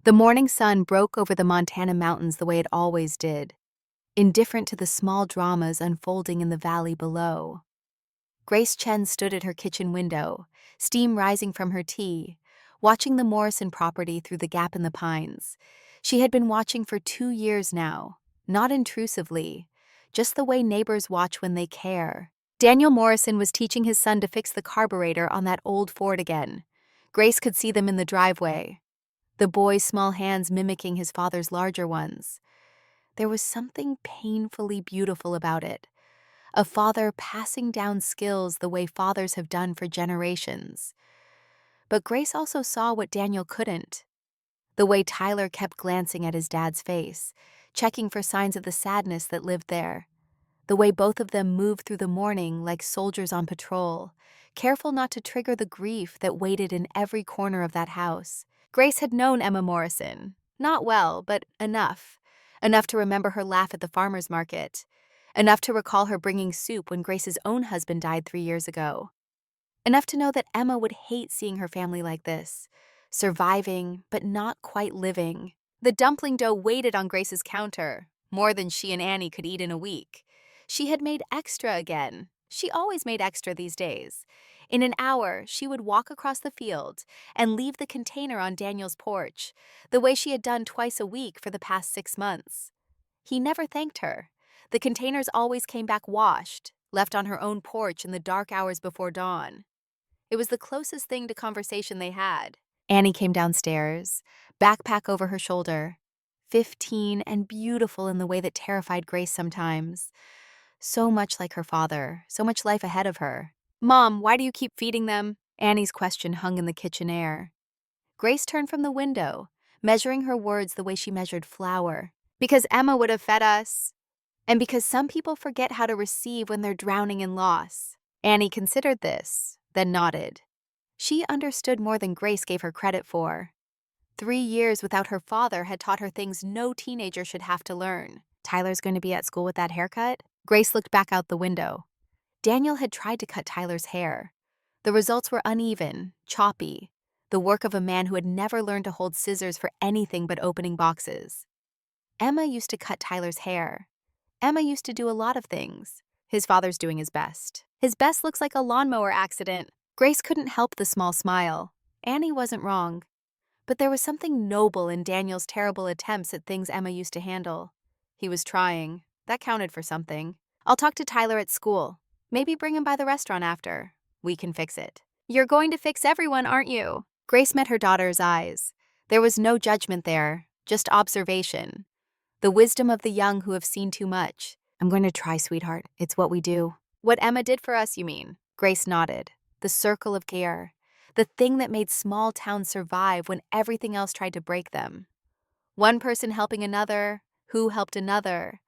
The morning sun broke over the Montana mountains the way it always did, indifferent to the small dramas unfolding in the valley below. Grace Chen stood at her kitchen window, steam rising from her tea, watching the Morrison property through the gap in the pines. She had been watching for 2 years now, not intrusively, just the way neighbors watch when they care. Daniel Morrison was teaching his son to fix the carburetor on that old Ford again. Grace could see them in the driveway, the boy's small hands mimicking his father's larger ones. There was something painfully beautiful about it. A father passing down skills the way fathers have done for generations. But Grace also saw what Daniel couldn't. The way Tyler kept glancing at his dad's face, checking for signs of the sadness that lived there. The way both of them moved through the morning like soldiers on patrol, careful not to trigger the grief that waited in every corner of that house. Grace had known Emma Morrison. Not well, but enough. Enough to remember her laugh at the farmer's market. Enough to recall her bringing soup when Grace's own husband died 3 years ago. Enough to know that Emma would hate seeing her family like this, surviving but not quite living. The dumpling dough waited on Grace's counter, more than she and Annie could eat in a week. She had made extra again. She always made extra these days. In an hour, she would walk across the field and leave the container on Daniel's porch, the way she had done twice a week for the past 6 months. He never thanked her. The containers always came back washed, left on her own porch in the dark hours before dawn. It was the closest thing to conversation they had. Annie came downstairs, backpack over her shoulder, 15 and beautiful in the way that terrified Grace sometimes. So much like her father, so much life ahead of her. "Mom, why do you keep feeding them?" Annie's question hung in the kitchen air. Grace turned from the window, measuring her words the way she measured flour. "Because Emma would have fed us. And because some people forget how to receive when they're drowning in loss." Annie considered this, then nodded. She understood more than Grace gave her credit for. 3 years without her father had taught her things no teenager should have to learn. Tyler's going to be at school with that haircut? Grace looked back out the window. Daniel had tried to cut Tyler's hair. The results were uneven, choppy, the work of a man who had never learned to hold scissors for anything but opening boxes. Emma used to cut Tyler's hair. Emma used to do a lot of things. His father's doing his best. His best looks like a lawnmower accident. Grace couldn't help the small smile. Annie wasn't wrong. But there was something noble in Daniel's terrible attempts at things Emma used to handle. He was trying. That counted for something. "I'll talk to Tyler at school. Maybe bring him by the restaurant after. We can fix it." "You're going to fix everyone, aren't you?" Grace met her daughter's eyes. There was no judgment there, just observation. The wisdom of the young who have seen too much. "I'm going to try, sweetheart. It's what we do." "What Emma did for us, you mean?" Grace nodded. The circle of care. The thing that made small towns survive when everything else tried to break them. One person helping another, who helped another,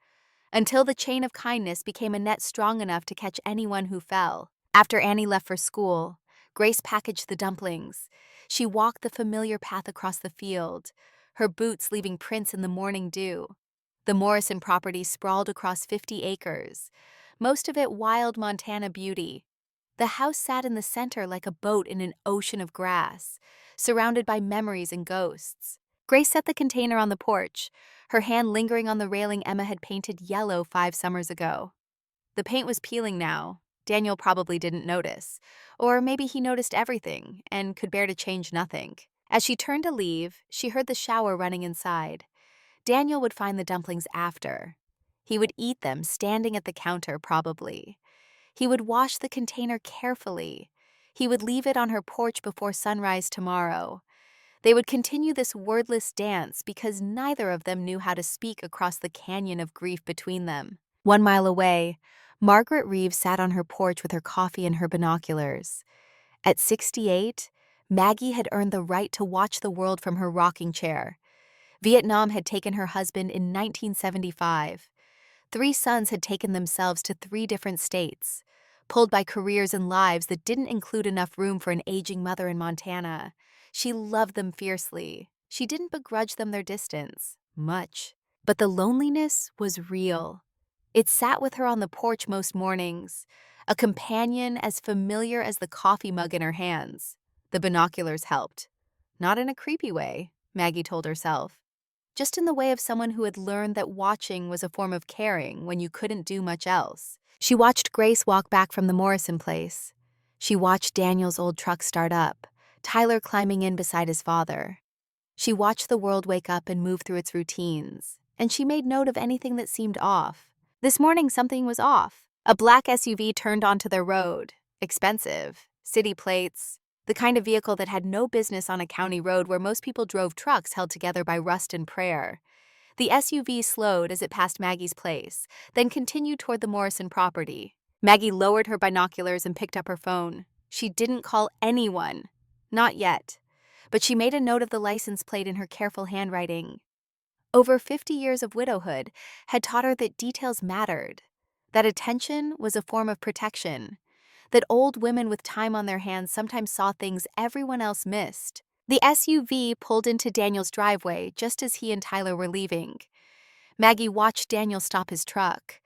until the chain of kindness became a net strong enough to catch anyone who fell. After Annie left for school, Grace packaged the dumplings. She walked the familiar path across the field, her boots leaving prints in the morning dew. The Morrison property sprawled across 50 acres, most of it wild Montana beauty. The house sat in the center like a boat in an ocean of grass, surrounded by memories and ghosts. Grace set the container on the porch, her hand lingering on the railing Emma had painted yellow 5 summers ago. The paint was peeling now. Daniel probably didn't notice. Or maybe he noticed everything and could bear to change nothing. As she turned to leave, she heard the shower running inside. Daniel would find the dumplings after. He would eat them standing at the counter, probably. He would wash the container carefully. He would leave it on her porch before sunrise tomorrow. They would continue this wordless dance because neither of them knew how to speak across the canyon of grief between them. 1 mile away, Margaret Reeves sat on her porch with her coffee and her binoculars. At 68, Maggie had earned the right to watch the world from her rocking chair. Vietnam had taken her husband in 1975. 3 sons had taken themselves to 3 different states, pulled by careers and lives that didn't include enough room for an aging mother in Montana. She loved them fiercely. She didn't begrudge them their distance, much. But the loneliness was real. It sat with her on the porch most mornings, a companion as familiar as the coffee mug in her hands. The binoculars helped. Not in a creepy way, Maggie told herself, just in the way of someone who had learned that watching was a form of caring when you couldn't do much else. She watched Grace walk back from the Morrison place. She watched Daniel's old truck start up, Tyler climbing in beside his father. She watched the world wake up and move through its routines, and she made note of anything that seemed off. This morning, something was off. A black SUV turned onto their road. Expensive. City plates. The kind of vehicle that had no business on a county road where most people drove trucks held together by rust and prayer. The SUV slowed as it passed Maggie's place, then continued toward the Morrison property. Maggie lowered her binoculars and picked up her phone. She didn't call anyone. Not yet. But she made a note of the license plate in her careful handwriting. Over 50 years of widowhood had taught her that details mattered, that attention was a form of protection, that old women with time on their hands sometimes saw things everyone else missed. The SUV pulled into Daniel's driveway just as he and Tyler were leaving. Maggie watched Daniel stop his truck,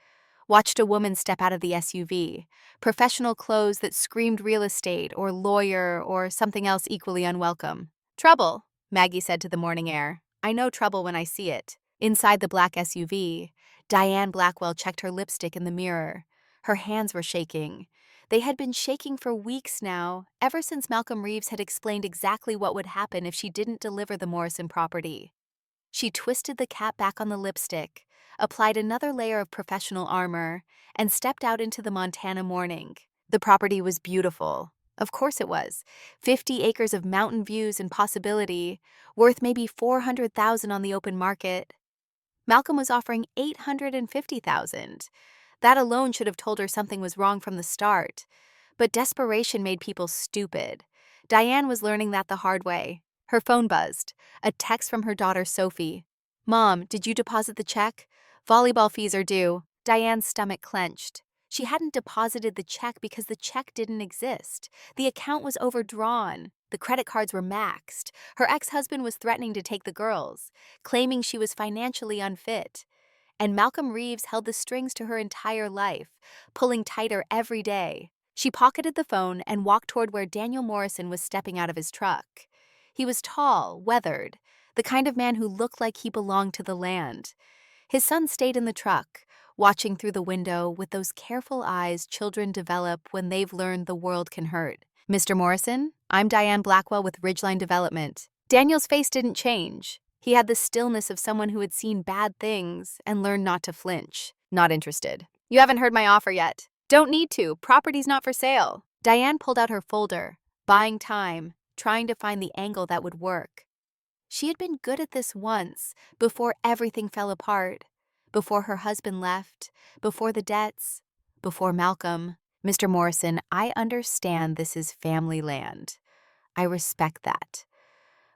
watched a woman step out of the SUV, professional clothes that screamed real estate or lawyer or something else equally unwelcome. "Trouble," Maggie said to the morning air. "I know trouble when I see it." Inside the black SUV, Diane Blackwell checked her lipstick in the mirror. Her hands were shaking. They had been shaking for weeks now, ever since Malcolm Reeves had explained exactly what would happen if she didn't deliver the Morrison property. She twisted the cap back on the lipstick, applied another layer of professional armor, and stepped out into the Montana morning. The property was beautiful. Of course it was. 50 acres of mountain views and possibility, worth maybe $400,000 on the open market. Malcolm was offering $850,000. That alone should have told her something was wrong from the start. But desperation made people stupid. Diane was learning that the hard way. Her phone buzzed. A text from her daughter Sophie. "Mom, did you deposit the check? Volleyball fees are due." Diane's stomach clenched. She hadn't deposited the check because the check didn't exist. The account was overdrawn. The credit cards were maxed. Her ex-husband was threatening to take the girls, claiming she was financially unfit. And Malcolm Reeves held the strings to her entire life, pulling tighter every day. She pocketed the phone and walked toward where Daniel Morrison was stepping out of his truck. He was tall, weathered, the kind of man who looked like he belonged to the land. His son stayed in the truck, watching through the window with those careful eyes children develop when they've learned the world can hurt. "Mr. Morrison, I'm Diane Blackwell with Ridgeline Development." Daniel's face didn't change. He had the stillness of someone who had seen bad things and learned not to flinch. "Not interested." "You haven't heard my offer yet." "Don't need to. Property's not for sale." Diane pulled out her folder, buying time, trying to find the angle that would work. She had been good at this once, before everything fell apart, before her husband left, before the debts, before Malcolm. "Mr. Morrison, I understand this is family land. I respect that.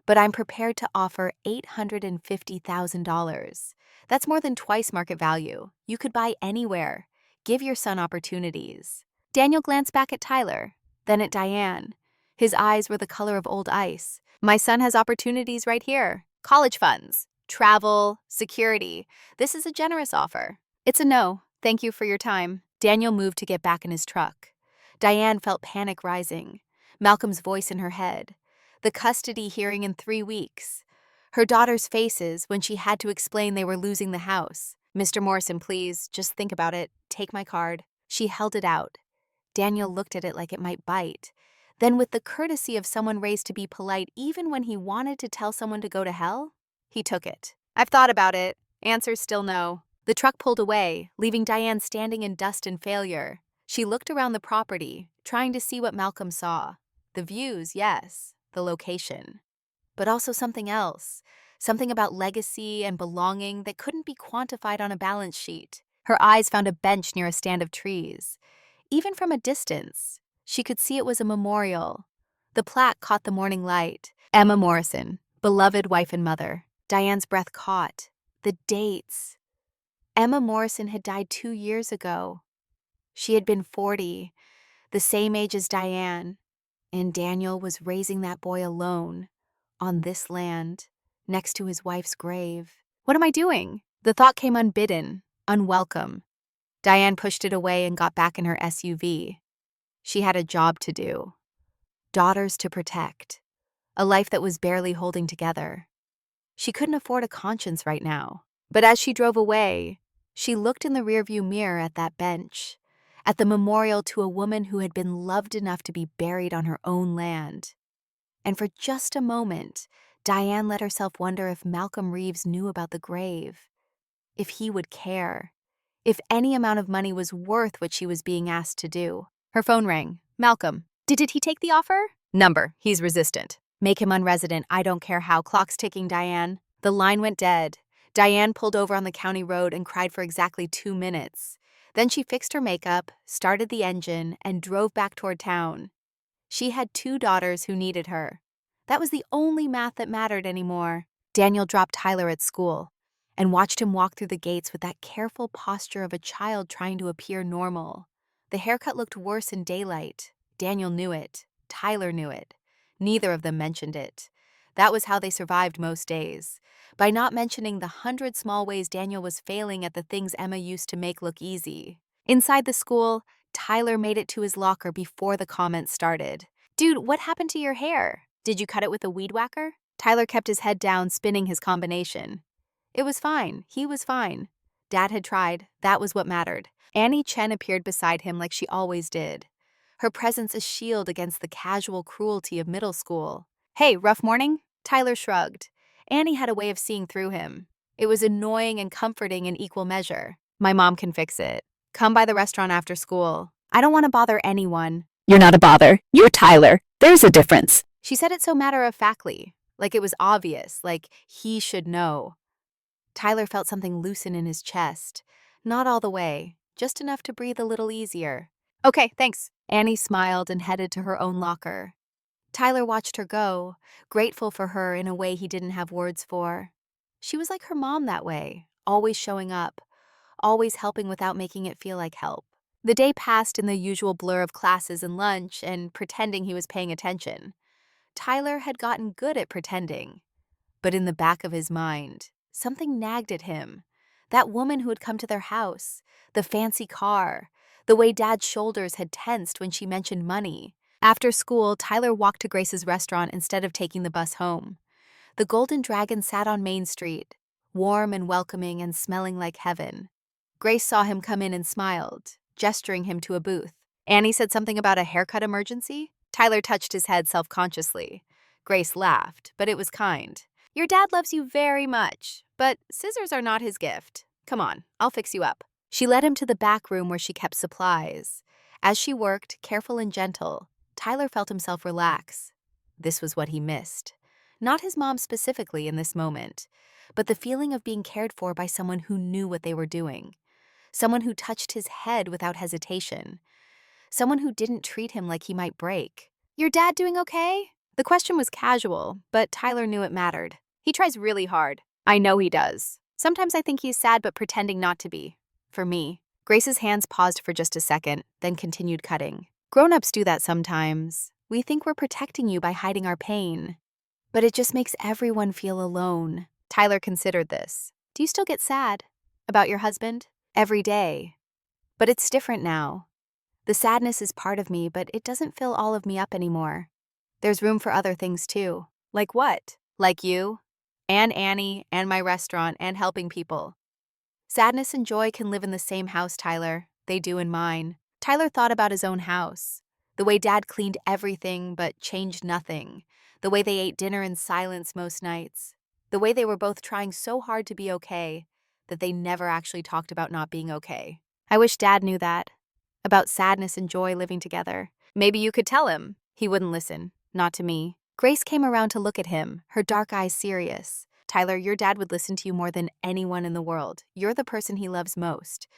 But I'm prepared to offer $850,000. That's more than twice market value. You could buy anywhere. Give your son opportunities." Daniel glanced back at Tyler, then at Diane. His eyes were the color of old ice. "My son has opportunities right here. College funds, travel, security. This is a generous offer." "It's a no. Thank you for your time." Daniel moved to get back in his truck. Diane felt panic rising. Malcolm's voice in her head. The custody hearing in 3 weeks. Her daughter's faces when she had to explain they were losing the house. "Mr. Morrison, please, just think about it. Take my card." She held it out. Daniel looked at it like it might bite. Then, with the courtesy of someone raised to be polite even when he wanted to tell someone to go to hell, he took it. "I've thought about it. Answer's still no." The truck pulled away, leaving Diane standing in dust and failure. She looked around the property, trying to see what Malcolm saw. The views, yes. The location. But also something else. Something about legacy and belonging that couldn't be quantified on a balance sheet. Her eyes found a bench near a stand of trees. Even from a distance, she could see it was a memorial. The plaque caught the morning light. Emma Morrison, beloved wife and mother. Diane's breath caught. The dates. Emma Morrison had died 2 years ago. She had been 40, the same age as Diane, and Daniel was raising that boy alone, on this land, next to his wife's grave. "What am I doing?" The thought came unbidden, unwelcome. Diane pushed it away and got back in her SUV. She had a job to do. Daughters to protect. A life that was barely holding together. She couldn't afford a conscience right now. But as she drove away, she looked in the rearview mirror at that bench, at the memorial to a woman who had been loved enough to be buried on her own land. And for just a moment, Diane let herself wonder if Malcolm Reeves knew about the grave, if he would care, if any amount of money was worth what she was being asked to do. Her phone rang. Malcolm. Did he take the offer? Number. He's resistant. Make him unresident. I don't care how. Clock's ticking, Diane. The line went dead. Diane pulled over on the county road and cried for exactly 2 minutes. Then she fixed her makeup, started the engine, and drove back toward town. She had 2 daughters who needed her. That was the only math that mattered anymore. Daniel dropped Tyler at school and watched him walk through the gates with that careful posture of a child trying to appear normal. The haircut looked worse in daylight. Daniel knew it. Tyler knew it. Neither of them mentioned it. That was how they survived most days, by not mentioning the 100 small ways Daniel was failing at the things Emma used to make look easy. Inside the school, Tyler made it to his locker before the comments started. Dude, what happened to your hair? Did you cut it with a weed whacker? Tyler kept his head down, spinning his combination. It was fine. He was fine. Dad had tried. That was what mattered. Annie Chen appeared beside him like she always did, her presence a shield against the casual cruelty of middle school. Hey, rough morning? Tyler shrugged. Annie had a way of seeing through him. It was annoying and comforting in equal measure. My mom can fix it. Come by the restaurant after school. I don't want to bother anyone. You're not a bother. You're Tyler. There's a difference. She said it so matter-of-factly, like it was obvious, like he should know. Tyler felt something loosen in his chest. Not all the way, just enough to breathe a little easier. Okay, thanks. Annie smiled and headed to her own locker. Tyler watched her go, grateful for her in a way he didn't have words for. She was like her mom that way, always showing up, always helping without making it feel like help. The day passed in the usual blur of classes and lunch and pretending he was paying attention. Tyler had gotten good at pretending. But in the back of his mind, something nagged at him. That woman who had come to their house, the fancy car, the way Dad's shoulders had tensed when she mentioned money. After school, Tyler walked to Grace's restaurant instead of taking the bus home. The Golden Dragon sat on Main Street, warm and welcoming and smelling like heaven. Grace saw him come in and smiled, gesturing him to a booth. Annie said something about a haircut emergency. Tyler touched his head self-consciously. Grace laughed, but it was kind. Your dad loves you very much, but scissors are not his gift. Come on, I'll fix you up. She led him to the back room where she kept supplies. As she worked, careful and gentle, Tyler felt himself relax. This was what he missed. Not his mom specifically in this moment, but the feeling of being cared for by someone who knew what they were doing. Someone who touched his head without hesitation. Someone who didn't treat him like he might break. Your dad doing okay? The question was casual, but Tyler knew it mattered. He tries really hard. I know he does. Sometimes I think he's sad but pretending not to be. For me. Grace's hands paused for just a second, then continued cutting. Grown-ups do that sometimes. We think we're protecting you by hiding our pain. But it just makes everyone feel alone. Tyler considered this. Do you still get sad about your husband? Every day. But it's different now. The sadness is part of me, but it doesn't fill all of me up anymore. There's room for other things too. Like what? Like you? And Annie, and my restaurant, and helping people. Sadness and joy can live in the same house, Tyler. They do in mine. Tyler thought about his own house. The way Dad cleaned everything but changed nothing. The way they ate dinner in silence most nights. The way they were both trying so hard to be okay that they never actually talked about not being okay. I wish Dad knew that. About sadness and joy living together. Maybe you could tell him. He wouldn't listen. Not to me. Grace came around to look at him, her dark eyes serious. Tyler, your dad would listen to you more than anyone in the world. You're the person he loves most.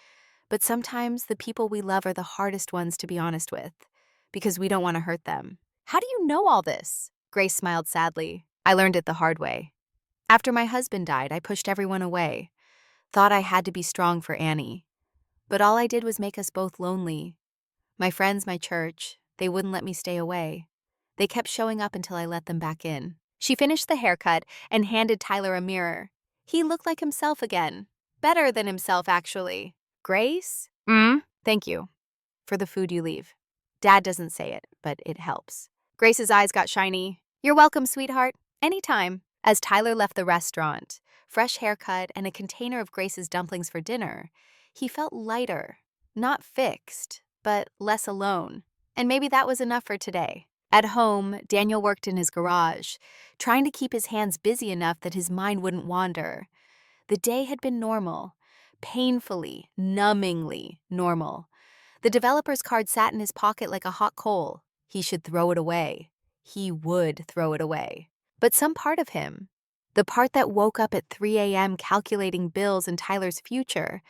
But sometimes the people we love are the hardest ones to be honest with, because we don't want to hurt them. How do you know all this? Grace smiled sadly. I learned it the hard way. After my husband died, I pushed everyone away. Thought I had to be strong for Annie. But all I did was make us both lonely. My friends, my church, they wouldn't let me stay away. They kept showing up until I let them back in. She finished the haircut and handed Tyler a mirror. He looked like himself again. Better than himself, actually. Grace? Thank you for the food you leave. Dad doesn't say it, but it helps. Grace's eyes got shiny. You're welcome, sweetheart. Anytime. As Tyler left the restaurant, fresh haircut and a container of Grace's dumplings for dinner, he felt lighter, not fixed, but less alone. And maybe that was enough for today. At home, Daniel worked in his garage, trying to keep his hands busy enough that his mind wouldn't wander. The day had been normal, painfully, numbingly normal. The developer's card sat in his pocket like a hot coal. He should throw it away. He would throw it away. But some part of him, the part that woke up at 3 a.m. calculating bills and Tyler's future,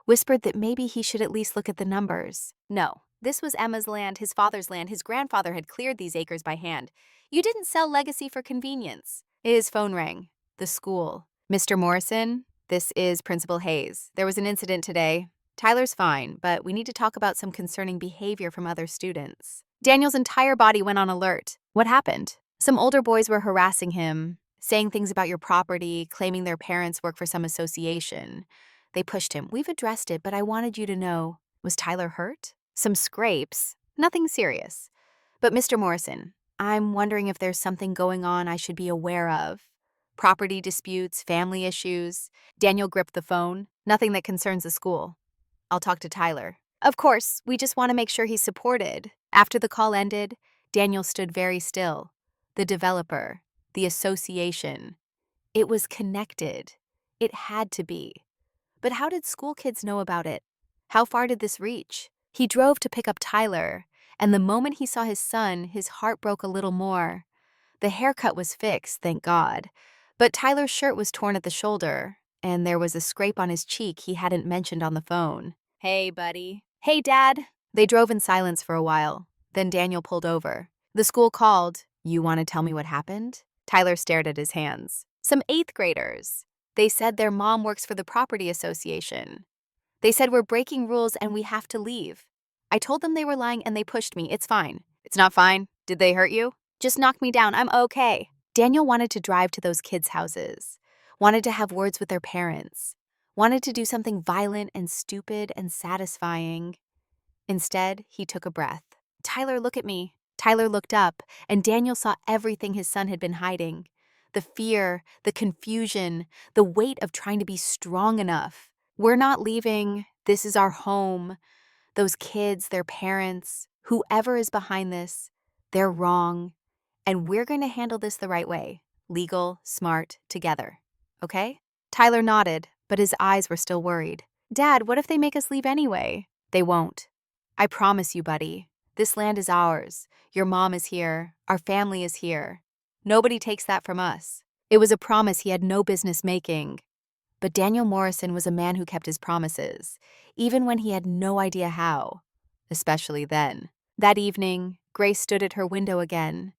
whispered that maybe he should at least look at the numbers. No, this was Emma's land, his father's land. His grandfather had cleared these acres by hand. You didn't sell legacy for convenience. His phone rang. The school. Mr. Morrison, this is Principal Hayes. There was an incident today. Tyler's fine, but we need to talk about some concerning behavior from other students. Daniel's entire body went on alert. What happened? Some older boys were harassing him, saying things about your property, claiming their parents work for some association. They pushed him. We've addressed it, but I wanted you to know. Was Tyler hurt? Some scrapes. Nothing serious. But Mr. Morrison, I'm wondering if there's something going on I should be aware of. Property disputes, family issues. Daniel gripped the phone. Nothing that concerns the school. I'll talk to Tyler. Of course, we just want to make sure he's supported. After the call ended, Daniel stood very still. The developer, the association. It was connected. It had to be. But how did school kids know about it? How far did this reach? He drove to pick up Tyler, and the moment he saw his son, his heart broke a little more. The haircut was fixed, thank God. But Tyler's shirt was torn at the shoulder, and there was a scrape on his cheek he hadn't mentioned on the phone. Hey, buddy. Hey, Dad. They drove in silence for a while. Then Daniel pulled over. The school called. You want to tell me what happened? Tyler stared at his hands. Some 8th graders. They said their mom works for the property association. They said we're breaking rules and we have to leave. I told them they were lying and they pushed me. It's fine. It's not fine. Did they hurt you? Just knock me down. I'm okay. Daniel wanted to drive to those kids' houses, wanted to have words with their parents, wanted to do something violent and stupid and satisfying. Instead, he took a breath. Tyler, look at me. Tyler looked up, and Daniel saw everything his son had been hiding. The fear, the confusion, the weight of trying to be strong enough. We're not leaving. This is our home. Those kids, their parents, whoever is behind this, they're wrong. And we're going to handle this the right way. Legal, smart, together. Okay? Tyler nodded, but his eyes were still worried. Dad, what if they make us leave anyway? They won't. I promise you, buddy. This land is ours. Your mom is here. Our family is here. Nobody takes that from us. It was a promise he had no business making. But Daniel Morrison was a man who kept his promises, even when he had no idea how. Especially then. That evening, Grace stood at her window again.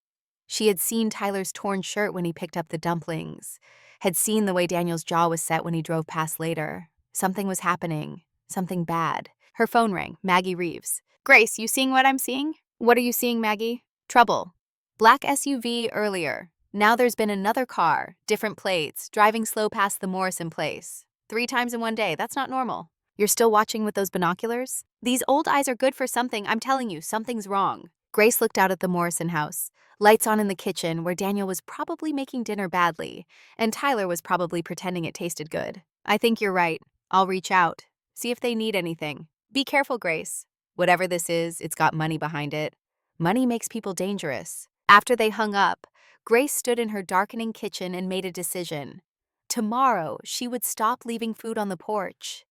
She had seen Tyler's torn shirt when he picked up the dumplings, had seen the way Daniel's jaw was set when he drove past later. Something was happening. Something bad. Her phone rang. Maggie Reeves. Grace, you seeing what I'm seeing? What are you seeing, Maggie? Trouble. Black SUV earlier. Now there's been another car, different plates, driving slow past the Morrison place. 3 times in one day. That's not normal. You're still watching with those binoculars? These old eyes are good for something. I'm telling you, something's wrong. Grace looked out at the Morrison house. Lights on in the kitchen, where Daniel was probably making dinner badly, and Tyler was probably pretending it tasted good. I think you're right. I'll reach out. See if they need anything. Be careful, Grace. Whatever this is, it's got money behind it. Money makes people dangerous. After they hung up, Grace stood in her darkening kitchen and made a decision. Tomorrow, she would stop leaving food on the porch.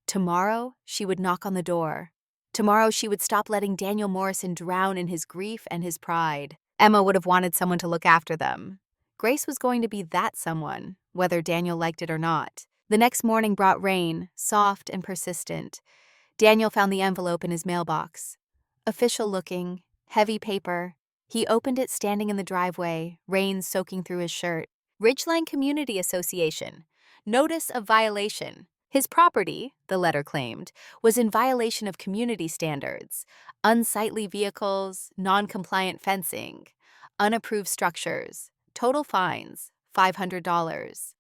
Tomorrow, she would knock on the door. Tomorrow, she would stop letting Daniel Morrison drown in his grief and his pride. Emma would have wanted someone to look after them. Grace was going to be that someone, whether Daniel liked it or not. The next morning brought rain, soft and persistent. Daniel found the envelope in his mailbox. Official looking, heavy paper. He opened it standing in the driveway, rain soaking through his shirt. Ridgeline Community Association. Notice of violation. His property, the letter claimed, was in violation of community standards. Unsightly vehicles, non-compliant fencing, unapproved structures. Total fines, $500.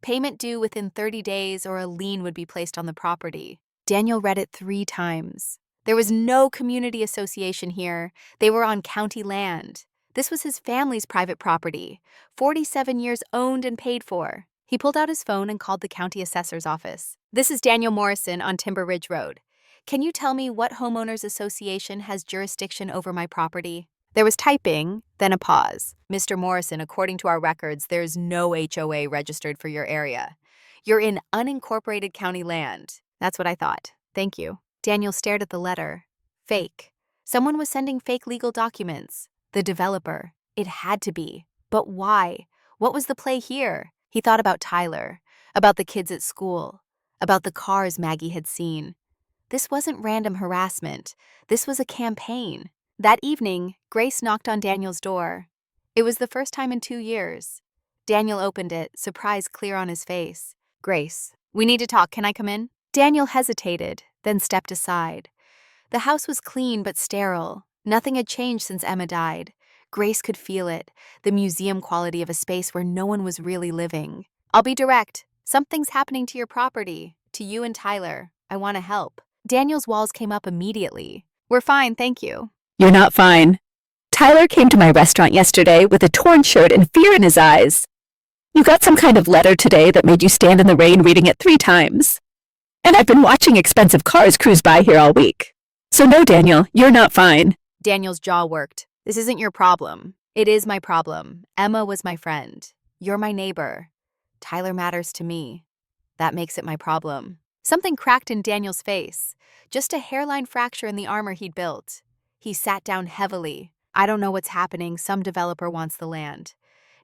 Payment due within 30 days or a lien would be placed on the property. Daniel read it 3 times. There was no community association here. They were on county land. This was his family's private property, 47 years owned and paid for. He pulled out his phone and called the county assessor's office. "This is Daniel Morrison on Timber Ridge Road. Can you tell me what homeowners association has jurisdiction over my property?" There was typing, then a pause. "Mr. Morrison, according to our records, there's no HOA registered for your area. You're in unincorporated county land." "That's what I thought. Thank you." Daniel stared at the letter. Fake. Someone was sending fake legal documents. The developer. It had to be. But why? What was the play here? He thought about Tyler, about the kids at school, about the cars Maggie had seen. This wasn't random harassment. This was a campaign. That evening, Grace knocked on Daniel's door. It was the first time in 2 years. Daniel opened it, surprise clear on his face. "Grace, we need to talk. Can I come in?" Daniel hesitated, then stepped aside. The house was clean but sterile. Nothing had changed since Emma died. Grace could feel it, the museum quality of a space where no one was really living. "I'll be direct. Something's happening to your property, to you and Tyler. I want to help." Daniel's walls came up immediately. "We're fine, thank you." You're not fine. Tyler came to my restaurant yesterday with a torn shirt and fear in his eyes. You got some kind of letter today that made you stand in the rain reading it 3 times. And I've been watching expensive cars cruise by here all week. So no, Daniel, you're not fine. Daniel's jaw worked. "This isn't your problem. It is my problem. Emma was my friend. You're my neighbor. Tyler matters to me. That makes it my problem." Something cracked in Daniel's face. Just a hairline fracture in the armor he'd built. He sat down heavily. "I don't know what's happening. Some developer wants the land.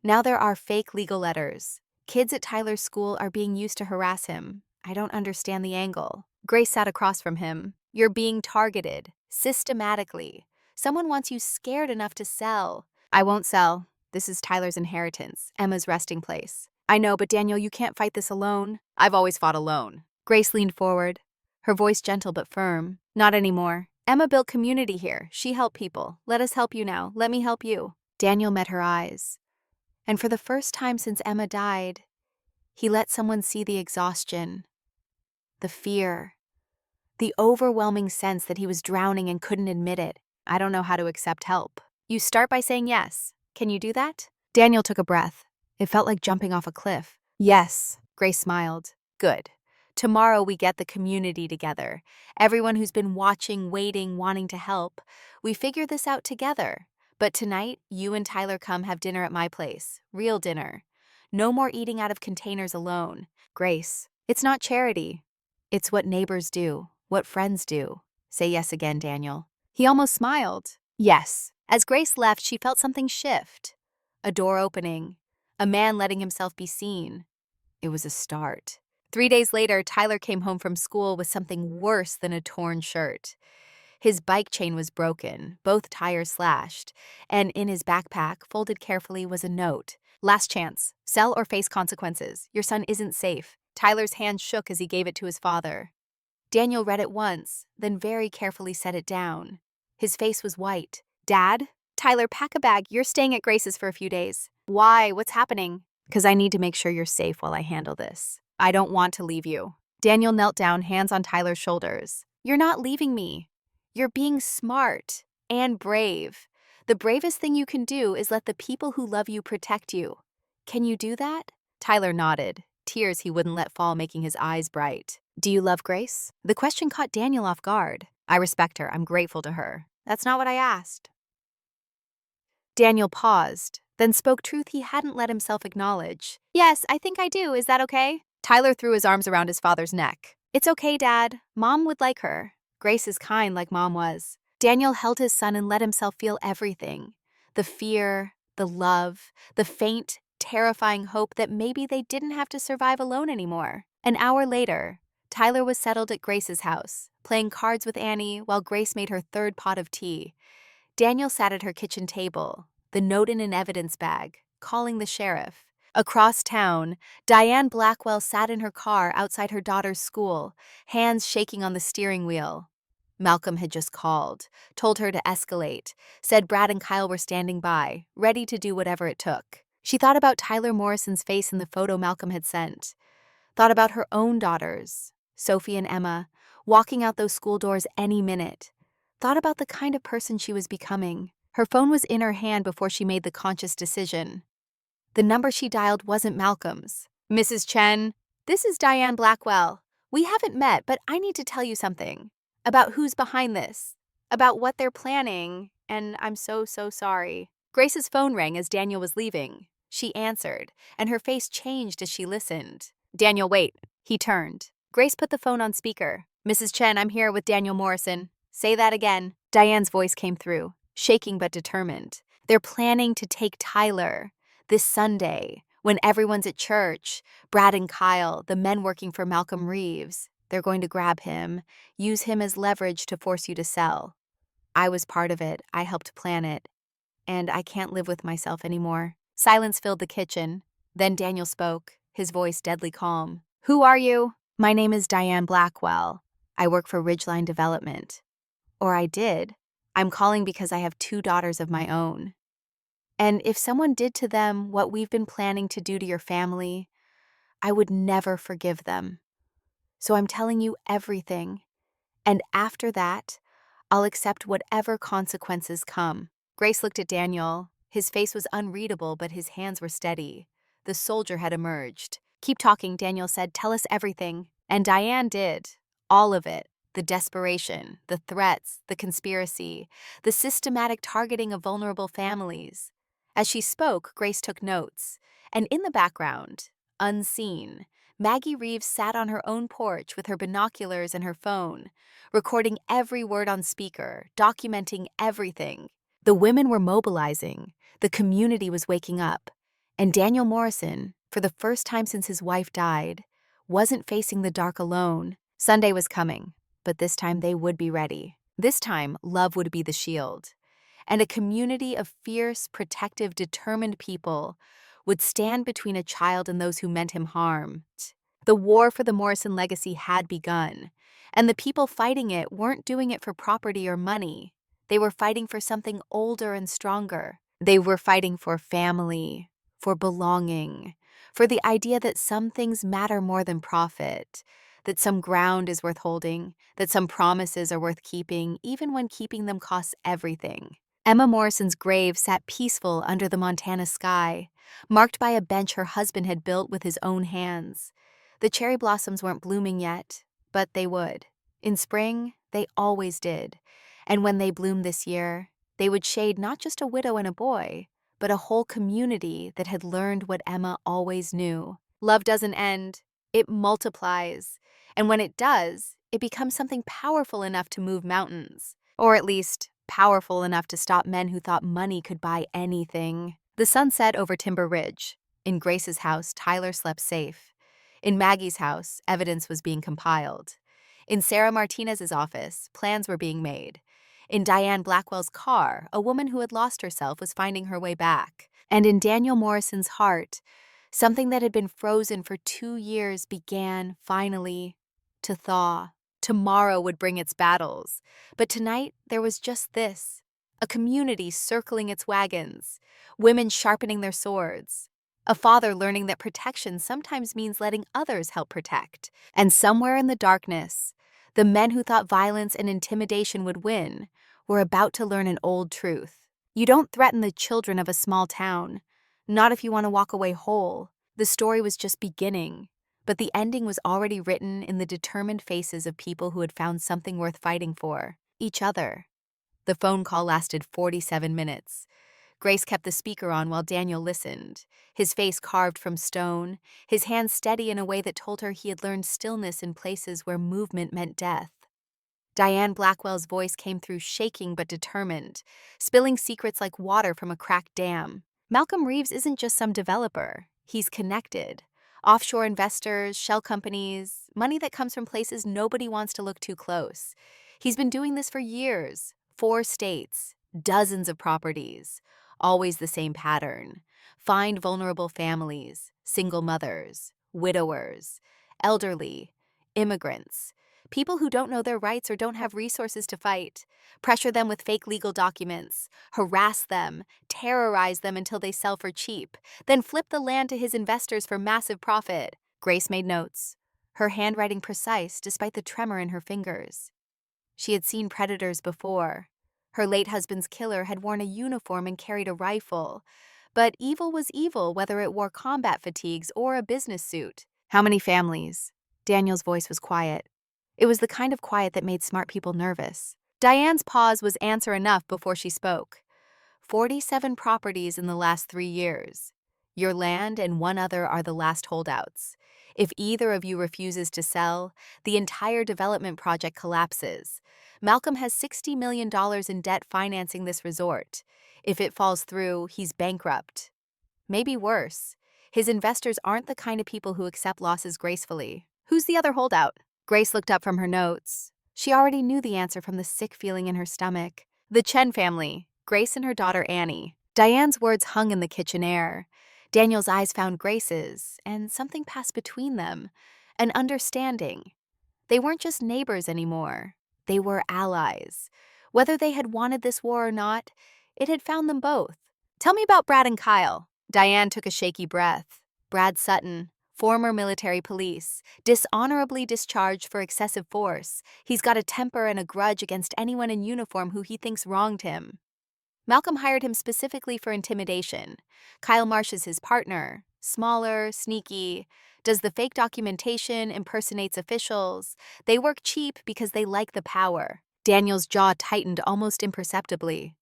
Now there are fake legal letters. Kids at Tyler's school are being used to harass him. I don't understand the angle." Grace sat across from him. "You're being targeted, systematically. Someone wants you scared enough to sell." "I won't sell. This is Tyler's inheritance, Emma's resting place." "I know, but Daniel, you can't fight this alone." "I've always fought alone." Grace leaned forward, her voice gentle but firm. "Not anymore. Emma built community here. She helped people. Let us help you now. Let me help you." Daniel met her eyes. And for the first time since Emma died, he let someone see the exhaustion, the fear, the overwhelming sense that he was drowning and couldn't admit it. "I don't know how to accept help." "You start by saying yes. Can you do that?" Daniel took a breath. It felt like jumping off a cliff. "Yes." Grace smiled. "Good. Tomorrow we get the community together. Everyone who's been watching, waiting, wanting to help. We figure this out together. But tonight, you and Tyler come have dinner at my place. Real dinner. No more eating out of containers alone." "Grace, it's not charity. It's what neighbors do, what friends do." "Say yes again, Daniel." He almost smiled. "Yes." As Grace left, she felt something shift. A door opening. A man letting himself be seen. It was a start. 3 days later, Tyler came home from school with something worse than a torn shirt. His bike chain was broken, both tires slashed, and in his backpack, folded carefully, was a note. "Last chance. Sell or face consequences. Your son isn't safe." Tyler's hand shook as he gave it to his father. Daniel read it once, then very carefully set it down. His face was white. "Dad?" "Tyler, pack a bag. You're staying at Grace's for a few days." "Why? What's happening?" "Because I need to make sure you're safe while I handle this. I don't want to leave you." Daniel knelt down, hands on Tyler's shoulders. "You're not leaving me. You're being smart and brave. The bravest thing you can do is let the people who love you protect you. Can you do that?" Tyler nodded, tears he wouldn't let fall making his eyes bright. "Do you love Grace?" The question caught Daniel off guard. "I respect her. I'm grateful to her." "That's not what I asked." Daniel paused, then spoke truth he hadn't let himself acknowledge. "Yes, I think I do. Is that okay?" Tyler threw his arms around his father's neck. "It's okay, Dad. Mom would like her. Grace is kind like Mom was." Daniel held his son and let himself feel everything. The fear, the love, the faint, terrifying hope that maybe they didn't have to survive alone anymore. An hour later, Tyler was settled at Grace's house, playing cards with Annie while Grace made her 3rd pot of tea. Daniel sat at her kitchen table, the note in an evidence bag, calling the sheriff. Across town, Diane Blackwell sat in her car outside her daughter's school, hands shaking on the steering wheel. Malcolm had just called, told her to escalate, said Brad and Kyle were standing by, ready to do whatever it took. She thought about Tyler Morrison's face in the photo Malcolm had sent, thought about her own daughters, Sophie and Emma, walking out those school doors any minute, thought about the kind of person she was becoming. Her phone was in her hand before she made the conscious decision. The number she dialed wasn't Malcolm's. "Mrs. Chen, this is Diane Blackwell. We haven't met, but I need to tell you something. About who's behind this. About what they're planning, and I'm so sorry." Grace's phone rang as Daniel was leaving. She answered, and her face changed as she listened. "Daniel, wait." He turned. Grace put the phone on speaker. "Mrs. Chen, I'm here with Daniel Morrison." "Say that again." Diane's voice came through, shaking but determined. "They're planning to take Tyler. This Sunday, when everyone's at church, Brad and Kyle, the men working for Malcolm Reeves, they're going to grab him, use him as leverage to force you to sell. I was part of it. I helped plan it. And I can't live with myself anymore." Silence filled the kitchen. Then Daniel spoke, his voice deadly calm. "Who are you?" "My name is Diane Blackwell. I work for Ridgeline Development. Or I did. I'm calling because I have 2 daughters of my own. And if someone did to them what we've been planning to do to your family, I would never forgive them. So I'm telling you everything. And after that, I'll accept whatever consequences come." Grace looked at Daniel. His face was unreadable, but his hands were steady. The soldier had emerged. "Keep talking," Daniel said. "Tell us everything." And Diane did. All of it. The desperation, the threats, the conspiracy, the systematic targeting of vulnerable families. As she spoke, Grace took notes. And in the background, unseen, Maggie Reeves sat on her own porch with her binoculars and her phone, recording every word on speaker, documenting everything. The women were mobilizing, the community was waking up, and Daniel Morrison, for the first time since his wife died, wasn't facing the dark alone. Sunday was coming, but this time they would be ready. This time, love would be the shield. And a community of fierce, protective, determined people would stand between a child and those who meant him harm. The war for the Morrison legacy had begun, and the people fighting it weren't doing it for property or money. They were fighting for something older and stronger. They were fighting for family, for belonging, for the idea that some things matter more than profit, that some ground is worth holding, that some promises are worth keeping, even when keeping them costs everything. Emma Morrison's grave sat peaceful under the Montana sky, marked by a bench her husband had built with his own hands. The cherry blossoms weren't blooming yet, but they would. In spring, they always did. And when they bloomed this year, they would shade not just a widow and a boy, but a whole community that had learned what Emma always knew. Love doesn't end, it multiplies. And when it does, it becomes something powerful enough to move mountains. Or at least, powerful enough to stop men who thought money could buy anything. The sun set over Timber Ridge. In Grace's house, Tyler slept safe. In Maggie's house, evidence was being compiled. In Sarah Martinez's office, plans were being made. In Diane Blackwell's car, a woman who had lost herself was finding her way back. And in Daniel Morrison's heart, something that had been frozen for 2 years began, finally, to thaw. Tomorrow would bring its battles, but tonight there was just this: a community circling its wagons, women sharpening their swords, a father learning that protection sometimes means letting others help protect. And somewhere in the darkness, the men who thought violence and intimidation would win were about to learn an old truth. You don't threaten the children of a small town, not if you want to walk away whole. The story was just beginning. But the ending was already written in the determined faces of people who had found something worth fighting for: each other. The phone call lasted 47 minutes. Grace kept the speaker on while Daniel listened, his face carved from stone, his hands steady in a way that told her he had learned stillness in places where movement meant death. Diane Blackwell's voice came through shaking but determined, spilling secrets like water from a cracked dam. Malcolm Reeves isn't just some developer. He's connected. Offshore investors, shell companies, money that comes from places nobody wants to look too close. He's been doing this for years. 4 states, dozens of properties. Always the same pattern. Find vulnerable families, single mothers, widowers, elderly, immigrants, people who don't know their rights or don't have resources to fight. Pressure them with fake legal documents, harass them, terrorize them until they sell for cheap, then flip the land to his investors for massive profit. Grace made notes, her handwriting precise despite the tremor in her fingers. She had seen predators before, Her late husband's killer had worn a uniform and carried a rifle. But evil was evil whether it wore combat fatigues or a business suit. How many families? Daniel's voice was quiet. It was the kind of quiet that made smart people nervous. Diane's pause was answer enough before she spoke. 47 properties in the last 3 years. Your land and one other are the last holdouts. If either of you refuses to sell, the entire development project collapses. Malcolm has $60 million in debt financing this resort. If it falls through, he's bankrupt. Maybe worse. His investors aren't the kind of people who accept losses gracefully. Who's the other holdout? Grace looked up from her notes. She already knew the answer from the sick feeling in her stomach. The Chen family, Grace and her daughter Annie. Diane's words hung in the kitchen air. Daniel's eyes found Grace's, and something passed between them. An understanding. They weren't just neighbors anymore. They were allies. Whether they had wanted this war or not, it had found them both. Tell me about Brad and Kyle. Diane took a shaky breath. Brad Sutton, former military police, dishonorably discharged for excessive force. He's got a temper and a grudge against anyone in uniform who he thinks wronged him. Malcolm hired him specifically for intimidation. Kyle Marsh is his partner. Smaller, sneaky, does the fake documentation, impersonates officials. They work cheap because they like the power. Daniel's jaw tightened almost imperceptibly.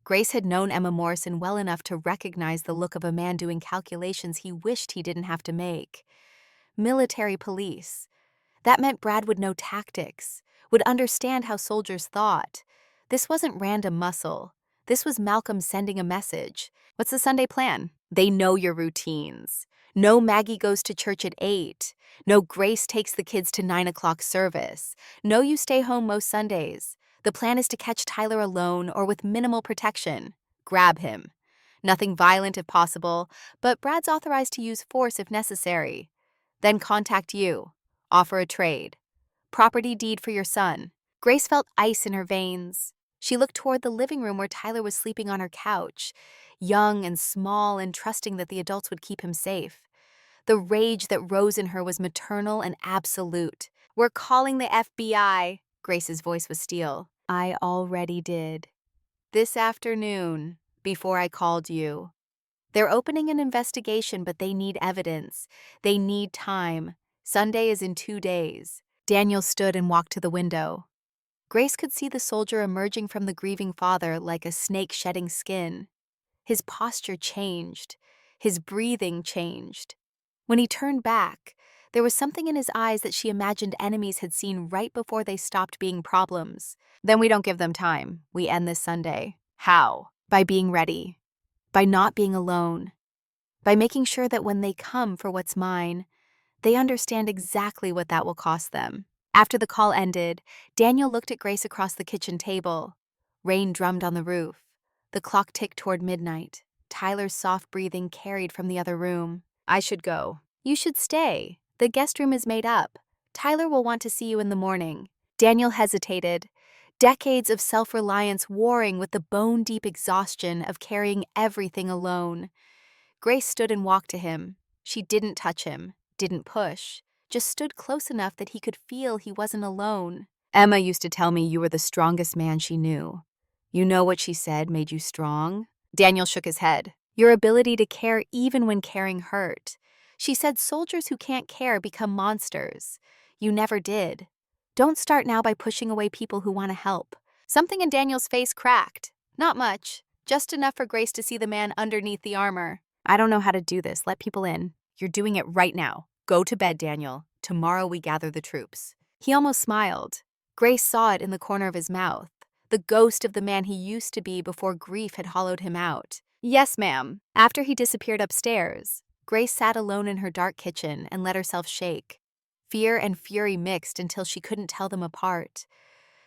Grace had known Emma Morrison well enough to recognize the look of a man doing calculations he wished he didn't have to make. Military police. That meant Brad would know tactics, would understand how soldiers thought. This wasn't random muscle. This was Malcolm sending a message. What's the Sunday plan? They know your routines. No Maggie goes to church at 8. No Grace takes the kids to 9 o'clock service. No you stay home most Sundays. The plan is to catch Tyler alone or with minimal protection. Grab him. Nothing violent if possible, but Brad's authorized to use force if necessary. Then contact you. Offer a trade. Property deed for your son. Grace felt ice in her veins. She looked toward the living room where Tyler was sleeping on her couch, young and small and trusting that the adults would keep him safe. The rage that rose in her was maternal and absolute. We're calling the FBI. Grace's voice was steel. I already did. This afternoon, before I called you. They're opening an investigation, but they need evidence. They need time. Sunday is in 2 days. Daniel stood and walked to the window. Grace could see the soldier emerging from the grieving father like a snake shedding skin. His posture changed. His breathing changed. When he turned back, there was something in his eyes that she imagined enemies had seen right before they stopped being problems. Then we don't give them time. We end this Sunday. How? By being ready. By not being alone. By making sure that when they come for what's mine, they understand exactly what that will cost them. After the call ended, Daniel looked at Grace across the kitchen table. Rain drummed on the roof. The clock ticked toward midnight. Tyler's soft breathing carried from the other room. I should go. You should stay. The guest room is made up. Tyler will want to see you in the morning. Daniel hesitated. Decades of self-reliance warring with the bone-deep exhaustion of carrying everything alone. Grace stood and walked to him. She didn't touch him, didn't push, just stood close enough that he could feel he wasn't alone. Emma used to tell me you were the strongest man she knew. You know what she said made you strong? Daniel shook his head. Your ability to care even when caring hurt. She said soldiers who can't care become monsters. You never did. Don't start now by pushing away people who want to help. Something in Daniel's face cracked. Not much, just enough for Grace to see the man underneath the armor. I don't know how to do this. Let people in. You're doing it right now. Go to bed, Daniel. Tomorrow we gather the troops. He almost smiled. Grace saw it in the corner of his mouth. The ghost of the man he used to be before grief had hollowed him out. Yes, ma'am. After he disappeared upstairs, Grace sat alone in her dark kitchen and let herself shake. Fear and fury mixed until she couldn't tell them apart.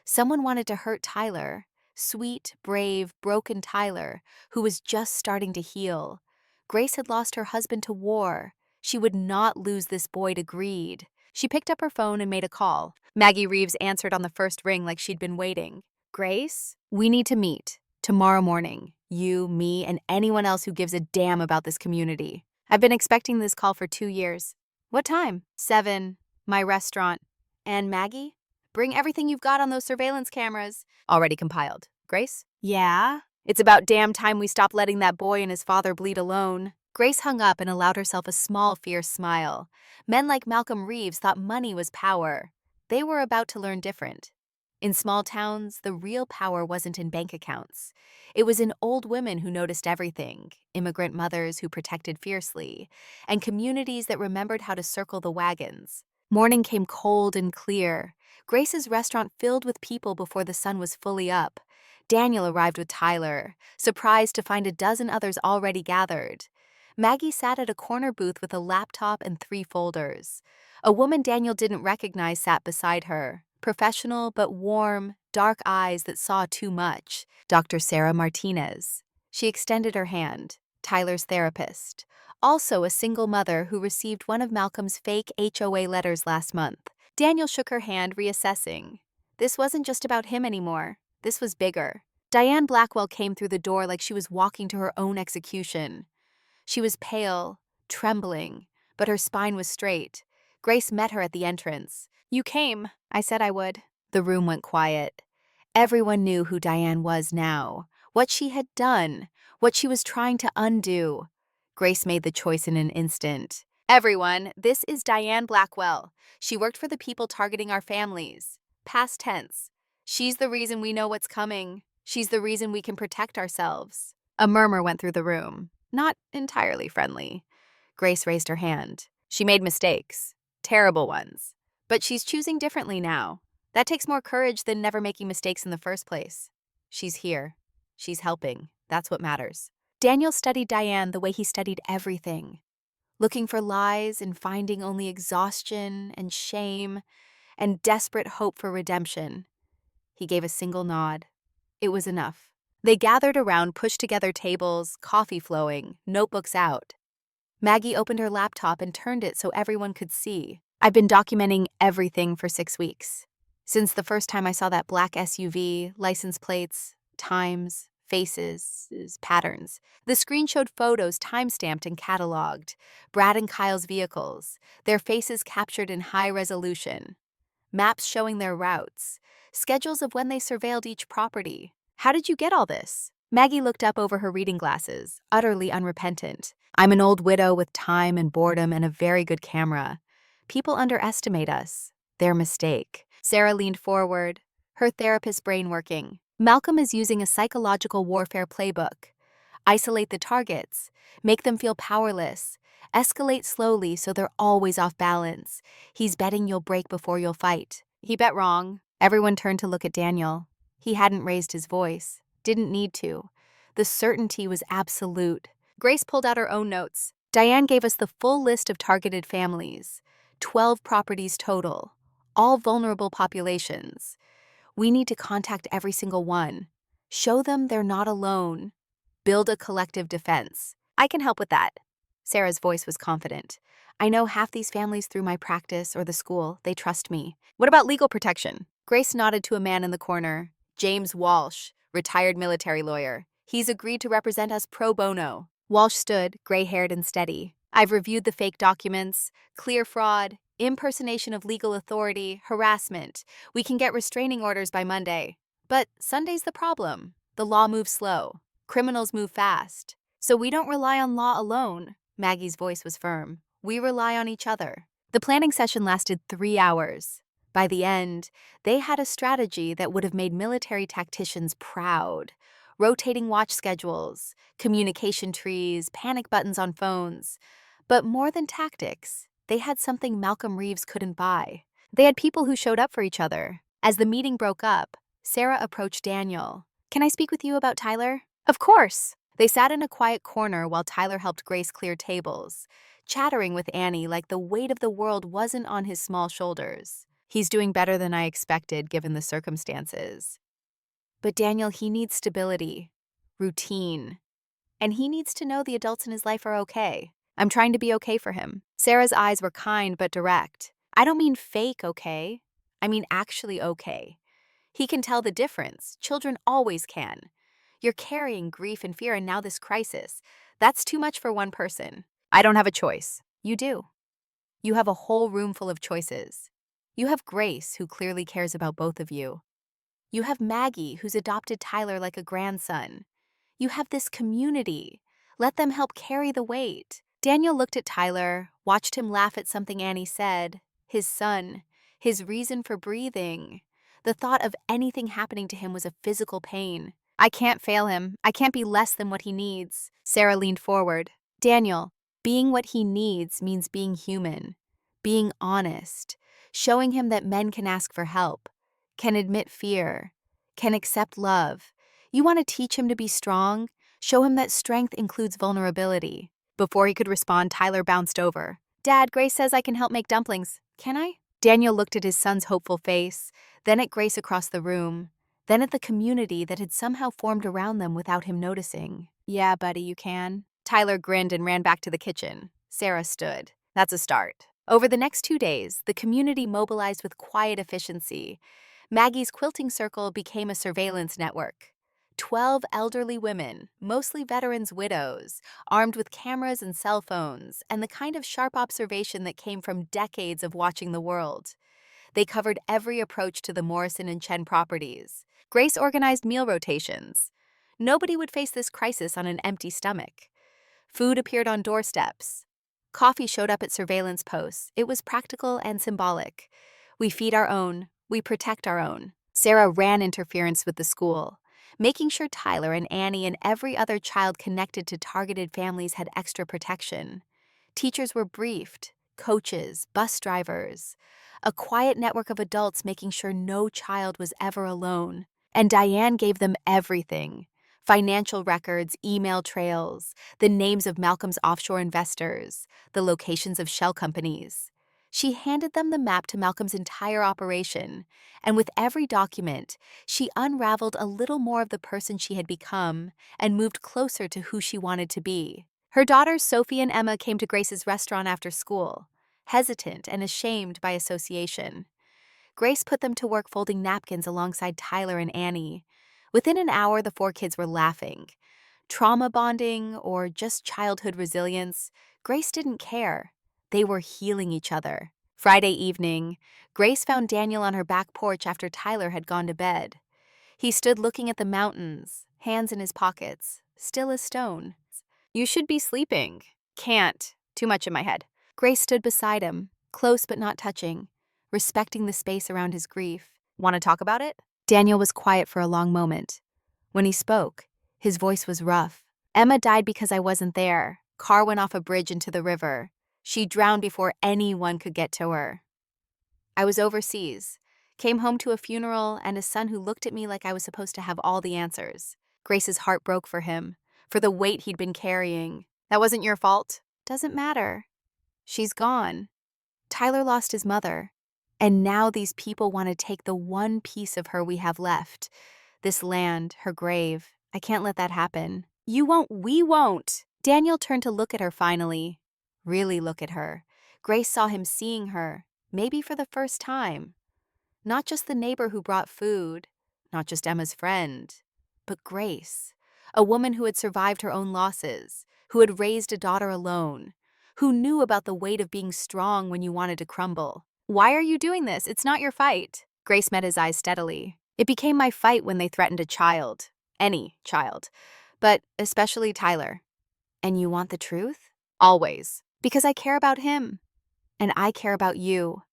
Someone wanted to hurt Tyler. Sweet, brave, broken Tyler, who was just starting to heal. Grace had lost her husband to war. She would not lose this boy to greed. She picked up her phone and made a call. Maggie Reeves answered on the first ring like she'd been waiting. Grace, we need to meet. Tomorrow morning. You, me, and anyone else who gives a damn about this community. I've been expecting this call for 2 years. What time? 7. My restaurant. And Maggie? Bring everything you've got on those surveillance cameras. Already compiled. Grace? Yeah? It's about damn time we stopped letting that boy and his father bleed alone. Grace hung up and allowed herself a small, fierce smile. Men like Malcolm Reeves thought money was power. They were about to learn different. In small towns, the real power wasn't in bank accounts. It was in old women who noticed everything, immigrant mothers who protected fiercely, and communities that remembered how to circle the wagons. Morning came cold and clear. Grace's restaurant filled with people before the sun was fully up. Daniel arrived with Tyler, surprised to find a dozen others already gathered. Maggie sat at a corner booth with a laptop and 3 folders. A woman Daniel didn't recognize sat beside her, professional but warm, dark eyes that saw too much. Dr. Sarah Martinez. She extended her hand. Tyler's therapist. Also a single mother who received one of Malcolm's fake HOA letters last month. Daniel shook her hand, reassessing. This wasn't just about him anymore. This was bigger. Diane Blackwell came through the door like she was walking to her own execution. She was pale, trembling, but her spine was straight. Grace met her at the entrance. You came. I said I would. The room went quiet. Everyone knew who Diane was now, what she had done, what she was trying to undo. Grace made the choice in an instant. Everyone, this is Diane Blackwell. She worked for the people targeting our families. Past tense. She's the reason we know what's coming. She's the reason we can protect ourselves. A murmur went through the room. Not entirely friendly. Grace raised her hand. She made mistakes. Terrible ones. But she's choosing differently now. That takes more courage than never making mistakes in the first place. She's here. She's helping. That's what matters. Daniel studied Diane the way he studied everything. Looking for lies and finding only exhaustion and shame and desperate hope for redemption. He gave a single nod. It was enough. They gathered around pushed-together tables, coffee flowing, notebooks out. Maggie opened her laptop and turned it so everyone could see. I've been documenting everything for 6 weeks. Since the first time I saw that black SUV, license plates, times, faces, patterns. The screen showed photos time-stamped and cataloged. Brad and Kyle's vehicles, their faces captured in high resolution. Maps showing their routes. Schedules of when they surveilled each property. How did you get all this? Maggie looked up over her reading glasses, utterly unrepentant. I'm an old widow with time and boredom and a very good camera. People underestimate us. Their mistake. Sarah leaned forward, her therapist brain working. Malcolm is using a psychological warfare playbook. Isolate the targets. Make them feel powerless. Escalate slowly so they're always off balance. He's betting you'll break before you'll fight. He bet wrong. Everyone turned to look at Daniel. He hadn't raised his voice. Didn't need to. The certainty was absolute. Grace pulled out her own notes. Diane gave us the full list of targeted families. 12 properties total. All vulnerable populations. We need to contact every single one. Show them they're not alone. Build a collective defense. I can help with that. Sarah's voice was confident. I know half these families through my practice or the school. They trust me. What about legal protection? Grace nodded to a man in the corner. James Walsh, retired military lawyer. He's agreed to represent us pro bono. Walsh stood, gray-haired and steady. I've reviewed the fake documents, clear fraud, impersonation of legal authority, harassment. We can get restraining orders by Monday. But Sunday's the problem. The law moves slow. Criminals move fast. So we don't rely on law alone. Maggie's voice was firm. We rely on each other. The planning session lasted 3 hours. By the end, they had a strategy that would have made military tacticians proud. Rotating watch schedules, communication trees, panic buttons on phones. But more than tactics, they had something Malcolm Reeves couldn't buy. They had people who showed up for each other. As the meeting broke up, Sarah approached Daniel. Can I speak with you about Tyler? Of course. They sat in a quiet corner while Tyler helped Grace clear tables, chattering with Annie like the weight of the world wasn't on his small shoulders. He's doing better than I expected given the circumstances. But Daniel, he needs stability, routine, and he needs to know the adults in his life are okay. I'm trying to be okay for him. Sarah's eyes were kind but direct. I don't mean fake okay. I mean actually okay. He can tell the difference. Children always can. You're carrying grief and fear and now this crisis. That's too much for one person. I don't have a choice. You do. You have a whole room full of choices. You have Grace, who clearly cares about both of you. You have Maggie, who's adopted Tyler like a grandson. You have this community. Let them help carry the weight. Daniel looked at Tyler, watched him laugh at something Annie said. His son, his reason for breathing. The thought of anything happening to him was a physical pain. I can't fail him. I can't be less than what he needs. Sarah leaned forward. Daniel, being what he needs means being human, being honest, showing him that men can ask for help, can admit fear, can accept love. You want to teach him to be strong? Show him that strength includes vulnerability. Before he could respond, Tyler bounced over. Dad, Grace says I can help make dumplings. Can I? Daniel looked at his son's hopeful face, then at Grace across the room, then at the community that had somehow formed around them without him noticing. Yeah, buddy, you can. Tyler grinned and ran back to the kitchen. Sarah stood. That's a start. Over the next 2 days, the community mobilized with quiet efficiency. Maggie's quilting circle became a surveillance network. 12 elderly women, mostly veterans' widows, armed with cameras and cell phones, and the kind of sharp observation that came from decades of watching the world. They covered every approach to the Morrison and Chen properties. Grace organized meal rotations. Nobody would face this crisis on an empty stomach. Food appeared on doorsteps. Coffee showed up at surveillance posts. It was practical and symbolic. We feed our own. We protect our own. Sarah ran interference with the school, making sure Tyler and Annie and every other child connected to targeted families had extra protection. Teachers were briefed, coaches, bus drivers, a quiet network of adults making sure no child was ever alone. And Diane gave them everything: financial records, email trails, the names of Malcolm's offshore investors, the locations of shell companies. She handed them the map to Malcolm's entire operation, and with every document, she unraveled a little more of the person she had become and moved closer to who she wanted to be. Her daughters Sophie and Emma came to Grace's restaurant after school, hesitant and ashamed by association. Grace put them to work folding napkins alongside Tyler and Annie. Within an hour, the 4 kids were laughing. Trauma bonding or just childhood resilience, Grace didn't care. They were healing each other. Friday evening, Grace found Daniel on her back porch after Tyler had gone to bed. He stood looking at the mountains, hands in his pockets, still as stone. You should be sleeping. Can't. Too much in my head. Grace stood beside him, close but not touching, respecting the space around his grief. Want to talk about it? Daniel was quiet for a long moment. When he spoke, his voice was rough. Emma died because I wasn't there. Car went off a bridge into the river. She drowned before anyone could get to her. I was overseas, came home to a funeral and a son who looked at me like I was supposed to have all the answers. Grace's heart broke for him, for the weight he'd been carrying. That wasn't your fault. Doesn't matter. She's gone. Tyler lost his mother, and now these people want to take the one piece of her we have left. This land, her grave. I can't let that happen. You won't, we won't. Daniel turned to look at her finally. Really look at her. Grace saw him seeing her, maybe for the first time. Not just the neighbor who brought food, not just Emma's friend, but Grace, a woman who had survived her own losses, who had raised a daughter alone, who knew about the weight of being strong when you wanted to crumble. Why are you doing this? It's not your fight. Grace met his eyes steadily. It became my fight when they threatened a child. Any child. But especially Tyler. And you want the truth? Always. Because I care about him. And I care about you.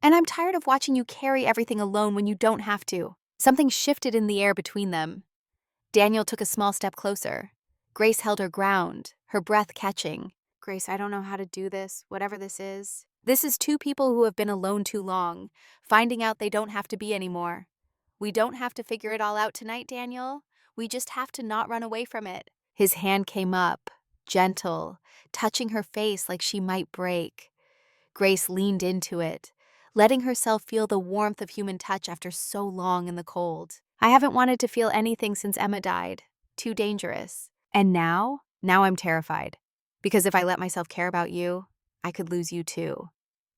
And I'm tired of watching you carry everything alone when you don't have to. Something shifted in the air between them. Daniel took a small step closer. Grace held her ground, her breath catching. Grace, I don't know how to do this, whatever this is. This is 2 people who have been alone too long, finding out they don't have to be anymore. We don't have to figure it all out tonight, Daniel. We just have to not run away from it. His hand came up, gentle, touching her face like she might break. Grace leaned into it, letting herself feel the warmth of human touch after so long in the cold. I haven't wanted to feel anything since Emma died. Too dangerous. And now I'm terrified. Because if I let myself care about you, I could lose you too.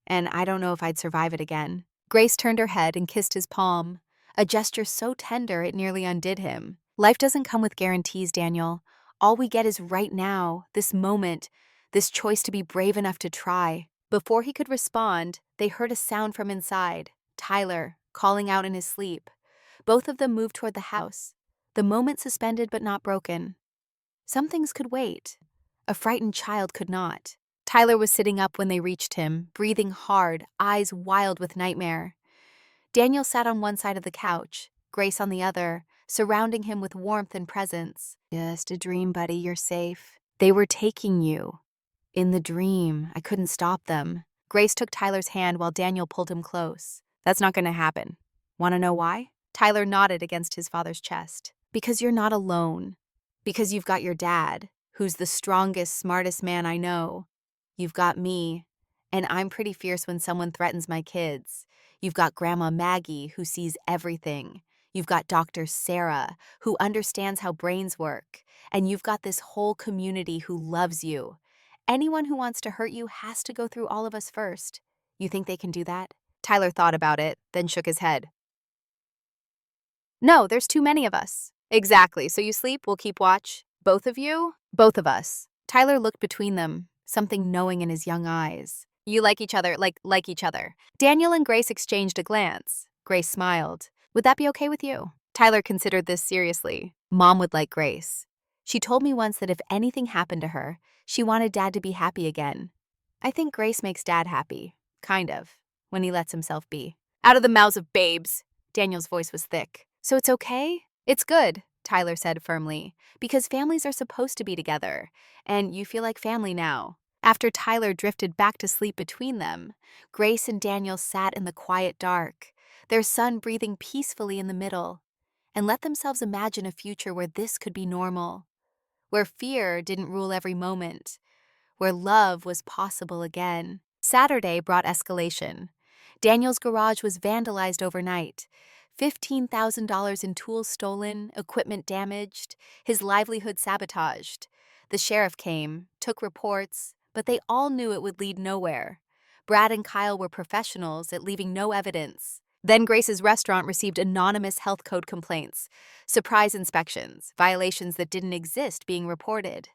And I don't know if I'd survive it again. Grace turned her head and kissed his palm, a gesture so tender it nearly undid him. Life doesn't come with guarantees, Daniel. All we get is right now, this moment, this choice to be brave enough to try. Before he could respond, they heard a sound from inside, Tyler, calling out in his sleep. Both of them moved toward the house, the moment suspended but not broken. Some things could wait. A frightened child could not. Tyler was sitting up when they reached him, breathing hard, eyes wild with nightmare. Daniel sat on one side of the couch, Grace on the other, surrounding him with warmth and presence. Just a dream, buddy, you're safe. They were taking you. In the dream, I couldn't stop them. Grace took Tyler's hand while Daniel pulled him close. That's not going to happen. Want to know why? Tyler nodded against his father's chest. Because you're not alone. Because you've got your dad, who's the strongest, smartest man I know. You've got me, and I'm pretty fierce when someone threatens my kids. You've got Grandma Maggie, who sees everything. You've got Dr. Sarah, who understands how brains work. And you've got this whole community who loves you. Anyone who wants to hurt you has to go through all of us first. You think they can do that? Tyler thought about it, then shook his head. No, there's too many of us. Exactly, so you sleep, we'll keep watch. Both of you? Both of us. Tyler looked between them, something knowing in his young eyes. You like each other, like each other. Daniel and Grace exchanged a glance. Grace smiled. Would that be okay with you? Tyler considered this seriously. Mom would like Grace. She told me once that if anything happened to her, she wanted Dad to be happy again. I think Grace makes Dad happy. Kind of. When he lets himself be. Out of the mouths of babes. Daniel's voice was thick. So it's okay? It's good, Tyler said firmly, because families are supposed to be together, and you feel like family now. After Tyler drifted back to sleep between them, Grace and Daniel sat in the quiet dark, their son breathing peacefully in the middle, and let themselves imagine a future where this could be normal, where fear didn't rule every moment, where love was possible again. Saturday brought escalation. Daniel's garage was vandalized overnight. $15,000 in tools stolen, equipment damaged, his livelihood sabotaged. The sheriff came, took reports, but they all knew it would lead nowhere. Brad and Kyle were professionals at leaving no evidence. Then Grace's restaurant received anonymous health code complaints, surprise inspections, violations that didn't exist being reported.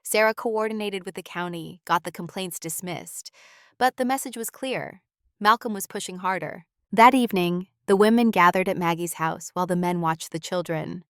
Sarah coordinated with the county, got the complaints dismissed, but the message was clear. Malcolm was pushing harder. That evening, the women gathered at Maggie's house while the men watched the children.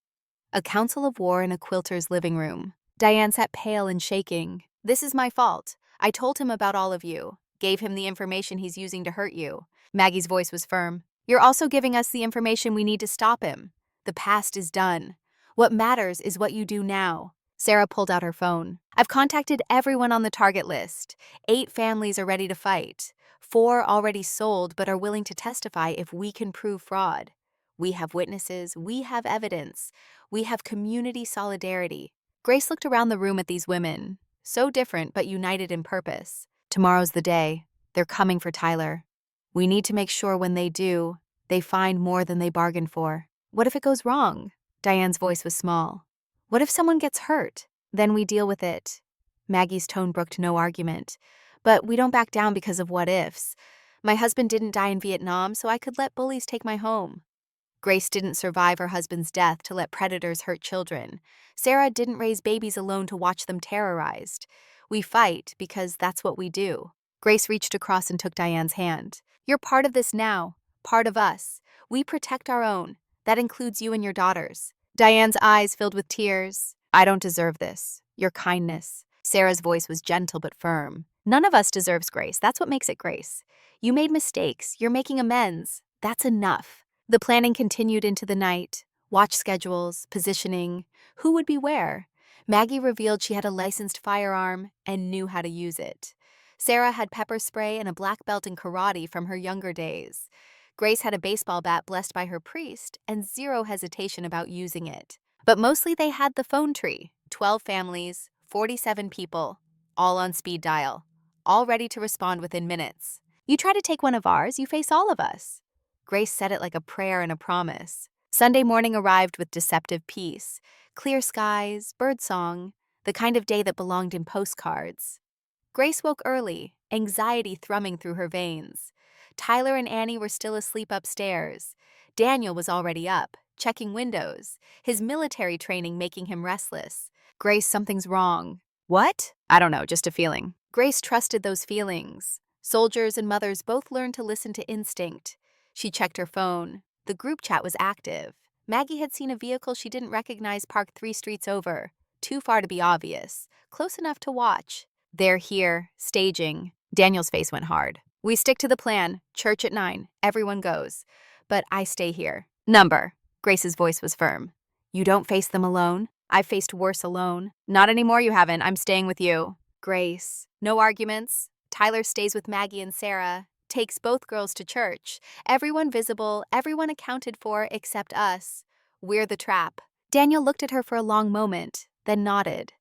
A council of war in a quilter's living room. Diane sat pale and shaking. This is my fault. I told him about all of you. Gave him the information he's using to hurt you. Maggie's voice was firm. You're also giving us the information we need to stop him. The past is done. What matters is what you do now. Sarah pulled out her phone. I've contacted everyone on the target list. 8 families are ready to fight. 4 already sold but are willing to testify if we can prove fraud. We have witnesses, we have evidence, we have community solidarity. Grace looked around the room at these women, so different but united in purpose. Tomorrow's the day. They're coming for Tyler. We need to make sure when they do, they find more than they bargained for. What if it goes wrong? Diane's voice was small. What if someone gets hurt? Then we deal with it. Maggie's tone brooked no argument. But we don't back down because of what ifs. My husband didn't die in Vietnam, so I could let bullies take my home. Grace didn't survive her husband's death to let predators hurt children. Sarah didn't raise babies alone to watch them terrorized. We fight because that's what we do. Grace reached across and took Diane's hand. You're part of this now, part of us. We protect our own. That includes you and your daughters. Diane's eyes filled with tears. I don't deserve this. Your kindness. Sarah's voice was gentle but firm. None of us deserves grace. That's what makes it grace. You made mistakes. You're making amends. That's enough. The planning continued into the night. Watch schedules, positioning, who would be where. Maggie revealed she had a licensed firearm and knew how to use it. Sarah had pepper spray and a black belt in karate from her younger days. Grace had a baseball bat blessed by her priest and zero hesitation about using it. But mostly they had the phone tree. 12 families, 47 people, all on speed dial, all ready to respond within minutes. You try to take one of ours, you face all of us. Grace said it like a prayer and a promise. Sunday morning arrived with deceptive peace, clear skies, birdsong, the kind of day that belonged in postcards. Grace woke early, anxiety thrumming through her veins. Tyler and Annie were still asleep upstairs. Daniel was already up, checking windows, his military training making him restless. Grace, something's wrong. What? I don't know, just a feeling. Grace trusted those feelings. Soldiers and mothers both learned to listen to instinct. She checked her phone. The group chat was active. Maggie had seen a vehicle she didn't recognize parked 3 streets over. Too far to be obvious, close enough to watch. They're here, staging. Daniel's face went hard. We stick to the plan. Church at 9. Everyone goes. But I stay here. Number. Grace's voice was firm. You don't face them alone. I've faced worse alone. Not anymore, you haven't. I'm staying with you. Grace. No arguments. Tyler stays with Maggie and Sarah. Takes both girls to church. Everyone visible, everyone accounted for except us. We're the trap. Daniel looked at her for a long moment, then nodded.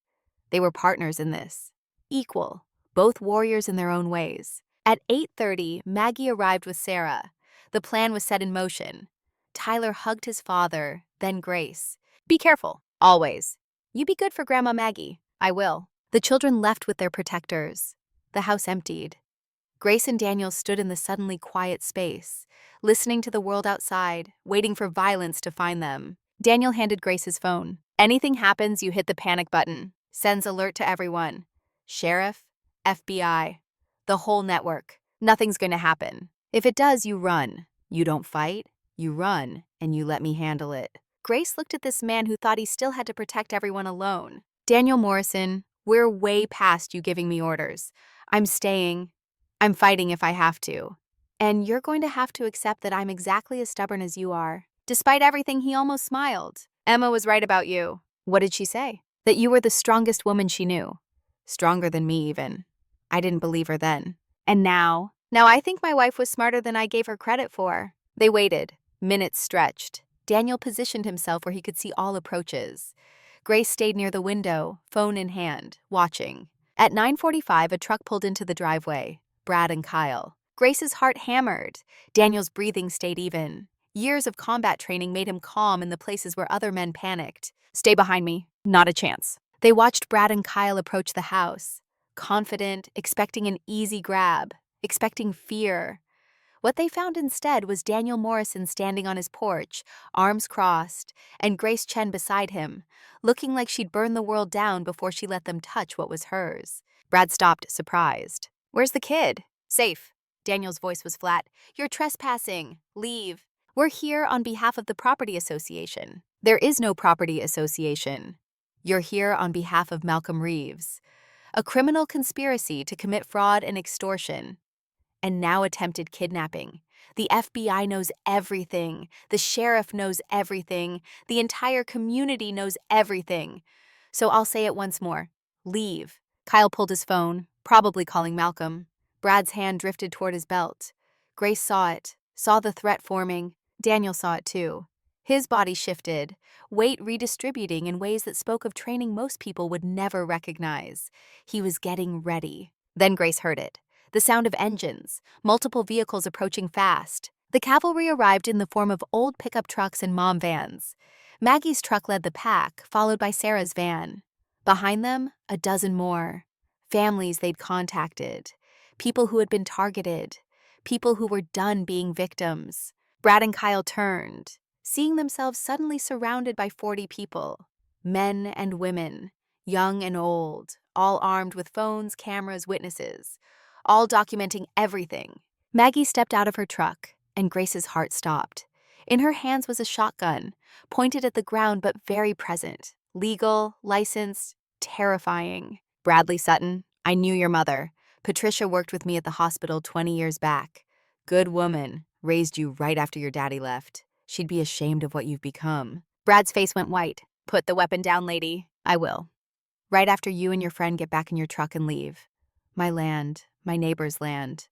They were partners in this. Equal. Both warriors in their own ways. At 8:30, Maggie arrived with Sarah. The plan was set in motion. Tyler hugged his father, then Grace. Be careful, always. You be good for Grandma Maggie. I will. The children left with their protectors. The house emptied. Grace and Daniel stood in the suddenly quiet space, listening to the world outside, waiting for violence to find them. Daniel handed Grace his phone. Anything happens, you hit the panic button. Sends alert to everyone. Sheriff, FBI, the whole network. Nothing's going to happen. If it does, you run. You don't fight, you run, and you let me handle it. Grace looked at this man who thought he still had to protect everyone alone. Daniel Morrison, we're way past you giving me orders. I'm staying. I'm fighting if I have to. And you're going to have to accept that I'm exactly as stubborn as you are. Despite everything, he almost smiled. Emma was right about you. What did she say? That you were the strongest woman she knew. Stronger than me, even. I didn't believe her then. And now? Now I think my wife was smarter than I gave her credit for. They waited. Minutes stretched. Daniel positioned himself where he could see all approaches. Grace stayed near the window, phone in hand, watching. At 9:45, a truck pulled into the driveway. Brad and Kyle. Grace's heart hammered. Daniel's breathing stayed even. Years of combat training made him calm in the places where other men panicked. Stay behind me. Not a chance. They watched Brad and Kyle approach the house. Confident, expecting an easy grab, expecting fear. What they found instead was Daniel Morrison standing on his porch, arms crossed, and Grace Chen beside him, looking like she'd burn the world down before she let them touch what was hers. Brad stopped, surprised. Where's the kid? Safe. Daniel's voice was flat. You're trespassing. Leave. We're here on behalf of the property association. There is no property association. You're here on behalf of Malcolm Reeves, a criminal conspiracy to commit fraud and extortion, and now attempted kidnapping. The FBI knows everything. The sheriff knows everything. The entire community knows everything. So I'll say it once more. Leave. Kyle pulled his phone, probably calling Malcolm. Brad's hand drifted toward his belt. Grace saw it, saw the threat forming. Daniel saw it too. His body shifted, weight redistributing in ways that spoke of training most people would never recognize. He was getting ready. Then Grace heard it. The sound of engines, multiple vehicles approaching fast. The cavalry arrived in the form of old pickup trucks and mom vans. Maggie's truck led the pack, followed by Sarah's van. Behind them, a dozen more. Families they'd contacted. People who had been targeted. People who were done being victims. Brad and Kyle turned, seeing themselves suddenly surrounded by 40 people. Men and women, young and old, all armed with phones, cameras, witnesses, all documenting everything. Maggie stepped out of her truck, and Grace's heart stopped. In her hands was a shotgun, pointed at the ground but very present. Legal, licensed, terrifying. Bradley Sutton, I knew your mother. Patricia worked with me at the hospital 20 years back. Good woman, raised you right after your daddy left. She'd be ashamed of what you've become. Brad's face went white. Put the weapon down, lady. I will. Right after you and your friend get back in your truck and leave. My land, my neighbor's land,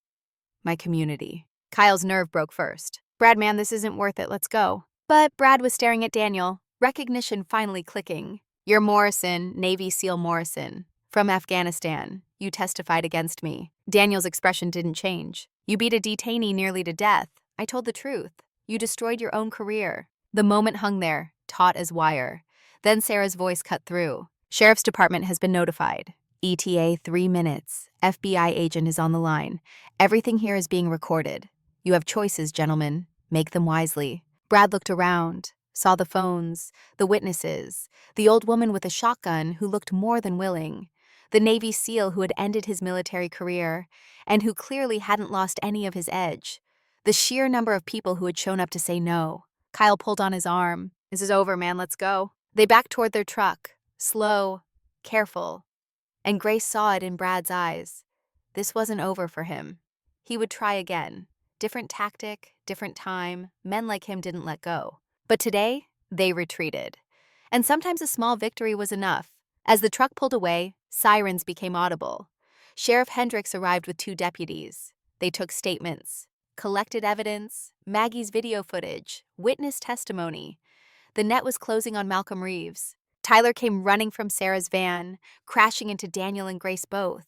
my community. Kyle's nerve broke first. Brad, man, this isn't worth it. Let's go. But Brad was staring at Daniel, recognition finally clicking. You're Morrison, Navy SEAL Morrison. From Afghanistan. You testified against me. Daniel's expression didn't change. You beat a detainee nearly to death. I told the truth. You destroyed your own career. The moment hung there, taut as wire. Then Sarah's voice cut through. Sheriff's Department has been notified. ETA 3 minutes. FBI agent is on the line. Everything here is being recorded. You have choices, gentlemen. Make them wisely. Brad looked around, saw the phones, the witnesses, the old woman with a shotgun who looked more than willing, the Navy SEAL who had ended his military career and who clearly hadn't lost any of his edge, The sheer number of people who had shown up to say no. Kyle pulled on his arm. "This is over, man, let's go." They backed toward their truck, slow, careful, and Grace saw it in Brad's eyes. This wasn't over for him. He would try again. Different tactic, different time. Men like him didn't let go. But today, they retreated. And sometimes a small victory was enough. As the truck pulled away, sirens became audible. Sheriff Hendricks arrived with 2 deputies. They took statements, collected evidence, Maggie's video footage, witness testimony. The net was closing on Malcolm Reeves. Tyler came running from Sarah's van, crashing into Daniel and Grace both.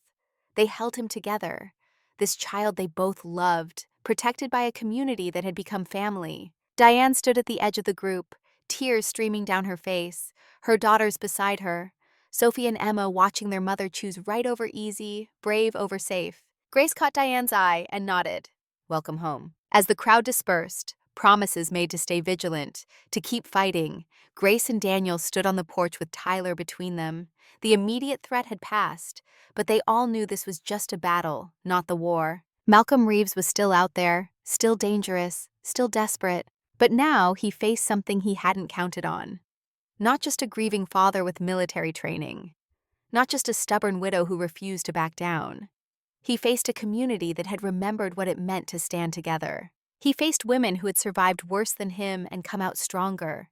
They held him together. This child they both loved, protected by a community that had become family. Diane stood at the edge of the group, tears streaming down her face, her daughters beside her. Sophie and Emma watching their mother choose right over easy, brave over safe. Grace caught Diane's eye and nodded. "Welcome home." As the crowd dispersed, promises made to stay vigilant, to keep fighting, Grace and Daniel stood on the porch with Tyler between them. The immediate threat had passed, but they all knew this was just a battle, not the war. Malcolm Reeves was still out there, still dangerous, still desperate, but now he faced something he hadn't counted on. Not just a grieving father with military training, not just a stubborn widow who refused to back down. He faced a community that had remembered what it meant to stand together. He faced women who had survived worse than him and come out stronger.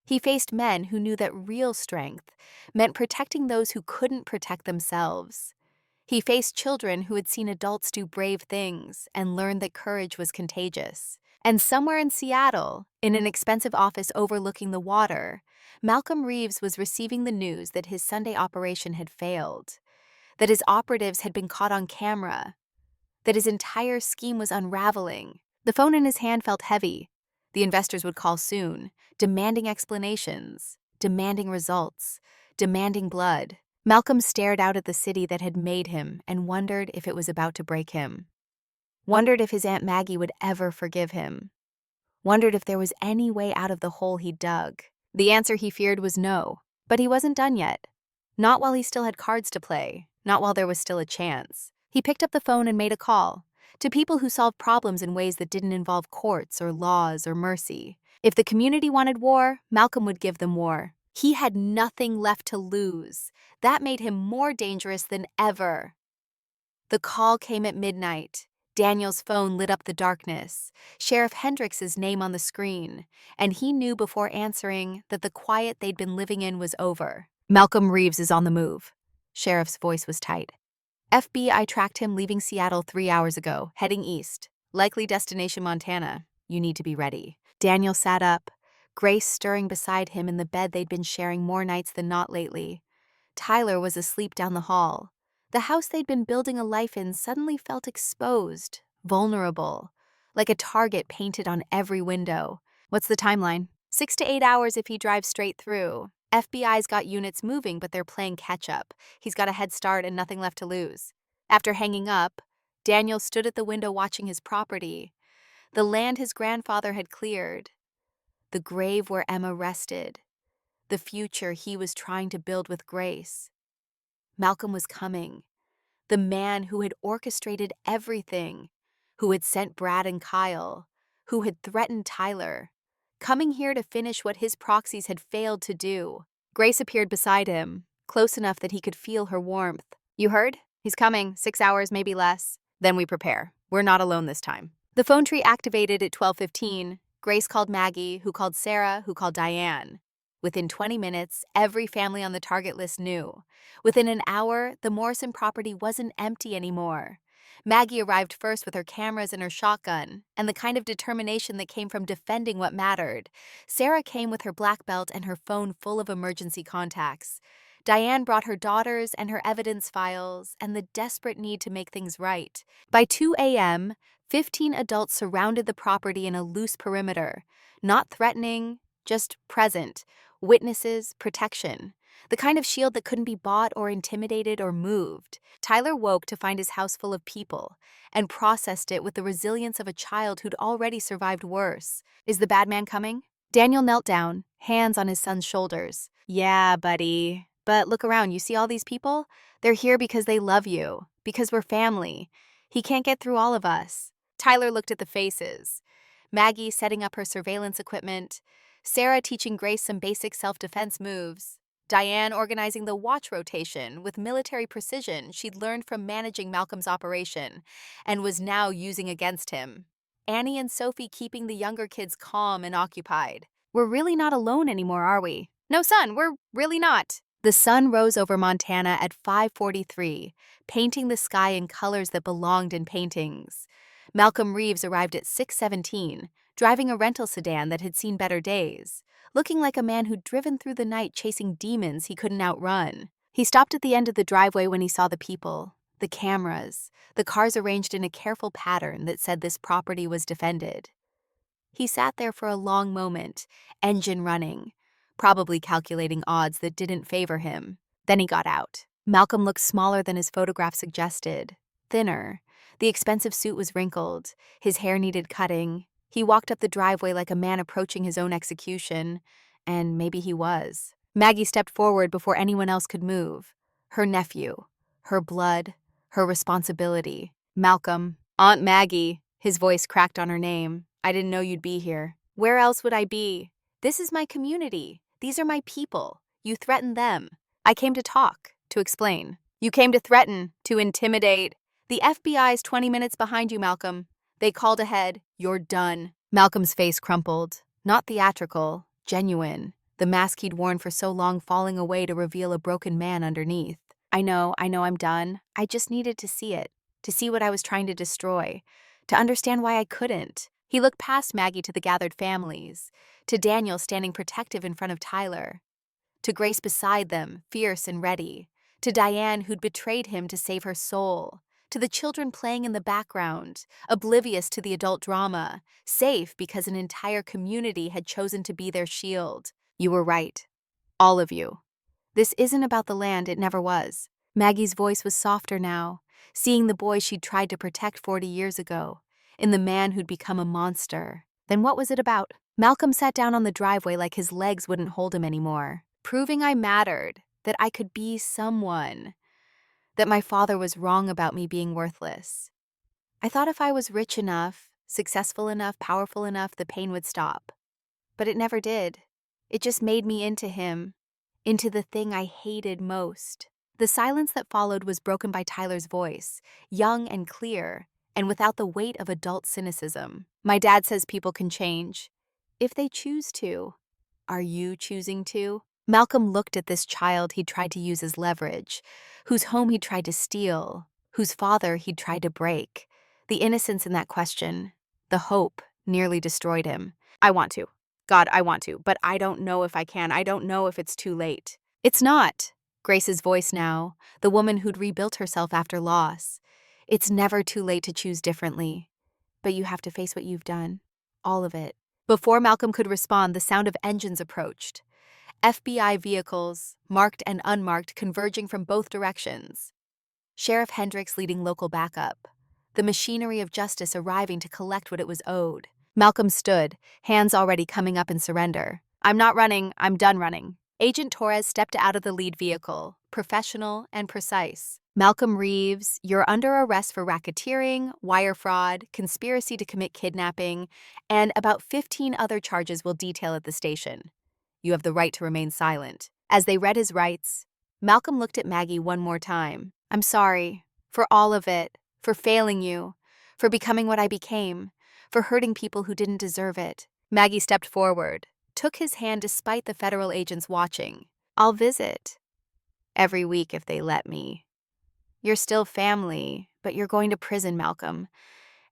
He faced men who knew that real strength meant protecting those who couldn't protect themselves. He faced children who had seen adults do brave things and learned that courage was contagious. And somewhere in Seattle, in an expensive office overlooking the water, Malcolm Reeves was receiving the news that his Sunday operation had failed, that his operatives had been caught on camera, that his entire scheme was unraveling. The phone in his hand felt heavy. The investors would call soon, demanding explanations, demanding results, demanding blood. Malcolm stared out at the city that had made him and wondered if it was about to break him. Wondered if his Aunt Maggie would ever forgive him. Wondered if there was any way out of the hole he dug. The answer he feared was no, but he wasn't done yet. Not while he still had cards to play, not while there was still a chance. He picked up the phone and made a call to people who solved problems in ways that didn't involve courts or laws or mercy. If the community wanted war, Malcolm would give them war. He had nothing left to lose. That made him more dangerous than ever. The call came at midnight. Daniel's phone lit up the darkness, Sheriff Hendricks's name on the screen, and he knew before answering that the quiet they'd been living in was over. "Malcolm Reeves is on the move." Sheriff's voice was tight. "FBI tracked him leaving Seattle 3 hours ago, heading east. Likely destination Montana. You need to be ready." Daniel sat up, Grace stirring beside him in the bed they'd been sharing more nights than not lately. Tyler was asleep down the hall. The house they'd been building a life in suddenly felt exposed, vulnerable, like a target painted on every window. "What's the timeline?" 6 to 8 hours if he drives straight through. FBI's got units moving, but they're playing catch-up. He's got a head start and nothing left to lose. After hanging up, Daniel stood at the window watching his property. The land his grandfather had cleared. The grave where Emma rested. The future he was trying to build with Grace. Malcolm was coming. The man who had orchestrated everything, who had sent Brad and Kyle, who had threatened Tyler, coming here to finish what his proxies had failed to do. Grace appeared beside him, close enough that he could feel her warmth. "You heard? He's coming, 6 hours, maybe less. Then we prepare. We're not alone this time." The phone tree activated at 12:15. Grace called Maggie, who called Sarah, who called Diane. Within 20 minutes, every family on the target list knew. Within an hour, the Morrison property wasn't empty anymore. Maggie arrived first with her cameras and her shotgun, and the kind of determination that came from defending what mattered. Sarah came with her black belt and her phone full of emergency contacts. Diane brought her daughters and her evidence files and the desperate need to make things right. By 2 a.m., 15 adults surrounded the property in a loose perimeter, not threatening, just present. Witnesses, protection. The kind of shield that couldn't be bought or intimidated or moved. Tyler woke to find his house full of people and processed it with the resilience of a child who'd already survived worse. "Is the bad man coming?" Daniel knelt down, hands on his son's shoulders. "Yeah, buddy. But look around, you see all these people? They're here because they love you, because we're family. He can't get through all of us." Tyler looked at the faces. Maggie setting up her surveillance equipment, Sarah teaching Grace some basic self-defense moves, Diane organizing the watch rotation with military precision she'd learned from managing Malcolm's operation and was now using against him. Annie and Sophie keeping the younger kids calm and occupied. We're really not alone anymore, are we? No, son, we're really not. The sun rose over Montana at 5:43, painting the sky in colors that belonged in paintings. Malcolm Reeves arrived at 6:17, driving a rental sedan that had seen better days, looking like a man who'd driven through the night chasing demons he couldn't outrun. He stopped at the end of the driveway when he saw the people, the cameras, the cars arranged in a careful pattern that said this property was defended. He sat there for a long moment, engine running, probably calculating odds that didn't favor him. Then he got out. Malcolm looked smaller than his photograph suggested, thinner. The expensive suit was wrinkled, his hair needed cutting. He walked up the driveway like a man approaching his own execution, and maybe he was. Maggie stepped forward before anyone else could move. Her nephew, her blood, her responsibility. Malcolm, Aunt Maggie, his voice cracked on her name. I didn't know you'd be here. Where else would I be? This is my community. These are my people. You threatened them. I came to talk, to explain. You came to threaten, to intimidate. The FBI's 20 minutes behind you, Malcolm. They called ahead. You're done. Malcolm's face crumpled. Not theatrical, genuine. The mask he'd worn for so long falling away to reveal a broken man underneath. I know I'm done. I just needed to see it, to see what I was trying to destroy, to understand why I couldn't. He looked past Maggie to the gathered families, to Daniel standing protective in front of Tyler, to Grace beside them, fierce and ready, to Diane who'd betrayed him to save her soul, to the children playing in the background, oblivious to the adult drama, safe because an entire community had chosen to be their shield. You were right. All of you. This isn't about the land, it never was. Maggie's voice was softer now, seeing the boy she'd tried to protect 40 years ago, in the man who'd become a monster. Then what was it about? Malcolm sat down on the driveway like his legs wouldn't hold him anymore, proving I mattered, that I could be someone, that my father was wrong about me being worthless. I thought if I was rich enough, successful enough, powerful enough, the pain would stop. But it never did. It just made me into him, into the thing I hated most. The silence that followed was broken by Tyler's voice, young and clear, and without the weight of adult cynicism. My dad says people can change, if they choose to. Are you choosing to? Malcolm looked at this child he'd tried to use as leverage, whose home he'd tried to steal, whose father he'd tried to break. The innocence in that question, the hope, nearly destroyed him. I want to. God, I want to, but I don't know if I can. I don't know if it's too late. It's not. Grace's voice now, the woman who'd rebuilt herself after loss. It's never too late to choose differently. But you have to face what you've done. All of it. Before Malcolm could respond, the sound of engines approached. FBI vehicles, marked and unmarked, converging from both directions. Sheriff Hendricks leading local backup. The machinery of justice arriving to collect what it was owed. Malcolm stood, hands already coming up in surrender. I'm not running, I'm done running. Agent Torres stepped out of the lead vehicle, professional and precise. Malcolm Reeves, you're under arrest for racketeering, wire fraud, conspiracy to commit kidnapping, and about 15 other charges we'll detail at the station. You have the right to remain silent. As they read his rights, Malcolm looked at Maggie one more time. I'm sorry, for all of it, for failing you, for becoming what I became, for hurting people who didn't deserve it. Maggie stepped forward, took his hand despite the federal agents watching. I'll visit. Every week if they let me. You're still family, but you're going to prison, Malcolm.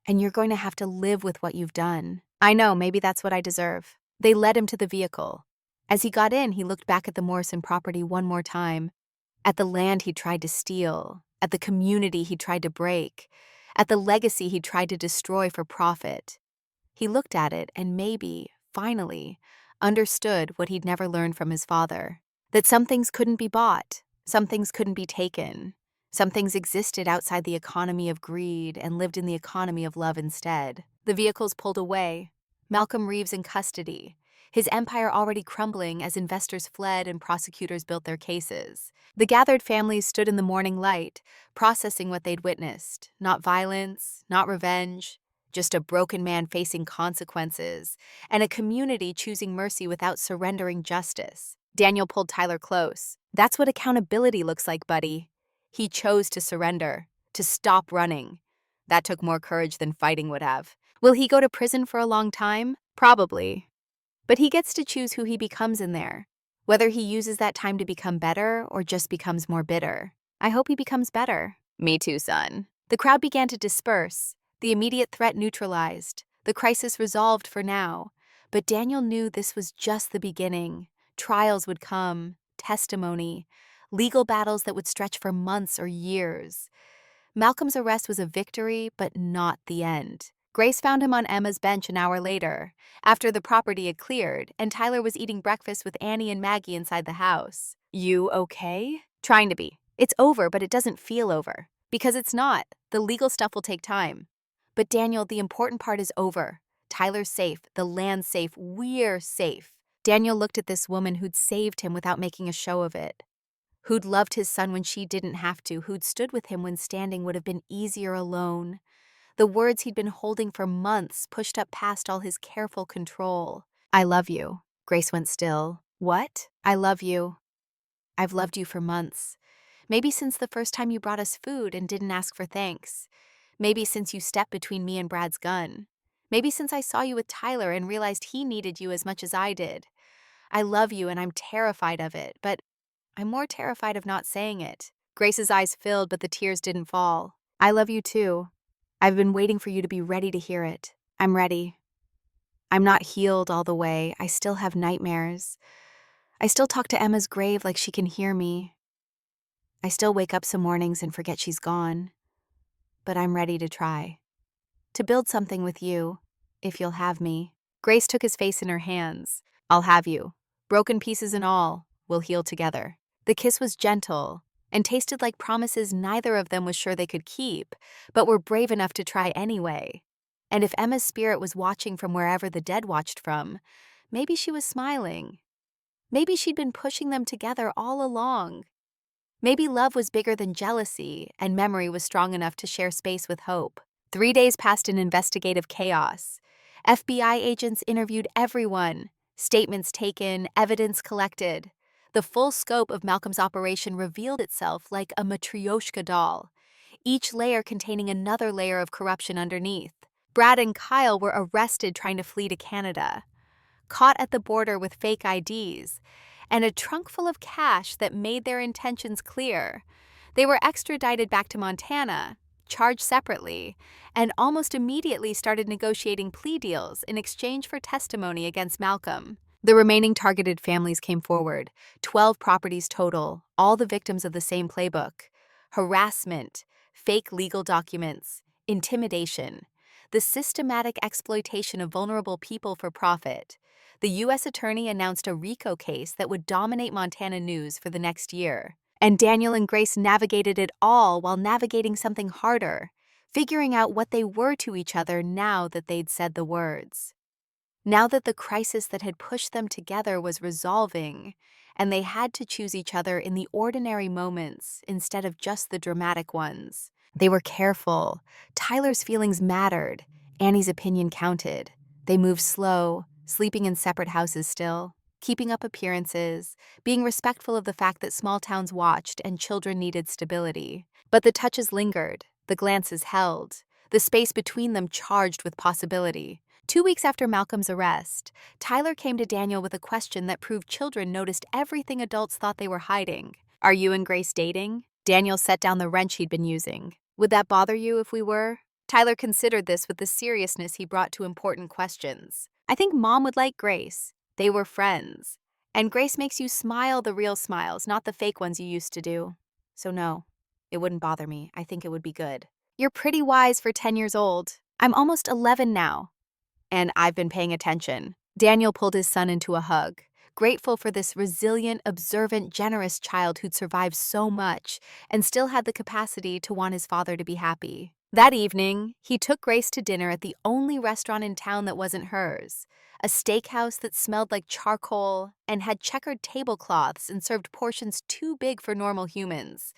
And you're going to have to live with what you've done. I know, maybe that's what I deserve. They led him to the vehicle. As he got in, he looked back at the Morrison property one more time, at the land he tried to steal, at the community he tried to break, at the legacy he tried to destroy for profit. He looked at it and maybe, finally, understood what he'd never learned from his father. That some things couldn't be bought, some things couldn't be taken, some things existed outside the economy of greed and lived in the economy of love instead. The vehicles pulled away, Malcolm Reeves in custody, his empire already crumbling as investors fled and prosecutors built their cases. The gathered families stood in the morning light, processing what they'd witnessed. Not violence, not revenge, just a broken man facing consequences, and a community choosing mercy without surrendering justice. Daniel pulled Tyler close. That's what accountability looks like, buddy. He chose to surrender, to stop running. That took more courage than fighting would have. Will he go to prison for a long time? Probably. But he gets to choose who he becomes in there, whether he uses that time to become better or just becomes more bitter. I hope he becomes better. Me too, son. The crowd began to disperse, the immediate threat neutralized, the crisis resolved for now. But Daniel knew this was just the beginning. Trials would come, testimony, legal battles that would stretch for months or years. Malcolm's arrest was a victory, but not the end. Grace found him on Emma's bench an hour later, after the property had cleared, and Tyler was eating breakfast with Annie and Maggie inside the house. You okay? Trying to be. It's over, but it doesn't feel over. Because it's not. The legal stuff will take time. But Daniel, the important part is over. Tyler's safe, the land's safe, we're safe. Daniel looked at this woman who'd saved him without making a show of it, who'd loved his son when she didn't have to, who'd stood with him when standing would have been easier alone. The words he'd been holding for months pushed up past all his careful control. I love you. Grace went still. What? I love you. I've loved you for months. Maybe since the first time you brought us food and didn't ask for thanks. Maybe since you stepped between me and Brad's gun. Maybe since I saw you with Tyler and realized he needed you as much as I did. I love you and I'm terrified of it, but I'm more terrified of not saying it. Grace's eyes filled, but the tears didn't fall. I love you too. I've been waiting for you to be ready to hear it. I'm ready. I'm not healed all the way. I still have nightmares. I still talk to Emma's grave like she can hear me. I still wake up some mornings and forget she's gone. But I'm ready to try. To build something with you, if you'll have me. Grace took his face in her hands. I'll have you. Broken pieces and all, we'll heal together. The kiss was gentle and tasted like promises neither of them was sure they could keep, but were brave enough to try anyway. And if Emma's spirit was watching from wherever the dead watched from, maybe she was smiling. Maybe she'd been pushing them together all along. Maybe love was bigger than jealousy, and memory was strong enough to share space with hope. 3 days passed in investigative chaos. FBI agents interviewed everyone, statements taken, evidence collected. The full scope of Malcolm's operation revealed itself like a matryoshka doll, each layer containing another layer of corruption underneath. Brad and Kyle were arrested trying to flee to Canada, caught at the border with fake IDs, and a trunk full of cash that made their intentions clear. They were extradited back to Montana, charged separately, and almost immediately started negotiating plea deals in exchange for testimony against Malcolm. The remaining targeted families came forward, 12 properties total, all the victims of the same playbook. Harassment, fake legal documents, intimidation, the systematic exploitation of vulnerable people for profit. The U.S. Attorney announced a RICO case that would dominate Montana news for the next year. And Daniel and Grace navigated it all while navigating something harder, figuring out what they were to each other now that they'd said the words. Now that the crisis that had pushed them together was resolving, and they had to choose each other in the ordinary moments instead of just the dramatic ones. They were careful. Tyler's feelings mattered. Annie's opinion counted. They moved slow, sleeping in separate houses still, keeping up appearances, being respectful of the fact that small towns watched and children needed stability. But the touches lingered, the glances held, the space between them charged with possibility. 2 weeks after Malcolm's arrest, Tyler came to Daniel with a question that proved children noticed everything adults thought they were hiding. Are you and Grace dating? Daniel set down the wrench he'd been using. Would that bother you if we were? Tyler considered this with the seriousness he brought to important questions. I think Mom would like Grace. They were friends. And Grace makes you smile the real smiles, not the fake ones you used to do. So no, it wouldn't bother me. I think it would be good. You're pretty wise for 10 years old. I'm almost 11 now. And I've been paying attention. Daniel pulled his son into a hug, grateful for this resilient, observant, generous child who'd survived so much and still had the capacity to want his father to be happy. That evening, he took Grace to dinner at the only restaurant in town that wasn't hers, a steakhouse that smelled like charcoal and had checkered tablecloths and served portions too big for normal humans.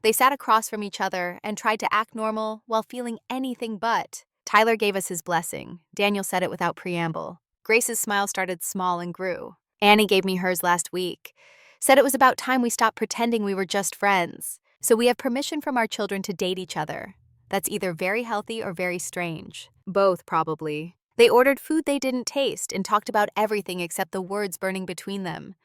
They sat across from each other and tried to act normal while feeling anything but. Tyler gave us his blessing. Daniel said it without preamble. Grace's smile started small and grew. Annie gave me hers last week. Said it was about time we stopped pretending we were just friends. So we have permission from our children to date each other. That's either very healthy or very strange. Both, probably. They ordered food they didn't taste and talked about everything except the words burning between them.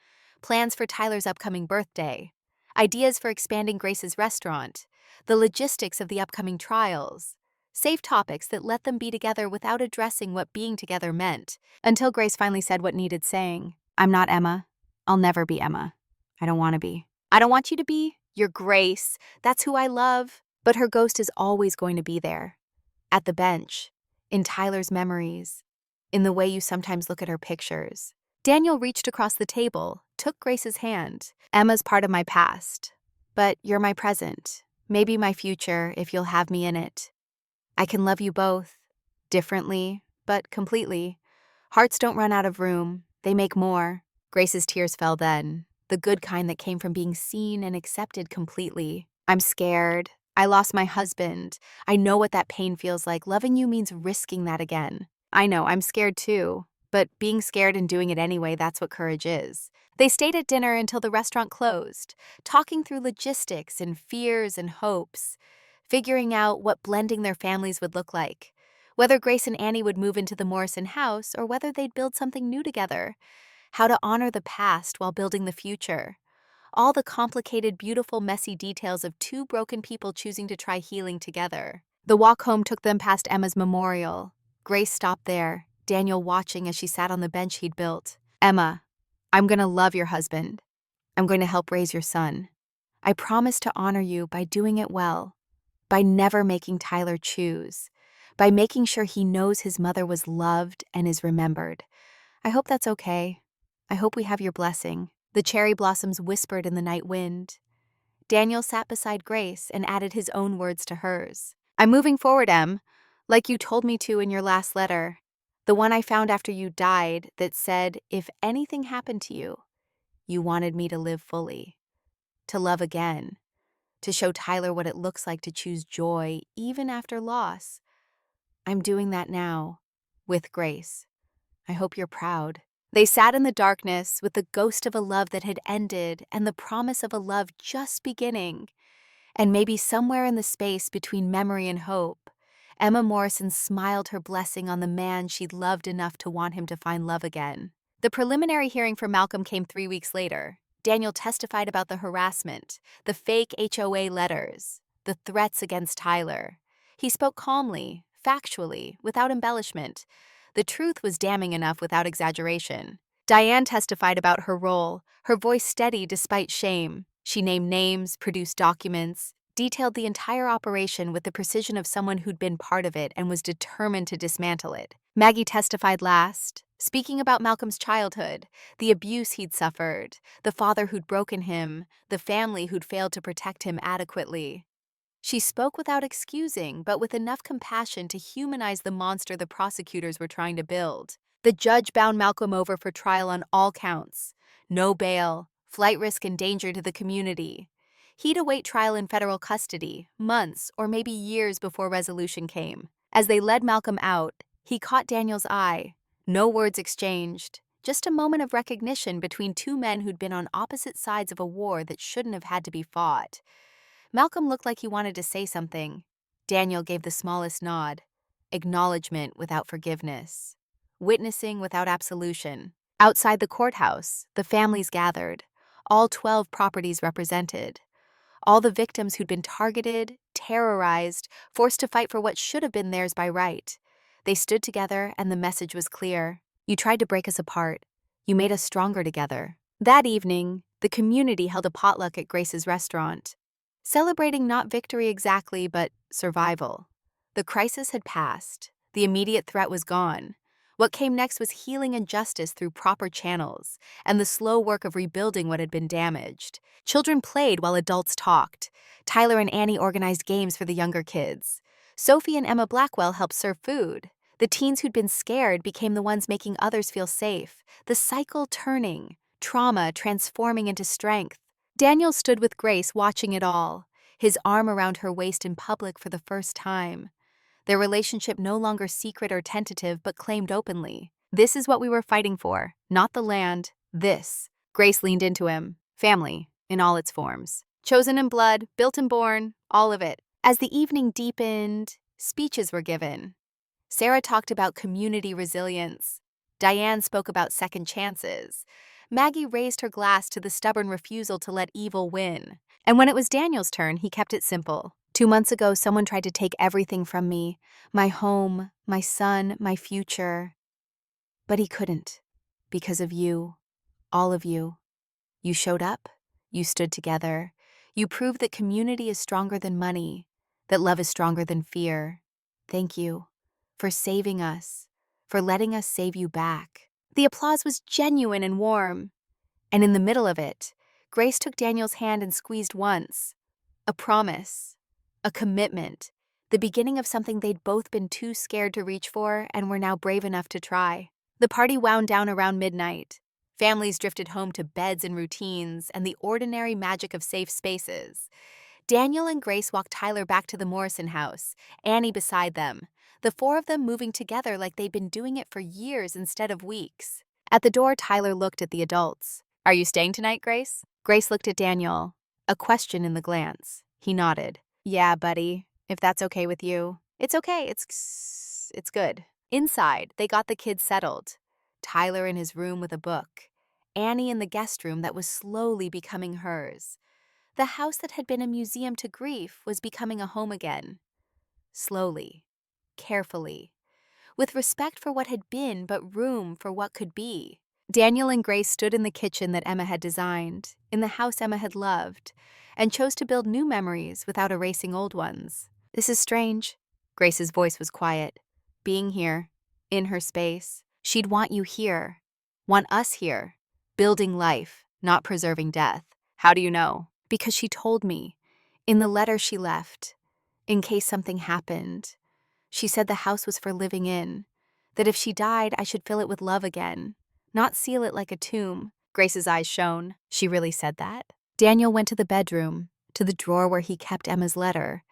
Plans for Tyler's upcoming birthday. Ideas for expanding Grace's restaurant. The logistics of the upcoming trials. Safe topics that let them be together without addressing what being together meant, until Grace finally said what needed saying. I'm not Emma. I'll never be Emma. I don't want to be. I don't want you to be. You're Grace. That's who I love. But her ghost is always going to be there. At the bench. In Tyler's memories. In the way you sometimes look at her pictures. Daniel reached across the table, took Grace's hand. Emma's part of my past. But you're my present. Maybe my future, if you'll have me in it. I can love you both, differently, but completely. Hearts don't run out of room, they make more. Grace's tears fell then, the good kind that came from being seen and accepted completely. I'm scared. I lost my husband. I know what that pain feels like. Loving you means risking that again. I know, I'm scared too, but being scared and doing it anyway, that's what courage is. They stayed at dinner until the restaurant closed, talking through logistics and fears and hopes. Figuring out what blending their families would look like, whether Grace and Annie would move into the Morrison house or whether they'd build something new together, how to honor the past while building the future, all the complicated, beautiful, messy details of two broken people choosing to try healing together. The walk home took them past Emma's memorial. Grace stopped there, Daniel watching as she sat on the bench he'd built. Emma, I'm going to love your husband. I'm going to help raise your son. I promise to honor you by doing it well. By never making Tyler choose, by making sure he knows his mother was loved and is remembered. I hope that's okay. I hope we have your blessing. The cherry blossoms whispered in the night wind. Daniel sat beside Grace and added his own words to hers. I'm moving forward, Em, like you told me to in your last letter, the one I found after you died that said, if anything happened to you, you wanted me to live fully, to love again. To show Tyler what it looks like to choose joy even after loss. I'm doing that now, with Grace. I hope you're proud. They sat in the darkness with the ghost of a love that had ended and the promise of a love just beginning. And maybe somewhere in the space between memory and hope, Emma Morrison smiled her blessing on the man she'd loved enough to want him to find love again. The preliminary hearing for Malcolm came 3 weeks later. Daniel testified about the harassment, the fake HOA letters, the threats against Tyler. He spoke calmly, factually, without embellishment. The truth was damning enough without exaggeration. Diane testified about her role, her voice steady despite shame. She named names, produced documents, detailed the entire operation with the precision of someone who'd been part of it and was determined to dismantle it. Maggie testified last, speaking about Malcolm's childhood, the abuse he'd suffered, the father who'd broken him, the family who'd failed to protect him adequately. She spoke without excusing, but with enough compassion to humanize the monster the prosecutors were trying to build. The judge bound Malcolm over for trial on all counts. No bail, flight risk and danger to the community. He'd await trial in federal custody, months or maybe years before resolution came. As they led Malcolm out, he caught Daniel's eye. No words exchanged, just a moment of recognition between two men who'd been on opposite sides of a war that shouldn't have had to be fought. Malcolm looked like he wanted to say something. Daniel gave the smallest nod. Acknowledgement without forgiveness. Witnessing without absolution. Outside the courthouse, the families gathered, all 12 properties represented. All the victims who'd been targeted, terrorized, forced to fight for what should have been theirs by right. They stood together and the message was clear. You tried to break us apart. You made us stronger together. That evening, the community held a potluck at Grace's restaurant, celebrating not victory exactly, but survival. The crisis had passed. The immediate threat was gone. What came next was healing and justice through proper channels, and the slow work of rebuilding what had been damaged. Children played while adults talked. Tyler and Annie organized games for the younger kids. Sophie and Emma Blackwell helped serve food. The teens who'd been scared became the ones making others feel safe. The cycle turning, trauma transforming into strength. Daniel stood with Grace watching it all, his arm around her waist in public for the first time. their relationship no longer secret or tentative but claimed openly. This is what we were fighting for, not the land, this. Grace leaned into him. Family, in all its forms. Chosen in blood, built and born, all of it. As the evening deepened, speeches were given. Sarah talked about community resilience. Diane spoke about second chances. Maggie raised her glass to the stubborn refusal to let evil win. And when it was Daniel's turn, he kept it simple. 2 months ago, someone tried to take everything from me. My home, my son, my future. But he couldn't. Because of you. All of you. You showed up. You stood together. You proved that community is stronger than money. That love is stronger than fear. Thank you. For saving us. For letting us save you back. The applause was genuine and warm. And in the middle of it, Grace took Daniel's hand and squeezed once. A promise. A commitment. The beginning of something they'd both been too scared to reach for and were now brave enough to try. The party wound down around midnight. Families drifted home to beds and routines and the ordinary magic of safe spaces. Daniel and Grace walked Tyler back to the Morrison house, Annie beside them, the four of them moving together like they'd been doing it for years instead of weeks. At the door, Tyler looked at the adults. Are you staying tonight, Grace? Grace looked at Daniel, a question in the glance. He nodded. Yeah, buddy, if that's okay with you. It's okay, it's good. Inside, they got the kids settled. Tyler in his room with a book. Annie in the guest room that was slowly becoming hers. The house that had been a museum to grief was becoming a home again. Slowly, carefully, with respect for what had been but room for what could be. Daniel and Grace stood in the kitchen that Emma had designed, in the house Emma had loved, and chose to build new memories without erasing old ones. This is strange. Grace's voice was quiet. Being here, in her space, she'd want you here, want us here, building life, not preserving death. How do you know? Because she told me, in the letter she left, in case something happened. She said the house was for living in, that if she died, I should fill it with love again, not seal it like a tomb. Grace's eyes shone. She really said that? Daniel went to the bedroom, to the drawer where he kept Emma's letter,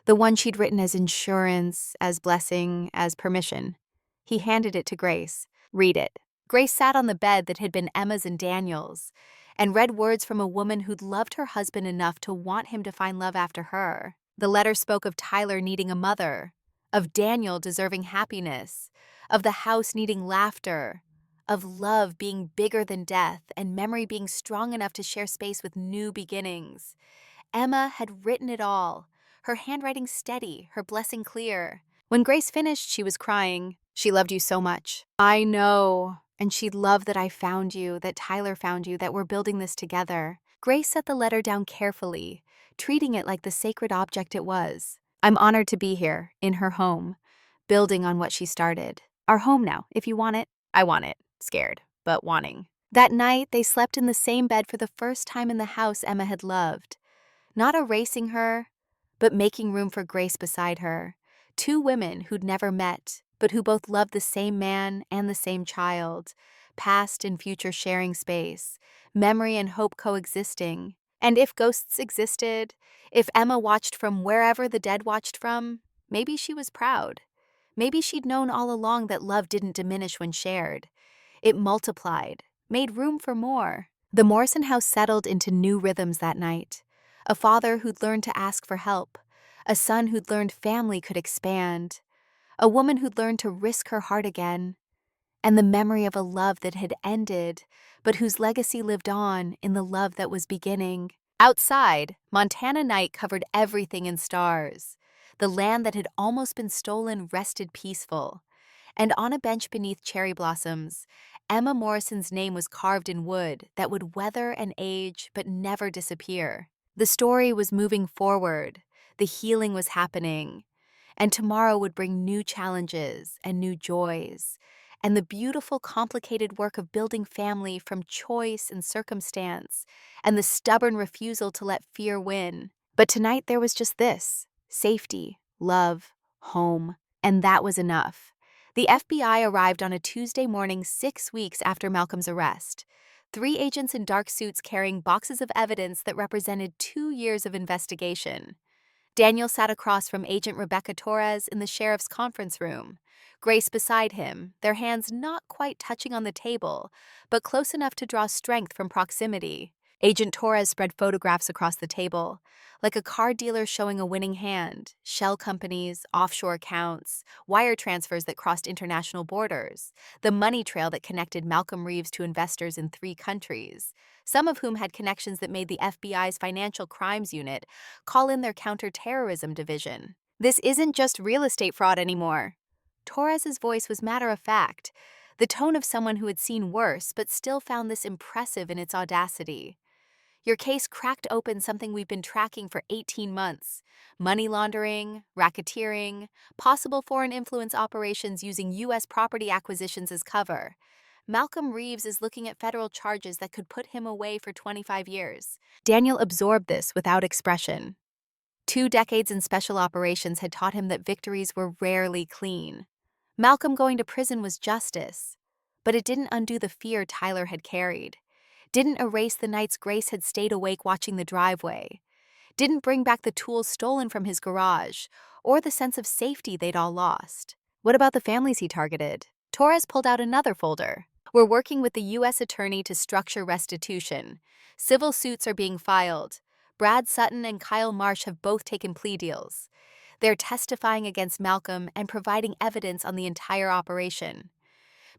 the one she'd written as insurance, as blessing, as permission. He handed it to Grace. Read it. Grace sat on the bed that had been Emma's and Daniel's, and read words from a woman who'd loved her husband enough to want him to find love after her. The letter spoke of Tyler needing a mother, of Daniel deserving happiness, of the house needing laughter, of love being bigger than death and memory being strong enough to share space with new beginnings. Emma had written it all, her handwriting steady, her blessing clear. When Grace finished, she was crying. She loved you so much. I know. And she'd love that I found you, that Tyler found you, that we're building this together. Grace set the letter down carefully, treating it like the sacred object it was. I'm honored to be here, in her home, building on what she started. Our home now, if you want it. I want it. Scared, but wanting. That night, they slept in the same bed for the first time in the house Emma had loved. Not erasing her, but making room for Grace beside her. Two women who'd never met, but who both loved the same man and the same child, past and future sharing space, memory and hope coexisting. And if ghosts existed, if Emma watched from wherever the dead watched from, maybe she was proud. Maybe she'd known all along that love didn't diminish when shared. It multiplied, made room for more. The Morrison house settled into new rhythms that night. A father who'd learned to ask for help, a son who'd learned family could expand, a woman who'd learned to risk her heart again, and the memory of a love that had ended, but whose legacy lived on in the love that was beginning. Outside, Montana night covered everything in stars. The land that had almost been stolen rested peaceful. And on a bench beneath cherry blossoms, Emma Morrison's name was carved in wood that would weather and age but never disappear. The story was moving forward, the healing was happening, and tomorrow would bring new challenges and new joys, and the beautiful, complicated work of building family from choice and circumstance, and the stubborn refusal to let fear win. But tonight there was just this: safety, love, home, and that was enough. The FBI arrived on a Tuesday morning 6 weeks after Malcolm's arrest. 3 agents in dark suits carrying boxes of evidence that represented 2 years of investigation. Daniel sat across from Agent Rebecca Torres in the sheriff's conference room, Grace beside him, their hands not quite touching on the table, but close enough to draw strength from proximity. Agent Torres spread photographs across the table, like a car dealer showing a winning hand: shell companies, offshore accounts, wire transfers that crossed international borders, the money trail that connected Malcolm Reeves to investors in 3 countries, some of whom had connections that made the FBI's Financial Crimes Unit call in their counterterrorism division. This isn't just real estate fraud anymore. Torres's voice was matter-of-fact, the tone of someone who had seen worse but still found this impressive in its audacity. Your case cracked open something we've been tracking for 18 months: money laundering, racketeering, possible foreign influence operations using U.S. property acquisitions as cover. Malcolm Reeves is looking at federal charges that could put him away for 25 years. Daniel absorbed this without expression. 2 decades in special operations had taught him that victories were rarely clean. Malcolm going to prison was justice, but it didn't undo the fear Tyler had carried, didn't erase the nights Grace had stayed awake watching the driveway, didn't bring back the tools stolen from his garage, or the sense of safety they'd all lost. What about the families he targeted? Torres pulled out another folder. We're working with the U.S. Attorney to structure restitution. Civil suits are being filed. Brad Sutton and Kyle Marsh have both taken plea deals. They're testifying against Malcolm and providing evidence on the entire operation.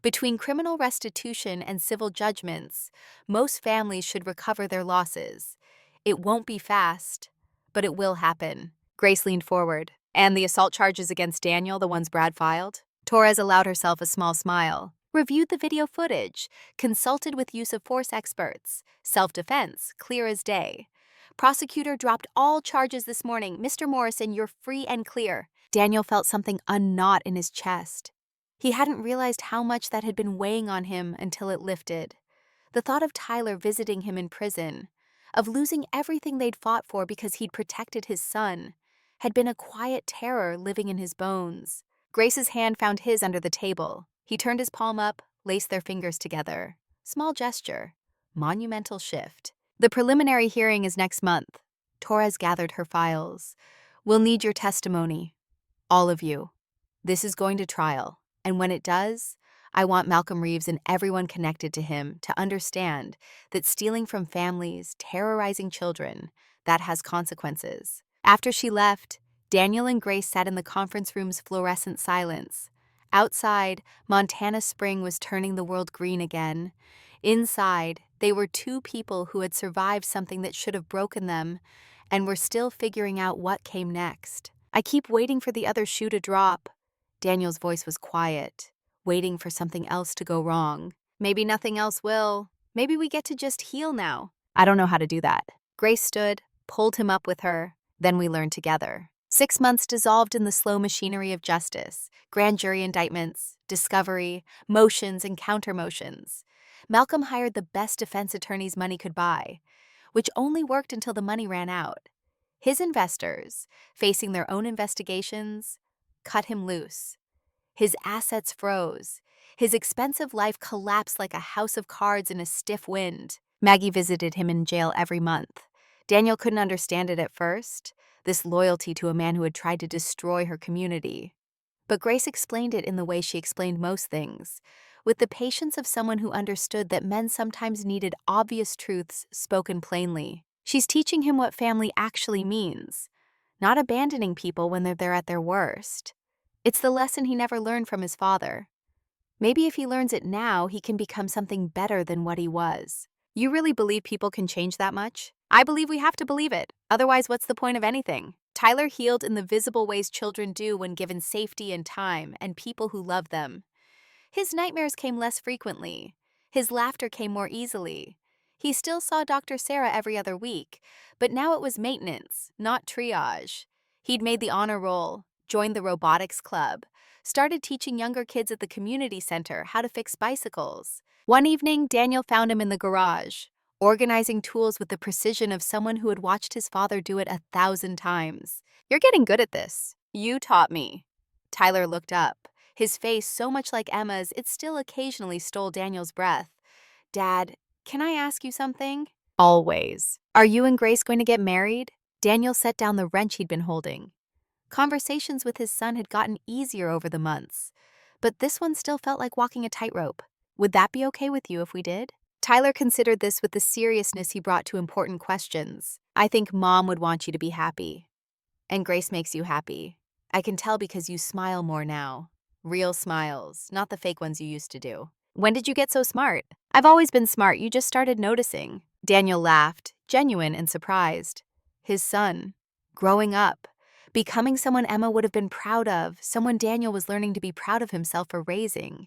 Between criminal restitution and civil judgments, most families should recover their losses. It won't be fast, but it will happen. Grace leaned forward. And the assault charges against Daniel, the ones Brad filed? Torres allowed herself a small smile. Reviewed the video footage, consulted with use of force experts. Self-defense, clear as day. Prosecutor dropped all charges this morning. Mr. Morrison, you're free and clear. Daniel felt something unknot in his chest. He hadn't realized how much that had been weighing on him until it lifted. The thought of Tyler visiting him in prison, of losing everything they'd fought for because he'd protected his son, had been a quiet terror living in his bones. Grace's hand found his under the table. He turned his palm up, laced their fingers together. Small gesture. Monumental shift. The preliminary hearing is next month. Torres gathered her files. We'll need your testimony. All of you. This is going to trial. And when it does, I want Malcolm Reeves and everyone connected to him to understand that stealing from families, terrorizing children, that has consequences. After she left, Daniel and Grace sat in the conference room's fluorescent silence. Outside, Montana spring was turning the world green again. Inside, they were 2 people who had survived something that should have broken them and were still figuring out what came next. I keep waiting for the other shoe to drop. Daniel's voice was quiet, waiting for something else to go wrong. Maybe nothing else will. Maybe we get to just heal now. I don't know how to do that. Grace stood, pulled him up with her. Then we learned together. 6 months dissolved in the slow machinery of justice, grand jury indictments, discovery, motions and counter-motions. Malcolm hired the best defense attorneys money could buy, which only worked until the money ran out. His investors, facing their own investigations, cut him loose. His assets froze. His expensive life collapsed like a house of cards in a stiff wind. Maggie visited him in jail every month. Daniel couldn't understand it at first, this loyalty to a man who had tried to destroy her community. But Grace explained it in the way she explained most things, with the patience of someone who understood that men sometimes needed obvious truths spoken plainly. She's teaching him what family actually means, not abandoning people when they're at their worst. It's the lesson he never learned from his father. Maybe if he learns it now, he can become something better than what he was. You really believe people can change that much? I believe we have to believe it. Otherwise, what's the point of anything? Tyler healed in the visible ways children do when given safety and time and people who love them. His nightmares came less frequently. His laughter came more easily. He still saw Dr. Sarah every other week, but now it was maintenance, not triage. He'd made the honor roll, joined the robotics club, started teaching younger kids at the community center how to fix bicycles. One evening, Daniel found him in the garage, organizing tools with the precision of someone who had watched his father do it 1,000 times. You're getting good at this. You taught me. Tyler looked up, his face so much like Emma's it still occasionally stole Daniel's breath. Dad, can I ask you something? Always. Are you and Grace going to get married? Daniel set down the wrench he'd been holding. Conversations with his son had gotten easier over the months, but this one still felt like walking a tightrope. Would that be okay with you if we did? Tyler considered this with the seriousness he brought to important questions. I think Mom would want you to be happy. And Grace makes you happy. I can tell because you smile more now. Real smiles, not the fake ones you used to do. When did you get so smart? I've always been smart, you just started noticing. Daniel laughed, genuine and surprised. His son, growing up, becoming someone Emma would have been proud of, someone Daniel was learning to be proud of himself for raising,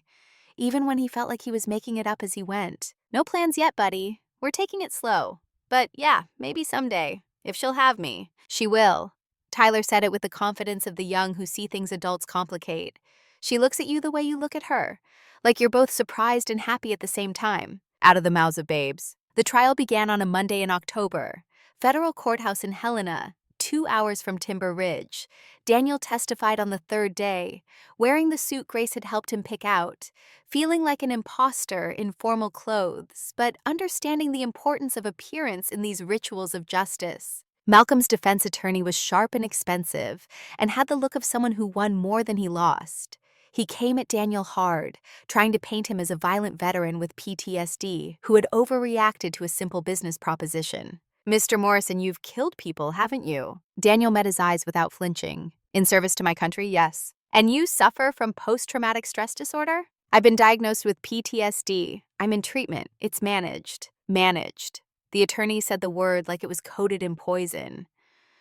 even when he felt like he was making it up as he went. No plans yet, buddy. We're taking it slow. But yeah, maybe someday. If she'll have me. She will. Tyler said it with the confidence of the young who see things adults complicate. She looks at you the way you look at her, like you're both surprised and happy at the same time. Out of the mouths of babes. The trial began on a Monday in October. Federal courthouse in Helena, 2 hours from Timber Ridge. Daniel testified on the third day, wearing the suit Grace had helped him pick out, feeling like an imposter in formal clothes, but understanding the importance of appearance in these rituals of justice. Malcolm's defense attorney was sharp and expensive, and had the look of someone who won more than he lost. He came at Daniel hard, trying to paint him as a violent veteran with PTSD who had overreacted to a simple business proposition. Mr. Morrison, you've killed people, haven't you? Daniel met his eyes without flinching. In service to my country, yes. And you suffer from post-traumatic stress disorder? I've been diagnosed with PTSD. I'm in treatment. It's managed. Managed. The attorney said the word like it was coated in poison.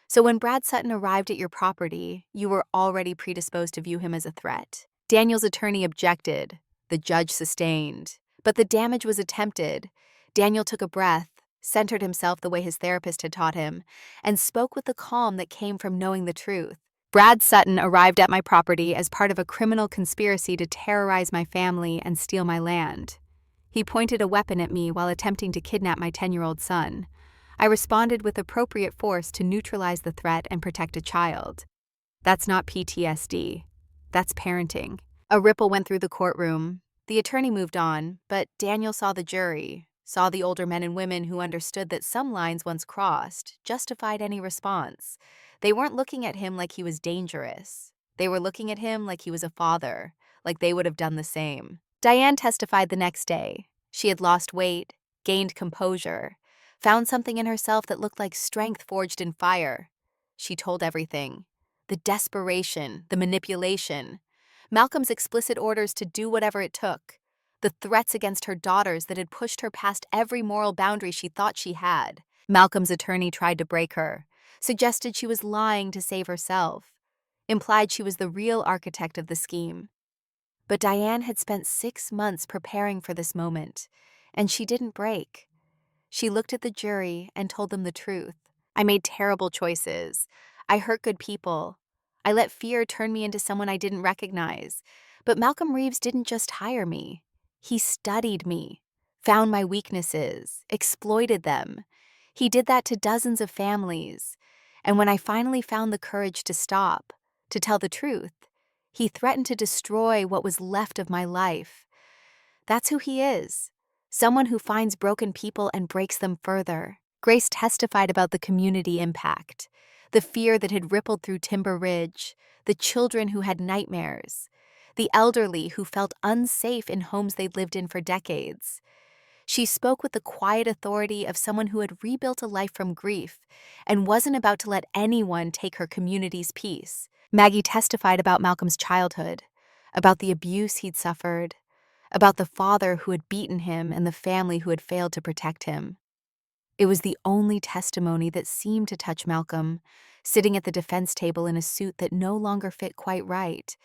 So when Brad Sutton arrived at your property, you were already predisposed to view him as a threat. Daniel's attorney objected. The judge sustained. But the damage was attempted. Daniel took a breath, centered himself the way his therapist had taught him, and spoke with the calm that came from knowing the truth. Brad Sutton arrived at my property as part of a criminal conspiracy to terrorize my family and steal my land. He pointed a weapon at me while attempting to kidnap my 10-year-old son. I responded with appropriate force to neutralize the threat and protect a child. That's not PTSD. That's parenting. A ripple went through the courtroom. The attorney moved on, but Daniel saw the jury, saw the older men and women who understood that some lines once crossed justified any response. They weren't looking at him like he was dangerous. They were looking at him like he was a father, like they would have done the same. Diane testified the next day. She had lost weight, gained composure, found something in herself that looked like strength forged in fire. She told everything. The desperation, the manipulation, Malcolm's explicit orders to do whatever it took, the threats against her daughters that had pushed her past every moral boundary she thought she had. Malcolm's attorney tried to break her, suggested she was lying to save herself, implied she was the real architect of the scheme. But Diane had spent 6 months preparing for this moment, and she didn't break. She looked at the jury and told them the truth. I made terrible choices. I hurt good people. I let fear turn me into someone I didn't recognize. But Malcolm Reeves didn't just hire me. He studied me, found my weaknesses, exploited them. He did that to dozens of families. And when I finally found the courage to stop, to tell the truth, he threatened to destroy what was left of my life. That's who he is. Someone who finds broken people and breaks them further. Grace testified about the community impact, the fear that had rippled through Timber Ridge, the children who had nightmares, the elderly who felt unsafe in homes they'd lived in for decades. She spoke with the quiet authority of someone who had rebuilt a life from grief and wasn't about to let anyone take her community's peace. Maggie testified about Malcolm's childhood, about the abuse he'd suffered, about the father who had beaten him and the family who had failed to protect him. It was the only testimony that seemed to touch Malcolm, sitting at the defense table in a suit that no longer fit quite right.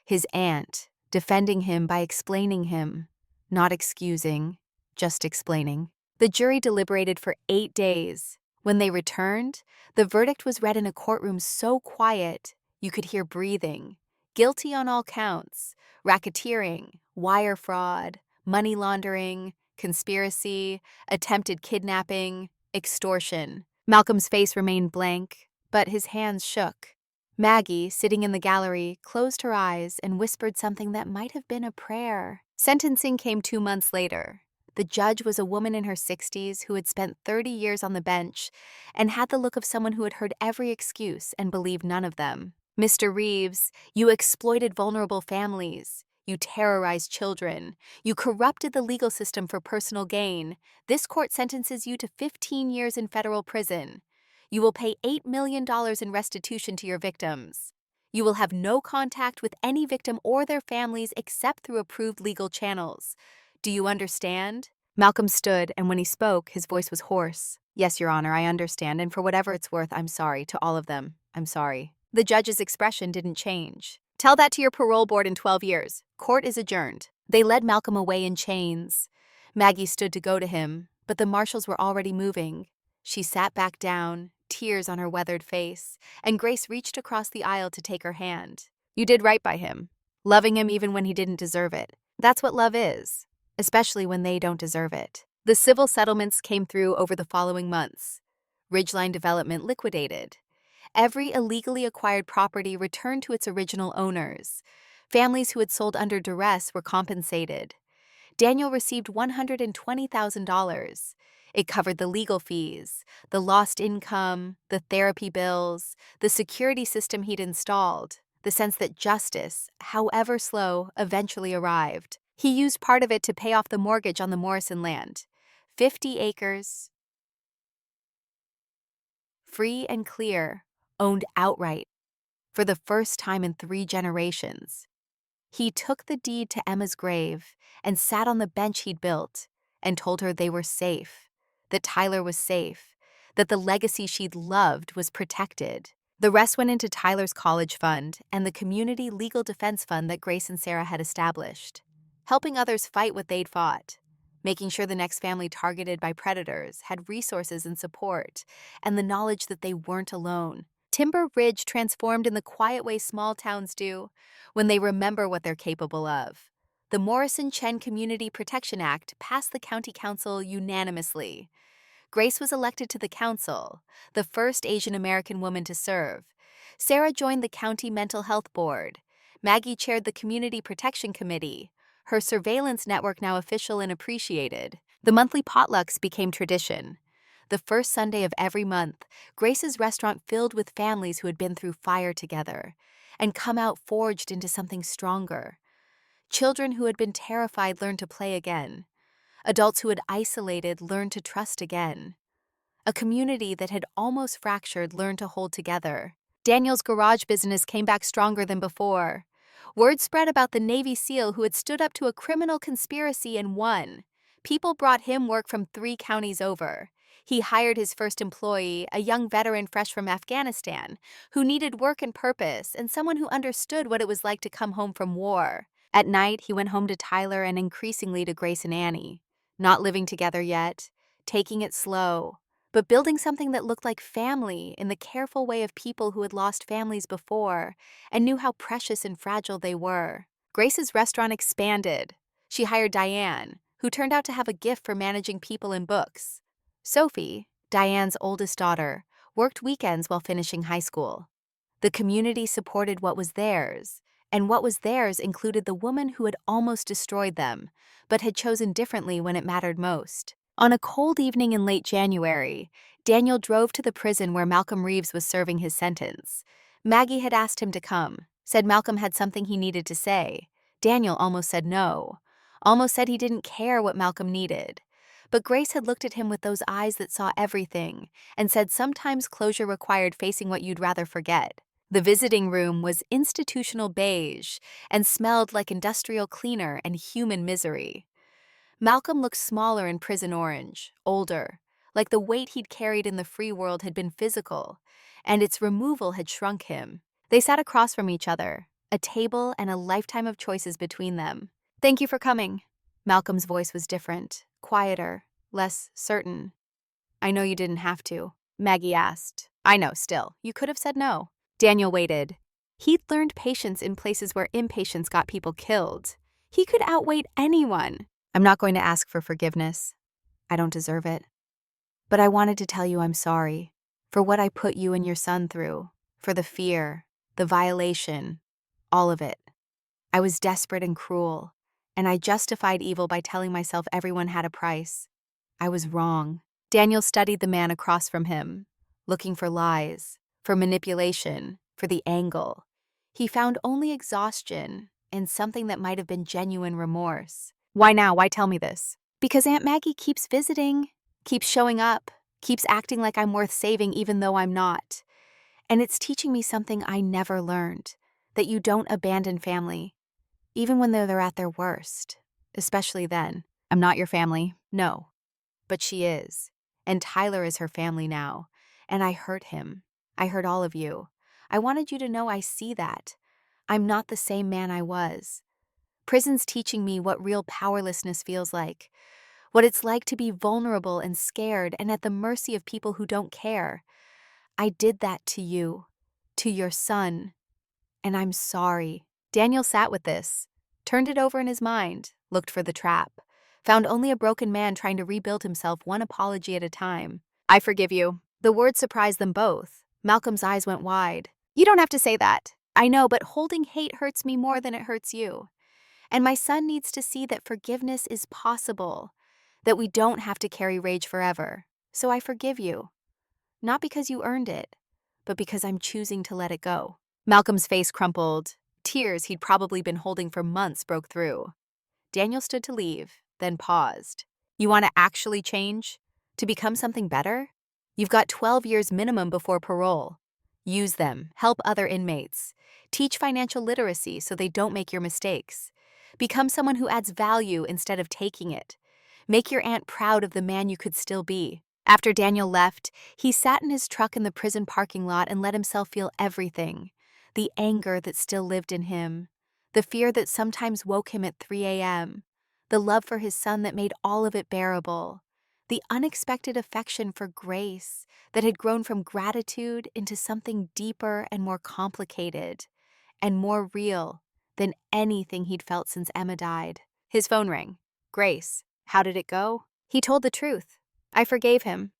His aunt, defending him by explaining him, not excusing, just explaining. The jury deliberated for 8 days. When they returned, the verdict was read in a courtroom so quiet you could hear breathing. Guilty on all counts: racketeering, wire fraud, money laundering, conspiracy, attempted kidnapping, extortion. Malcolm's face remained blank, but his hands shook. Maggie, sitting in the gallery, closed her eyes and whispered something that might have been a prayer. Sentencing came 2 months later. The judge was a woman in her 60s who had spent 30 years on the bench and had the look of someone who had heard every excuse and believed none of them. "Mr. Reeves, you exploited vulnerable families. You terrorized children. You corrupted the legal system for personal gain. This court sentences you to 15 years in federal prison. You will pay $8 million in restitution to your victims. You will have no contact with any victim or their families except through approved legal channels. Do you understand?" Malcolm stood, and when he spoke, his voice was hoarse. "Yes, Your Honor, I understand, and for whatever it's worth, I'm sorry. To all of them, I'm sorry." The judge's expression didn't change. "Tell that to your parole board in 12 years. Court is adjourned." They led Malcolm away in chains. Maggie stood to go to him, but the marshals were already moving. She sat back down, tears on her weathered face, and Grace reached across the aisle to take her hand. "You did right by him, loving him even when he didn't deserve it. That's what love is, especially when they don't deserve it." The civil settlements came through over the following months. Ridgeline Development liquidated. Every illegally acquired property returned to its original owners. Families who had sold under duress were compensated. Daniel received $120,000. It covered the legal fees, the lost income, the therapy bills, the security system he'd installed, the sense that justice, however slow, eventually arrived. He used part of it to pay off the mortgage on the Morrison land. 50 acres, free and clear, owned outright, for the first time in 3 generations. He took the deed to Emma's grave and sat on the bench he'd built and told her they were safe, that Tyler was safe, that the legacy she'd loved was protected. The rest went into Tyler's college fund and the community legal defense fund that Grace and Sarah had established, helping others fight what they'd fought, making sure the next family targeted by predators had resources and support and the knowledge that they weren't alone. Timber Ridge transformed in the quiet way small towns do when they remember what they're capable of. The Morrison-Chen Community Protection Act passed the county council unanimously. Grace was elected to the council, the first Asian American woman to serve. Sarah joined the county mental health board. Maggie chaired the community protection committee, her surveillance network now official and appreciated. The monthly potlucks became tradition. The first Sunday of every month, Grace's restaurant filled with families who had been through fire together and come out forged into something stronger. Children who had been terrified learned to play again. Adults who had isolated learned to trust again. A community that had almost fractured learned to hold together. Daniel's garage business came back stronger than before. Word spread about the Navy SEAL who had stood up to a criminal conspiracy and won. People brought him work from 3 counties over. He hired his first employee, a young veteran fresh from Afghanistan, who needed work and purpose and someone who understood what it was like to come home from war. At night, he went home to Tyler and increasingly to Grace and Annie. Not living together yet, taking it slow, but building something that looked like family in the careful way of people who had lost families before and knew how precious and fragile they were. Grace's restaurant expanded. She hired Diane, who turned out to have a gift for managing people and books. Sophie, Diane's oldest daughter, worked weekends while finishing high school. The community supported what was theirs, and what was theirs included the woman who had almost destroyed them, but had chosen differently when it mattered most. On a cold evening in late January, Daniel drove to the prison where Malcolm Reeves was serving his sentence. Maggie had asked him to come, said Malcolm had something he needed to say. Daniel almost said no, almost said he didn't care what Malcolm needed. But Grace had looked at him with those eyes that saw everything and said sometimes closure required facing what you'd rather forget. The visiting room was institutional beige and smelled like industrial cleaner and human misery. Malcolm looked smaller in prison orange, older, like the weight he'd carried in the free world had been physical, and its removal had shrunk him. They sat across from each other, a table and a lifetime of choices between them. "Thank you for coming." Malcolm's voice was different, quieter, less certain. "I know you didn't have to," Maggie asked. "I know, still. You could have said no." Daniel waited. He'd learned patience in places where impatience got people killed. He could outwait anyone. "I'm not going to ask for forgiveness. I don't deserve it. But I wanted to tell you I'm sorry for what I put you and your son through, for the fear, the violation, all of it. I was desperate and cruel, and I justified evil by telling myself everyone had a price. I was wrong. Daniel studied the man across from him, looking for lies, for manipulation, for the angle. He found only exhaustion and something that might have been genuine remorse. Why now? Why tell me this? Because Aunt Maggie keeps visiting, keeps showing up, keeps acting like I'm worth saving even though I'm not. And it's teaching me something I never learned, that you don't abandon family, even when they're at their worst, especially then. I'm not your family, no, but she is. And Tyler is her family now. And I hurt him. I hurt all of you. I wanted you to know I see that. I'm not the same man I was. Prison's teaching me what real powerlessness feels like, what it's like to be vulnerable and scared and at the mercy of people who don't care. I did that to you, to your son, and I'm sorry. Daniel sat with this, turned it over in his mind, looked for the trap, found only a broken man trying to rebuild himself one apology at a time. I forgive you. The word surprised them both. Malcolm's eyes went wide. You don't have to say that. I know, but holding hate hurts me more than it hurts you. And my son needs to see that forgiveness is possible, that we don't have to carry rage forever. So I forgive you. Not because you earned it, but because I'm choosing to let it go. Malcolm's face crumpled. Tears he'd probably been holding for months broke through. Daniel stood to leave, then paused. You want to actually change? To become something better? You've got 12 years minimum before parole. Use them. Help other inmates. Teach financial literacy so they don't make your mistakes. Become someone who adds value instead of taking it. Make your aunt proud of the man you could still be. After Daniel left, he sat in his truck in the prison parking lot and let himself feel everything. The anger that still lived in him, the fear that sometimes woke him at 3 a.m., the love for his son that made all of it bearable, the unexpected affection for Grace that had grown from gratitude into something deeper and more complicated, and more real than anything he'd felt since Emma died. His phone rang. Grace, how did it go? He told the truth. I forgave him.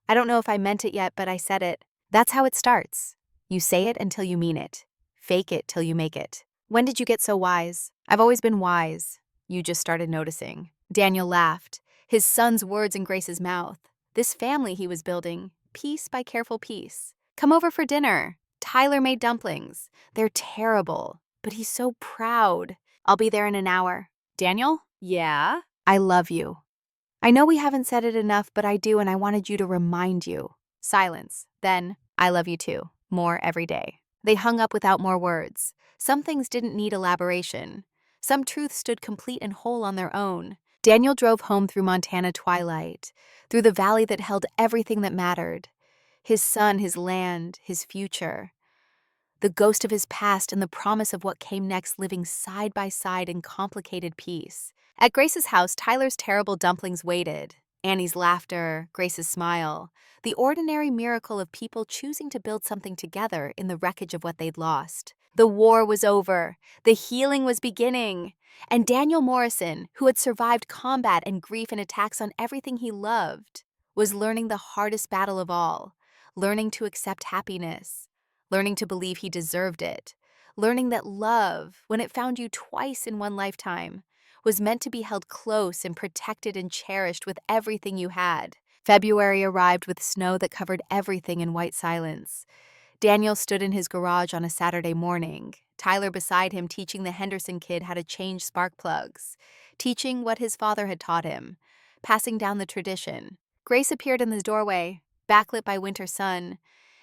I don't know if I meant it yet, but I said it. That's how it starts. You say it until you mean it. Fake it till you make it. When did you get so wise? I've always been wise. You just started noticing. Daniel laughed, his son's words in Grace's mouth. This family he was building, piece by careful piece. Come over for dinner. Tyler made dumplings. They're terrible, but he's so proud. I'll be there in an hour. Daniel? Yeah? I love you. I know we haven't said it enough, but I do, and I wanted you to remind you. Silence. Then, I love you too. More every day. They hung up without more words. Some things didn't need elaboration. Some truths stood complete and whole on their own. Daniel drove home through Montana twilight, through the valley that held everything that mattered. His son, his land, his future. The ghost of his past and the promise of what came next living side by side in complicated peace. At Grace's house, Tyler's terrible dumplings waited. Annie's laughter, Grace's smile. The ordinary miracle of people choosing to build something together in the wreckage of what they'd lost. The war was over. The healing was beginning. And Daniel Morrison, who had survived combat and grief and attacks on everything he loved, was learning the hardest battle of all, learning to accept happiness, learning to believe he deserved it, learning that love, when it found you twice in one lifetime, was meant to be held close and protected and cherished with everything you had. February arrived with snow that covered everything in white silence. Daniel stood in his garage on a Saturday morning, Tyler beside him teaching the Henderson kid how to change spark plugs, teaching what his father had taught him, passing down the tradition. Grace appeared in the doorway, backlit by winter sun,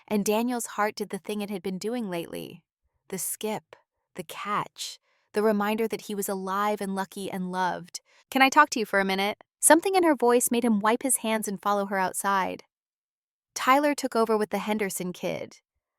and Daniel's heart did the thing it had been doing lately. The skip, the catch, the reminder that he was alive and lucky and loved. Can I talk to you for a minute? Something in her voice made him wipe his hands and follow her outside. Tyler took over with the Henderson kid,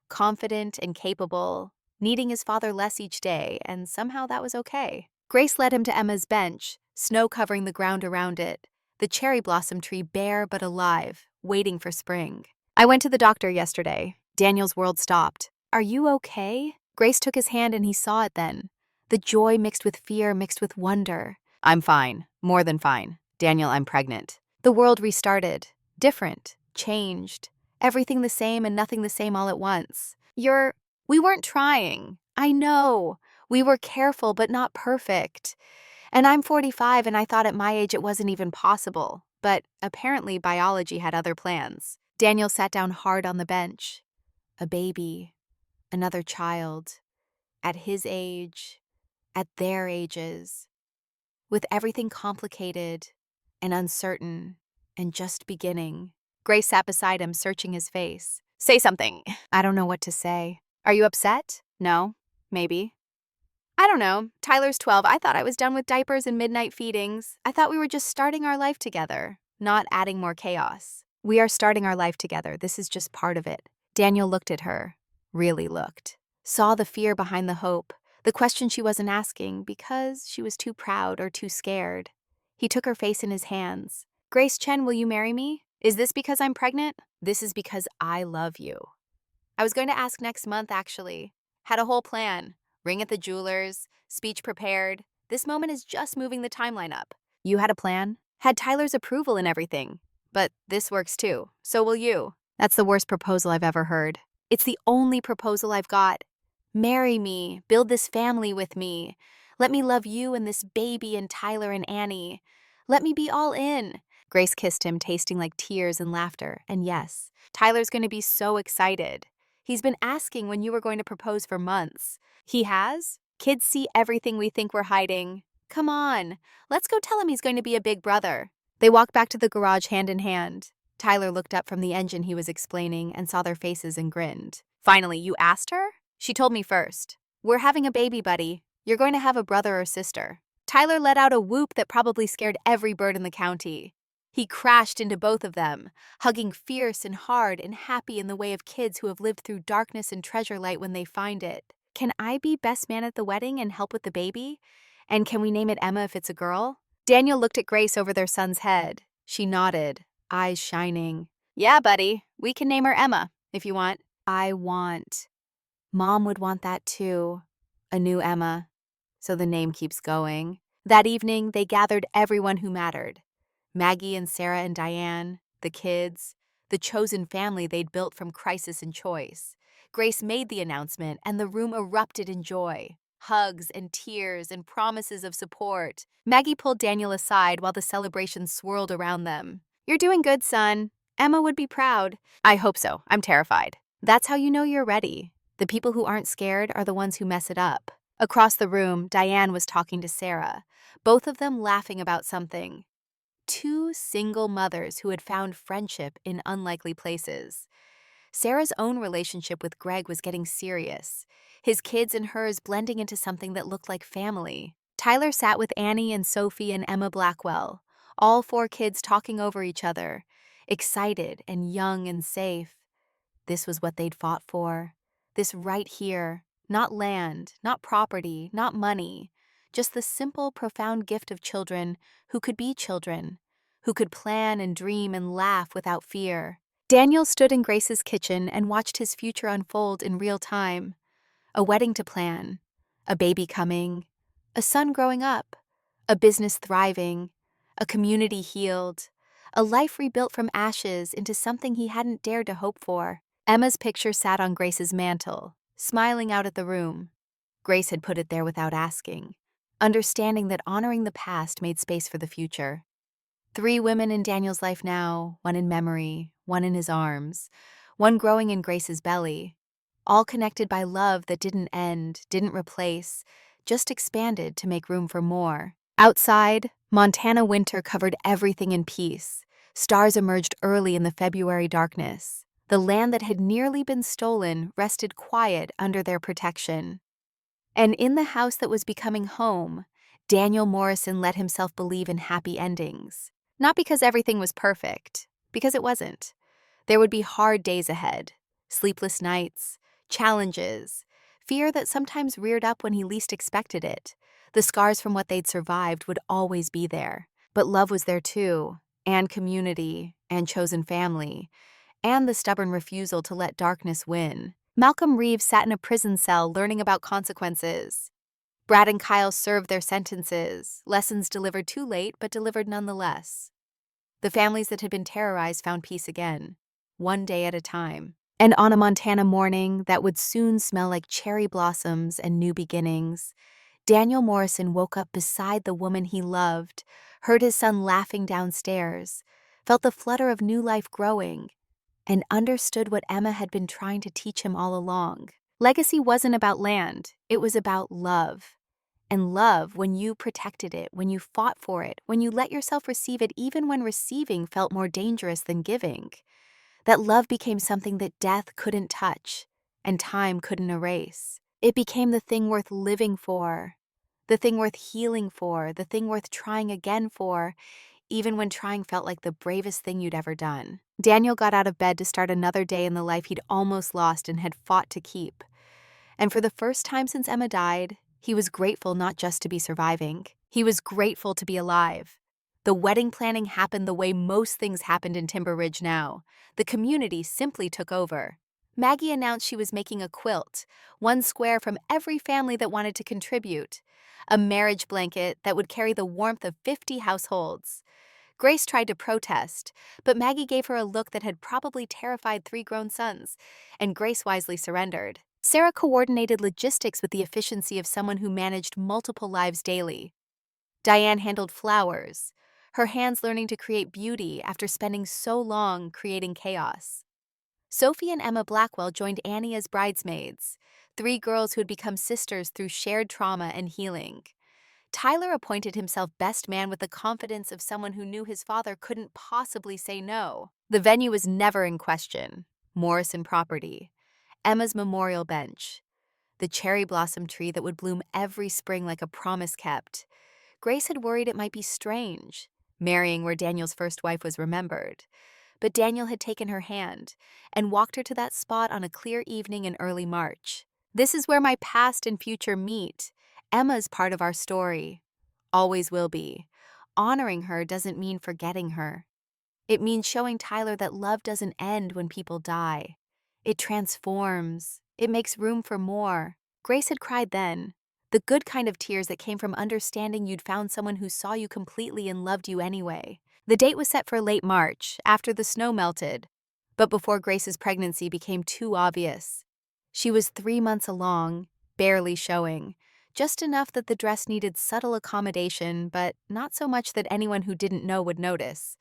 confident and capable, needing his father less each day, and somehow that was okay. Grace led him to Emma's bench, snow covering the ground around it, the cherry blossom tree bare but alive, waiting for spring. I went to the doctor yesterday. Daniel's world stopped. Are you okay? Grace took his hand and he saw it then. The joy mixed with fear, mixed with wonder. I'm fine. More than fine. Daniel, I'm pregnant. The world restarted. Different. Changed. Everything the same and nothing the same all at once. We weren't trying. I know. We were careful but not perfect. And I'm 45 and I thought at my age it wasn't even possible. But apparently biology had other plans. Daniel sat down hard on the bench. A baby, another child, at his age, at their ages, with everything complicated and uncertain and just beginning. Grace sat beside him, searching his face. Say something. I don't know what to say. Are you upset? No? Maybe. I don't know. Tyler's 12. I thought I was done with diapers and midnight feedings. I thought we were just starting our life together, not adding more chaos. We are starting our life together. This is just part of it. Daniel looked at her, really looked, saw the fear behind the hope, the question she wasn't asking because she was too proud or too scared. He took her face in his hands. Grace Chen, will you marry me? Is this because I'm pregnant? This is because I love you. I was going to ask next month, actually. Had a whole plan. Ring at the jeweler's, speech prepared. This moment is just moving the timeline up. You had a plan? Had Tyler's approval and everything. But this works too. So will you. That's the worst proposal I've ever heard. It's the only proposal I've got. Marry me. Build this family with me. Let me love you and this baby and Tyler and Annie. Let me be all in. Grace kissed him, tasting like tears and laughter. And yes, Tyler's going to be so excited. He's been asking when you were going to propose for months. He has? Kids see everything we think we're hiding. Come on, let's go tell him he's going to be a big brother. They walked back to the garage hand in hand. Tyler looked up from the engine he was explaining and saw their faces and grinned. Finally, you asked her? She told me first. We're having a baby, buddy. You're going to have a brother or sister. Tyler let out a whoop that probably scared every bird in the county. He crashed into both of them, hugging fierce and hard and happy in the way of kids who have lived through darkness and treasure light when they find it. Can I be best man at the wedding and help with the baby? And can we name it Emma if it's a girl? Daniel looked at Grace over their son's head. She nodded, eyes shining. Yeah, buddy, we can name her Emma, if you want. I want. Mom would want that too. A new Emma. So the name keeps going. That evening, they gathered everyone who mattered. Maggie and Sarah and Diane, the kids, the chosen family they'd built from crisis and choice. Grace made the announcement, and the room erupted in joy. Hugs and tears and promises of support. Maggie pulled Daniel aside while the celebration swirled around them. You're doing good, son. Emma would be proud. I hope so. I'm terrified. That's how you know you're ready. The people who aren't scared are the ones who mess it up. Across the room, Diane was talking to Sarah, both of them laughing about something. Two single mothers who had found friendship in unlikely places. Sarah's own relationship with Greg was getting serious, his kids and hers blending into something that looked like family. Tyler sat with Annie and Sophie and Emma Blackwell, all four kids talking over each other, excited and young and safe. This was what they'd fought for. This right here, not land, not property, not money, just the simple, profound gift of children who could be children, who could plan and dream and laugh without fear. Daniel stood in Grace's kitchen and watched his future unfold in real time. A wedding to plan, a baby coming, a son growing up, a business thriving, a community healed, a life rebuilt from ashes into something he hadn't dared to hope for. Emma's picture sat on Grace's mantel, smiling out at the room. Grace had put it there without asking, understanding that honoring the past made space for the future. 3 women in Daniel's life now, one in memory, one in his arms, one growing in Grace's belly, all connected by love that didn't end, didn't replace, just expanded to make room for more. Outside, Montana winter covered everything in peace. Stars emerged early in the February darkness. The land that had nearly been stolen rested quiet under their protection. And in the house that was becoming home, Daniel Morrison let himself believe in happy endings. Not because everything was perfect, because it wasn't. There would be hard days ahead, sleepless nights, challenges, fear that sometimes reared up when he least expected it. The scars from what they'd survived would always be there. But love was there too, and community, and chosen family, and the stubborn refusal to let darkness win. Malcolm Reeves sat in a prison cell learning about consequences. Brad and Kyle served their sentences, lessons delivered too late but delivered nonetheless. The families that had been terrorized found peace again, one day at a time. And on a Montana morning that would soon smell like cherry blossoms and new beginnings, Daniel Morrison woke up beside the woman he loved, heard his son laughing downstairs, felt the flutter of new life growing, and understood what Emma had been trying to teach him all along. Legacy wasn't about land, it was about love. And love, when you protected it, when you fought for it, when you let yourself receive it even when receiving felt more dangerous than giving, that love became something that death couldn't touch and time couldn't erase. It became the thing worth living for, the thing worth healing for, the thing worth trying again for, even when trying felt like the bravest thing you'd ever done. Daniel got out of bed to start another day in the life he'd almost lost and had fought to keep. And for the first time since Emma died, he was grateful not just to be surviving. He was grateful to be alive. The wedding planning happened the way most things happened in Timber Ridge now. The community simply took over. Maggie announced she was making a quilt, one square from every family that wanted to contribute, a marriage blanket that would carry the warmth of 50 households. Grace tried to protest, but Maggie gave her a look that had probably terrified 3 grown sons, and Grace wisely surrendered. Sarah coordinated logistics with the efficiency of someone who managed multiple lives daily. Diane handled flowers, her hands learning to create beauty after spending so long creating chaos. Sophie and Emma Blackwell joined Annie as bridesmaids, 3 girls who had become sisters through shared trauma and healing. Tyler appointed himself best man with the confidence of someone who knew his father couldn't possibly say no. The venue was never in question. Morrison property, Emma's memorial bench, the cherry blossom tree that would bloom every spring like a promise kept. Grace had worried it might be strange, marrying where Daniel's first wife was remembered. But Daniel had taken her hand and walked her to that spot on a clear evening in early March. This is where my past and future meet. Emma's part of our story. Always will be. Honoring her doesn't mean forgetting her. It means showing Tyler that love doesn't end when people die. It transforms. It makes room for more. Grace had cried then. The good kind of tears that came from understanding you'd found someone who saw you completely and loved you anyway. The date was set for late March, after the snow melted, but before Grace's pregnancy became too obvious. She was 3 months along, barely showing, just enough that the dress needed subtle accommodation, but not so much that anyone who didn't know would notice.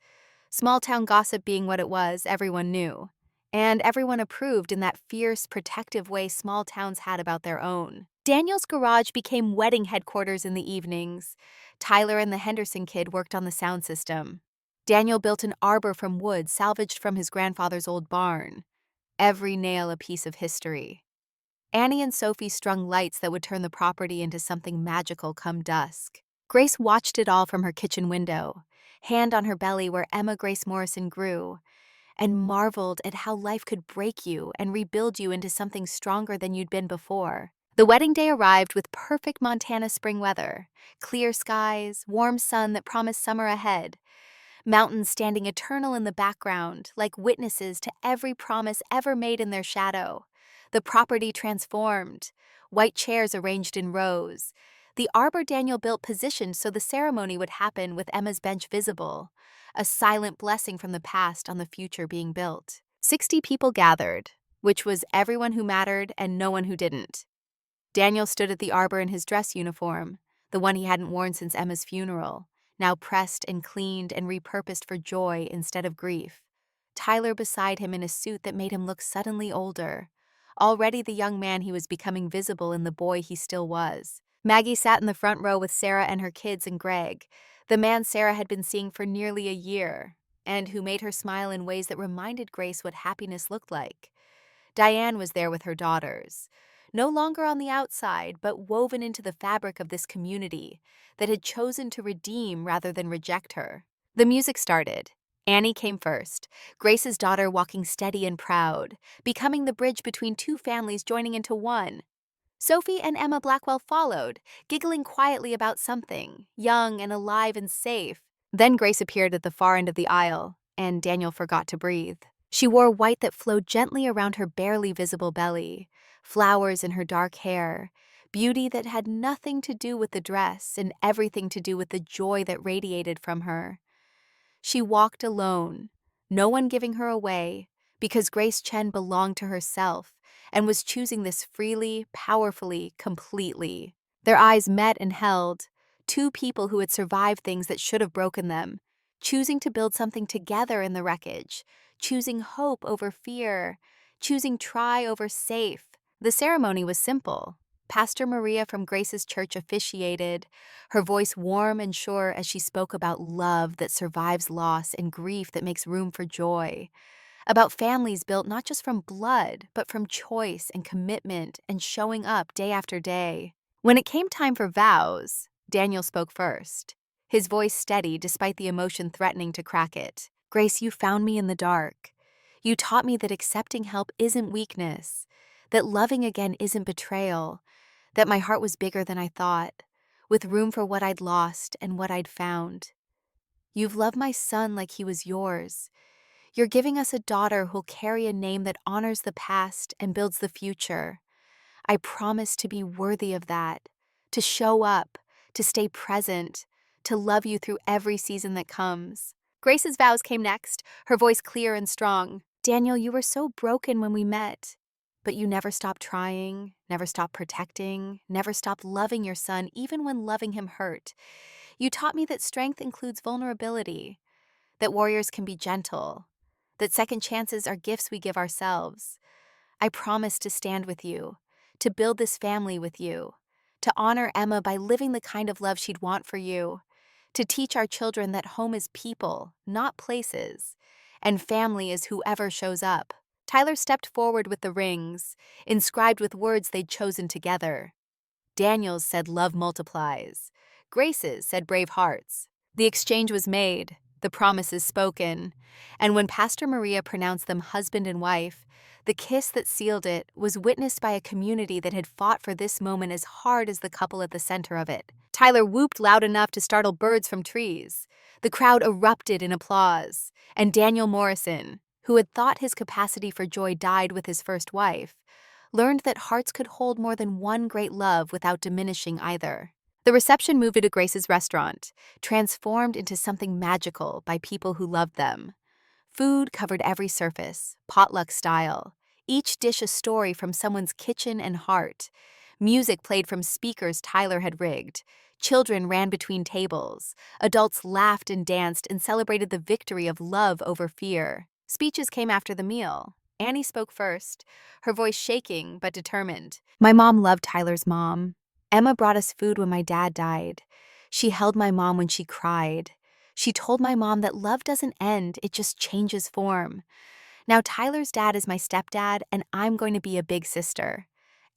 Small-town gossip being what it was, everyone knew. And everyone approved in that fierce, protective way small towns had about their own. Daniel's garage became wedding headquarters in the evenings. Tyler and the Henderson kid worked on the sound system. Daniel built an arbor from wood salvaged from his grandfather's old barn. Every nail a piece of history. Annie and Sophie strung lights that would turn the property into something magical come dusk. Grace watched it all from her kitchen window, hand on her belly where Emma Grace Morrison grew, and marveled at how life could break you and rebuild you into something stronger than you'd been before. The wedding day arrived with perfect Montana spring weather, clear skies, warm sun that promised summer ahead, mountains standing eternal in the background, like witnesses to every promise ever made in their shadow. The property transformed, white chairs arranged in rows, the arbor Daniel built positioned so the ceremony would happen with Emma's bench visible, a silent blessing from the past on the future being built. 60 people gathered, which was everyone who mattered and no one who didn't. Daniel stood at the arbor in his dress uniform, the one he hadn't worn since Emma's funeral, now pressed and cleaned and repurposed for joy instead of grief. Tyler beside him in a suit that made him look suddenly older, already the young man he was becoming visible in the boy he still was. Maggie sat in the front row with Sarah and her kids and Greg, the man Sarah had been seeing for nearly a year, and who made her smile in ways that reminded Grace what happiness looked like. Diane was there with her daughters, no longer on the outside, but woven into the fabric of this community that had chosen to redeem rather than reject her. The music started. Annie came first, Grace's daughter walking steady and proud, becoming the bridge between 2 families joining into one. Sophie and Emma Blackwell followed, giggling quietly about something, young and alive and safe. Then Grace appeared at the far end of the aisle, and Daniel forgot to breathe. She wore white that flowed gently around her barely visible belly, flowers in her dark hair, beauty that had nothing to do with the dress and everything to do with the joy that radiated from her. She walked alone, no one giving her away, because Grace Chen belonged to herself and was choosing this freely, powerfully, completely. Their eyes met and held, two people who had survived things that should have broken them, choosing to build something together in the wreckage, choosing hope over fear, choosing try over safe. The ceremony was simple. Pastor Maria from Grace's church officiated, her voice warm and sure as she spoke about love that survives loss and grief that makes room for joy, about families built not just from blood, but from choice and commitment and showing up day after day. When it came time for vows, Daniel spoke first, his voice steady despite the emotion threatening to crack it. Grace, you found me in the dark. You taught me that accepting help isn't weakness, that loving again isn't betrayal, that my heart was bigger than I thought, with room for what I'd lost and what I'd found. You've loved my son like he was yours. You're giving us a daughter who'll carry a name that honors the past and builds the future. I promise to be worthy of that, to show up, to stay present, to love you through every season that comes. Grace's vows came next, her voice clear and strong. Daniel, you were so broken when we met, but you never stopped trying, never stopped protecting, never stopped loving your son, even when loving him hurt. You taught me that strength includes vulnerability, that warriors can be gentle, that second chances are gifts we give ourselves. I promise to stand with you, to build this family with you, to honor Emma by living the kind of love she'd want for you, to teach our children that home is people, not places, and family is whoever shows up. Tyler stepped forward with the rings, inscribed with words they'd chosen together. Daniel's said love multiplies. Grace's said brave hearts. The exchange was made, the promises spoken, and when Pastor Maria pronounced them husband and wife, the kiss that sealed it was witnessed by a community that had fought for this moment as hard as the couple at the center of it. Tyler whooped loud enough to startle birds from trees. The crowd erupted in applause, and Daniel Morrison, who had thought his capacity for joy died with his first wife, learned that hearts could hold more than one great love without diminishing either. The reception moved to Grace's restaurant, transformed into something magical by people who loved them. Food covered every surface, potluck style, each dish a story from someone's kitchen and heart. Music played from speakers Tyler had rigged. Children ran between tables. Adults laughed and danced and celebrated the victory of love over fear. Speeches came after the meal. Annie spoke first, her voice shaking but determined. My mom loved Tyler's mom. Emma brought us food when my dad died. She held my mom when she cried. She told my mom that love doesn't end, it just changes form. Now Tyler's dad is my stepdad, and I'm going to be a big sister.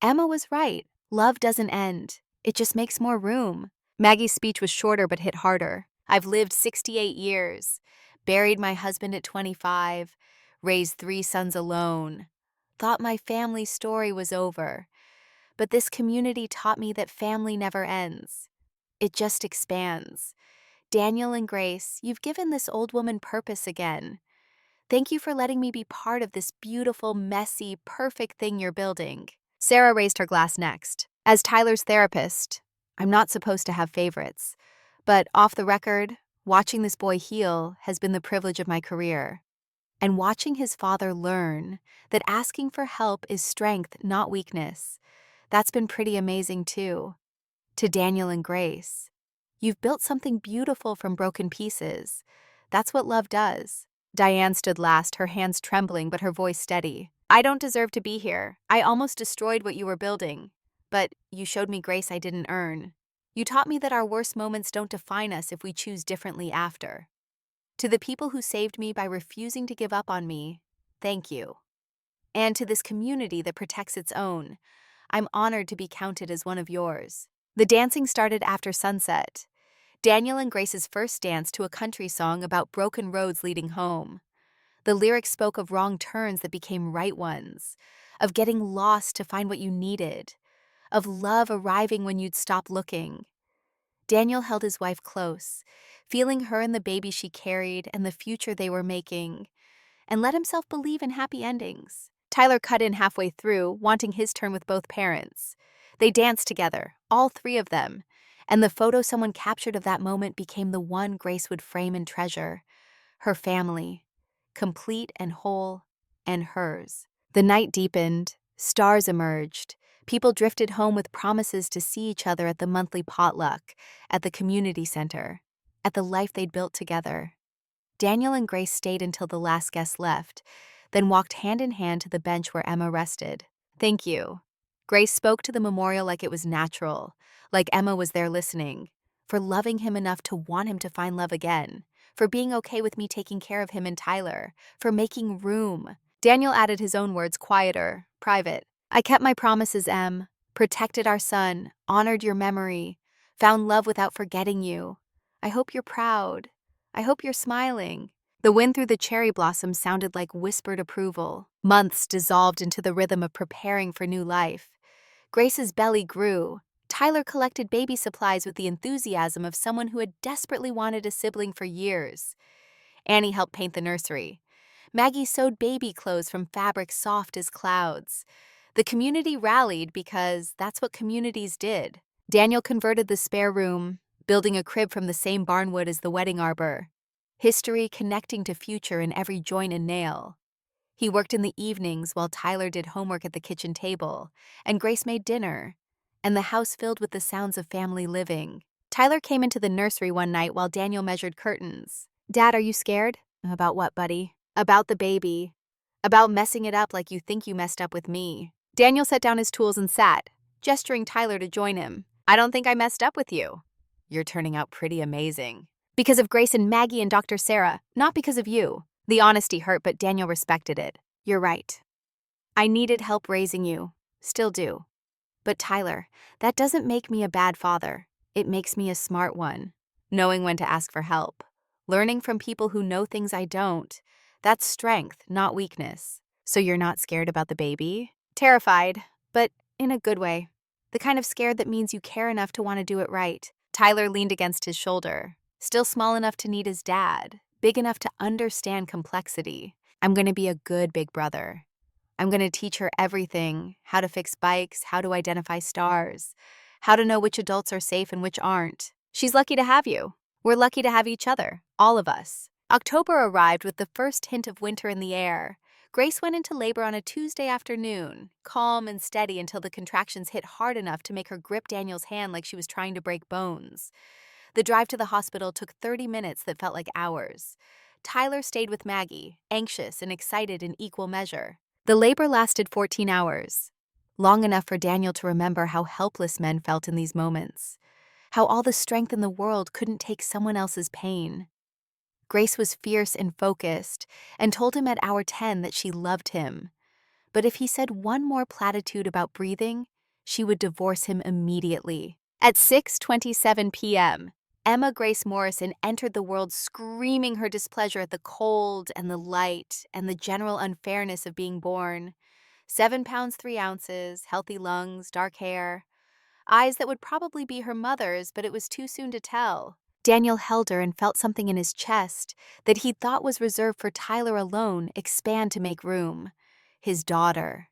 Emma was right. Love doesn't end. It just makes more room. Maggie's speech was shorter but hit harder. I've lived 68 years, buried my husband at 25, raised 3 sons alone. Thought my family story was over. But this community taught me that family never ends. It just expands. Daniel and Grace, you've given this old woman purpose again. Thank you for letting me be part of this beautiful, messy, perfect thing you're building. Sarah raised her glass next. As Tyler's therapist, I'm not supposed to have favorites, but off the record, watching this boy heal has been the privilege of my career. And watching his father learn that asking for help is strength, not weakness, that's been pretty amazing too. To Daniel and Grace, you've built something beautiful from broken pieces. That's what love does. Diane stood last, her hands trembling but her voice steady. I don't deserve to be here. I almost destroyed what you were building. But you showed me grace I didn't earn. You taught me that our worst moments don't define us if we choose differently after. To the people who saved me by refusing to give up on me, thank you. And to this community that protects its own, I'm honored to be counted as one of yours. The dancing started after sunset. Daniel and Grace's first dance to a country song about broken roads leading home. The lyrics spoke of wrong turns that became right ones, of getting lost to find what you needed, of love arriving when you'd stop looking. Daniel held his wife close, feeling her and the baby she carried and the future they were making, and let himself believe in happy endings. Tyler cut in halfway through, wanting his turn with both parents. They danced together, all 3 of them, and the photo someone captured of that moment became the one Grace would frame and treasure. Her family, complete and whole, and hers. The night deepened, stars emerged, People drifted home with promises to see each other at the monthly potluck, at the community center, at the life they'd built together. Daniel and Grace stayed until the last guest left, then walked hand in hand to the bench where Emma rested. "Thank you." Grace spoke to the memorial like it was natural, like Emma was there listening, for loving him enough to want him to find love again, for being okay with me taking care of him and Tyler, for making room. Daniel added his own words, quieter, private. "I kept my promises, Em. Protected our son, honored your memory, found love without forgetting you. I hope you're proud. I hope you're smiling." The wind through the cherry blossoms sounded like whispered approval. Months dissolved into the rhythm of preparing for new life. Grace's belly grew. Tyler collected baby supplies with the enthusiasm of someone who had desperately wanted a sibling for years. Annie helped paint the nursery. Maggie sewed baby clothes from fabric soft as clouds. The community rallied because that's what communities did. Daniel converted the spare room, building a crib from the same barnwood as the wedding arbor. History connecting to future in every joint and nail. He worked in the evenings while Tyler did homework at the kitchen table, and Grace made dinner, and the house filled with the sounds of family living. Tyler came into the nursery one night while Daniel measured curtains. "Dad, are you scared?" "About what, buddy?" "About the baby. About messing it up like you think you messed up with me." Daniel set down his tools and sat, gesturing Tyler to join him. "I don't think I messed up with you. You're turning out pretty amazing. Because of Grace and Maggie and Dr. Sarah, not because of you." The honesty hurt, but Daniel respected it. "You're right. I needed help raising you. Still do. But Tyler, that doesn't make me a bad father. It makes me a smart one. Knowing when to ask for help. Learning from people who know things I don't. That's strength, not weakness." "So you're not scared about the baby?" "Terrified, but in a good way. The kind of scared that means you care enough to want to do it right." Tyler leaned against his shoulder. Still small enough to need his dad. Big enough to understand complexity. "I'm going to be a good big brother. I'm going to teach her everything, how to fix bikes, how to identify stars, how to know which adults are safe and which aren't. She's lucky to have you. We're lucky to have each other, all of us." October arrived with the first hint of winter in the air. Grace went into labor on a Tuesday afternoon, calm and steady until the contractions hit hard enough to make her grip Daniel's hand like she was trying to break bones. The drive to the hospital took 30 minutes that felt like hours. Tyler stayed with Maggie, anxious and excited in equal measure. The labor lasted 14 hours, long enough for Daniel to remember how helpless men felt in these moments, how all the strength in the world couldn't take someone else's pain. Grace was fierce and focused, and told him at hour 10 that she loved him. But if he said one more platitude about breathing, she would divorce him immediately. At 6:27 p.m., Emma Grace Morrison entered the world screaming her displeasure at the cold and the light and the general unfairness of being born. 7 pounds 3 ounces, healthy lungs, dark hair. Eyes that would probably be her mother's, but it was too soon to tell. Daniel held her and felt something in his chest that he thought was reserved for Tyler alone expand to make room. His daughter.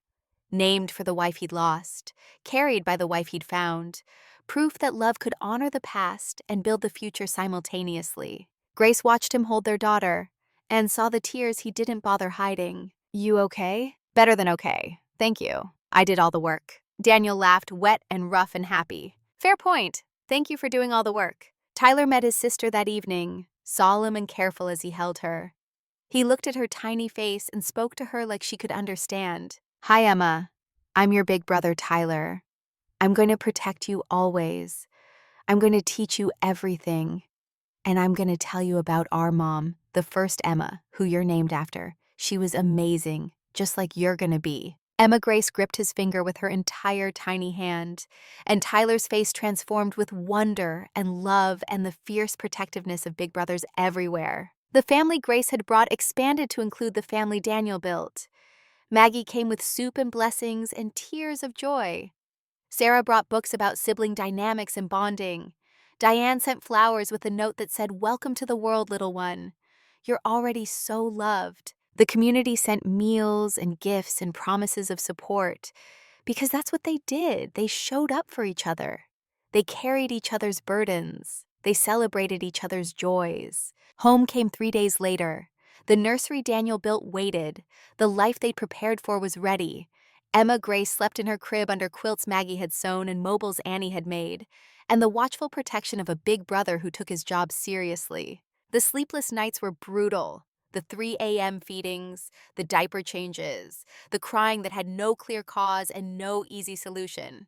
Named for the wife he'd lost, carried by the wife he'd found. Proof that love could honor the past and build the future simultaneously. Grace watched him hold their daughter and saw the tears he didn't bother hiding. "You okay?" "Better than okay. Thank you. I did all the work." Daniel laughed, wet and rough and happy. "Fair point. Thank you for doing all the work." Tyler met his sister that evening, solemn and careful as he held her. He looked at her tiny face and spoke to her like she could understand. "Hi, Emma. I'm your big brother, Tyler. I'm going to protect you always. I'm going to teach you everything. And I'm going to tell you about our mom, the first Emma, who you're named after. She was amazing, just like you're going to be." Emma Grace gripped his finger with her entire tiny hand, and Tyler's face transformed with wonder and love and the fierce protectiveness of big brothers everywhere. The family Grace had brought expanded to include the family Daniel built. Maggie came with soup and blessings and tears of joy. Sarah brought books about sibling dynamics and bonding. Diane sent flowers with a note that said, "Welcome to the world, little one. You're already so loved." The community sent meals and gifts and promises of support, because that's what they did. They showed up for each other. They carried each other's burdens. They celebrated each other's joys. Home came 3 days later. The nursery Daniel built waited. The life they'd prepared for was ready. Emma Grace slept in her crib under quilts Maggie had sewn and mobiles Annie had made, and the watchful protection of a big brother who took his job seriously. The sleepless nights were brutal. The 3 a.m. feedings, the diaper changes, the crying that had no clear cause and no easy solution.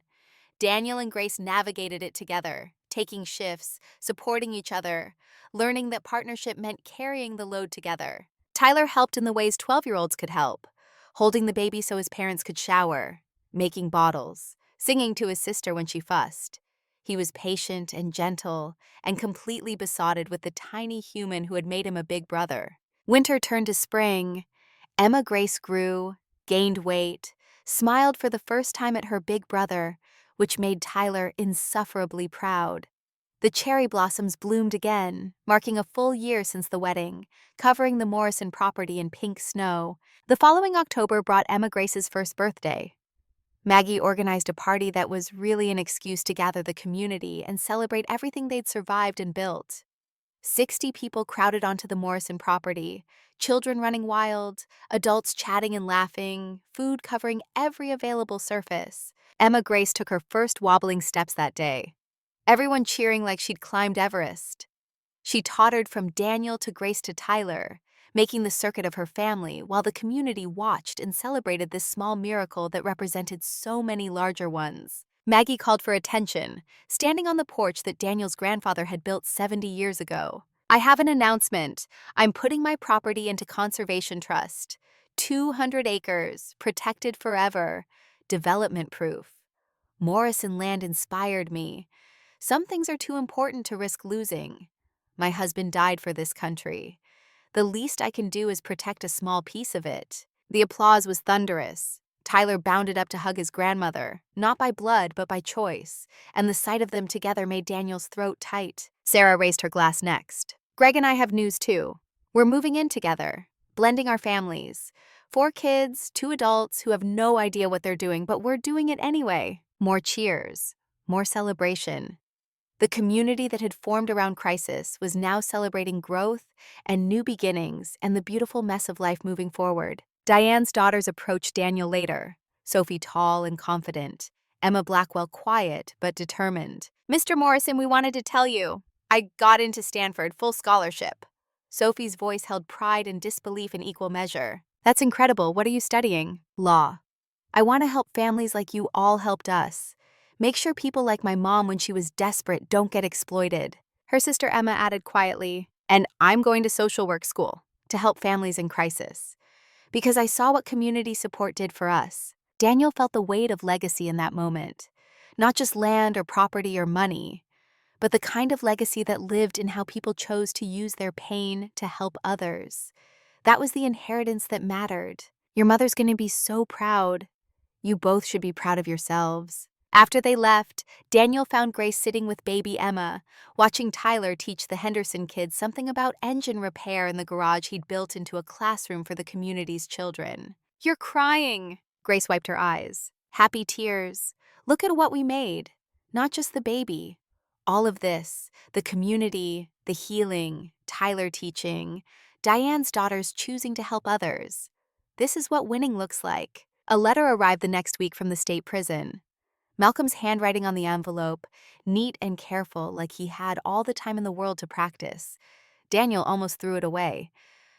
Daniel and Grace navigated it together, taking shifts, supporting each other, learning that partnership meant carrying the load together. Tyler helped in the ways 12-year-olds could help, holding the baby so his parents could shower, making bottles, singing to his sister when she fussed. He was patient and gentle and completely besotted with the tiny human who had made him a big brother. Winter turned to spring. Emma Grace grew, gained weight, smiled for the first time at her big brother, which made Tyler insufferably proud. The cherry blossoms bloomed again, marking a full year since the wedding, covering the Morrison property in pink snow. The following October brought Emma Grace's first birthday. Maggie organized a party that was really an excuse to gather the community and celebrate everything they'd survived and built. 60 people crowded onto the Morrison property, children running wild, adults chatting and laughing, food covering every available surface. Emma Grace took her first wobbling steps that day, everyone cheering like she'd climbed Everest. She tottered from Daniel to Grace to Tyler, making the circuit of her family while the community watched and celebrated this small miracle that represented so many larger ones. Maggie called for attention, standing on the porch that Daniel's grandfather had built 70 years ago. "I have an announcement. I'm putting my property into conservation trust. 200 acres, protected forever, development proof. Morrison land inspired me. Some things are too important to risk losing. My husband died for this country. The least I can do is protect a small piece of it." The applause was thunderous. Tyler bounded up to hug his grandmother, not by blood but by choice, and the sight of them together made Daniel's throat tight. Sarah raised her glass next. "Greg and I have news too. We're moving in together, blending our families. 4 kids, 2 adults who have no idea what they're doing, but we're doing it anyway." More cheers, more celebration. The community that had formed around crisis was now celebrating growth and new beginnings and the beautiful mess of life moving forward. Diane's daughters approached Daniel later, Sophie tall and confident, Emma Blackwell quiet but determined. "Mr. Morrison, we wanted to tell you, I got into Stanford, full scholarship." Sophie's voice held pride and disbelief in equal measure. "That's incredible. What are you studying?" "Law. I want to help families like you all helped us. Make sure people like my mom when she was desperate don't get exploited." Her sister Emma added quietly, "And I'm going to social work school to help families in crisis. Because I saw what community support did for us." Daniel felt the weight of legacy in that moment. Not just land or property or money, but the kind of legacy that lived in how people chose to use their pain to help others. That was the inheritance that mattered. "Your mother's going to be so proud. You both should be proud of yourselves." After they left, Daniel found Grace sitting with baby Emma, watching Tyler teach the Henderson kids something about engine repair in the garage he'd built into a classroom for the community's children. "You're crying." Grace wiped her eyes. "Happy tears. Look at what we made. Not just the baby. All of this, the community, the healing, Tyler teaching, Diane's daughters choosing to help others. This is what winning looks like." A letter arrived the next week from the state prison. Malcolm's handwriting on the envelope, neat and careful like he had all the time in the world to practice. Daniel almost threw it away,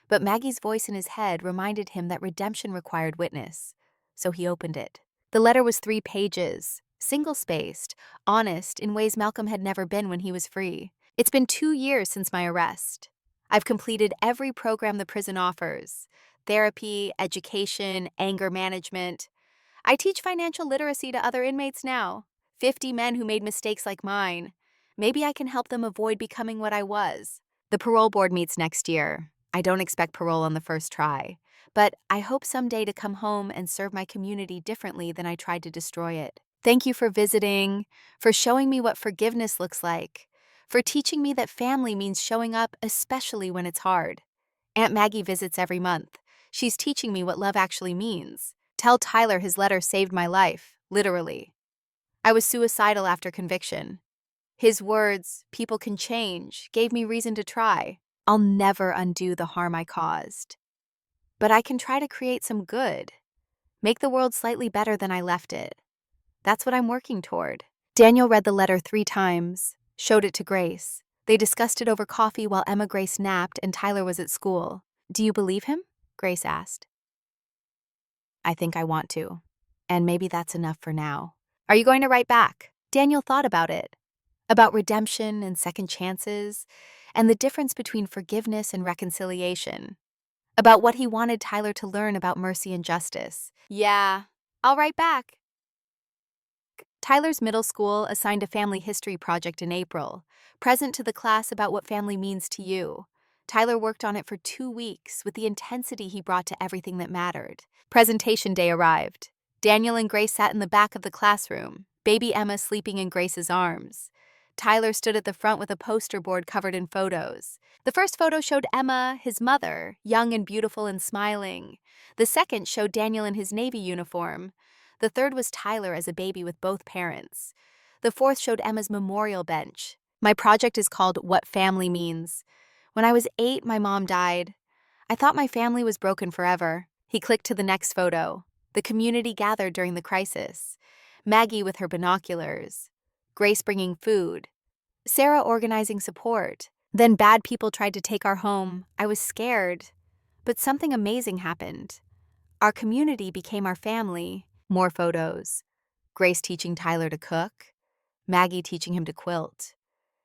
but Maggie's voice in his head reminded him that redemption required witness, so he opened it. The letter was 3 pages, single-spaced, honest in ways Malcolm had never been when he was free. "It's been 2 years since my arrest. I've completed every program the prison offers: therapy, education, anger management. I teach financial literacy to other inmates now, 50 men who made mistakes like mine. Maybe I can help them avoid becoming what I was." The parole board meets next year. I don't expect parole on the first try, but I hope someday to come home and serve my community differently than I tried to destroy it. Thank you for visiting, for showing me what forgiveness looks like, for teaching me that family means showing up especially when it's hard. Aunt Maggie visits every month. She's teaching me what love actually means. Tell Tyler his letter saved my life, literally. I was suicidal after conviction. His words, "People can change," gave me reason to try. I'll never undo the harm I caused. But I can try to create some good. Make the world slightly better than I left it. That's what I'm working toward. Daniel read the letter 3 times, showed it to Grace. They discussed it over coffee while Emma Grace napped and Tyler was at school. Do you believe him? Grace asked. I think I want to. And maybe that's enough for now. Are you going to write back? Daniel thought about it. About redemption and second chances, and the difference between forgiveness and reconciliation. About what he wanted Tyler to learn about mercy and justice. Yeah, I'll write back. Tyler's middle school assigned a family history project in April, present to the class about what family means to you. Tyler worked on it for 2 weeks with the intensity he brought to everything that mattered. Presentation day arrived. Daniel and Grace sat in the back of the classroom, baby Emma sleeping in Grace's arms. Tyler stood at the front with a poster board covered in photos. The first photo showed Emma, his mother, young and beautiful and smiling. The second showed Daniel in his Navy uniform. The third was Tyler as a baby with both parents. The fourth showed Emma's memorial bench. My project is called What Family Means. When I was 8, my mom died. I thought my family was broken forever. He clicked to the next photo. The community gathered during the crisis. Maggie with her binoculars. Grace bringing food. Sarah organizing support. Then bad people tried to take our home. I was scared. But something amazing happened. Our community became our family. More photos. Grace teaching Tyler to cook. Maggie teaching him to quilt.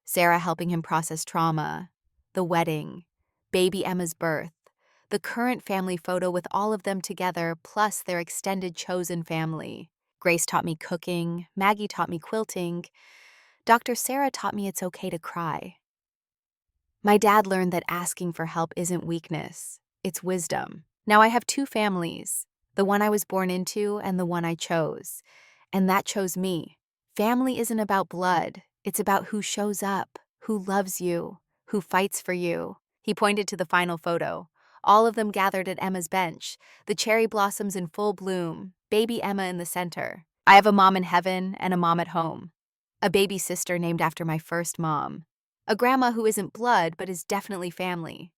Sarah helping him process trauma. The wedding. Baby Emma's birth. The current family photo with all of them together, plus their extended chosen family. Grace taught me cooking. Maggie taught me quilting. Dr. Sarah taught me it's okay to cry. My dad learned that asking for help isn't weakness. It's wisdom. Now I have 2 families. The one I was born into and the one I chose. And that chose me. Family isn't about blood. It's about who shows up, who loves you, who fights for you. He pointed to the final photo. All of them gathered at Emma's bench, the cherry blossoms in full bloom, baby Emma in the center. I have a mom in heaven and a mom at home. A baby sister named after my first mom. A grandma who isn't blood but is definitely family.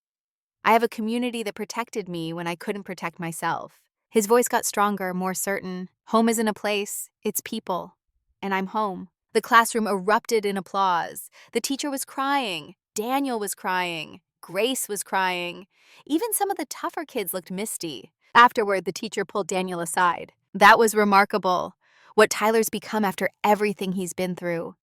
I have a community that protected me when I couldn't protect myself. His voice got stronger, more certain. Home isn't a place, it's people. And I'm home. The classroom erupted in applause. The teacher was crying. Daniel was crying. Grace was crying. Even some of the tougher kids looked misty. Afterward, the teacher pulled Daniel aside. That was remarkable. What Tyler's become after everything he's been through.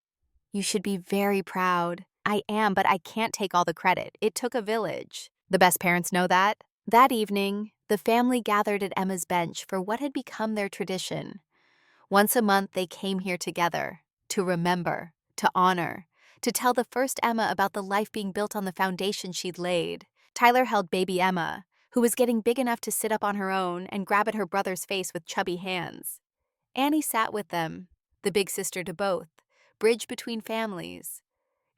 You should be very proud. I am, but I can't take all the credit. It took a village. The best parents know that. That evening, the family gathered at Emma's bench for what had become their tradition. Once a month, they came here together, to remember, to honor, to tell the first Emma about the life being built on the foundation she'd laid. Tyler held baby Emma, who was getting big enough to sit up on her own and grab at her brother's face with chubby hands. Annie sat with them, the big sister to both, bridge between families.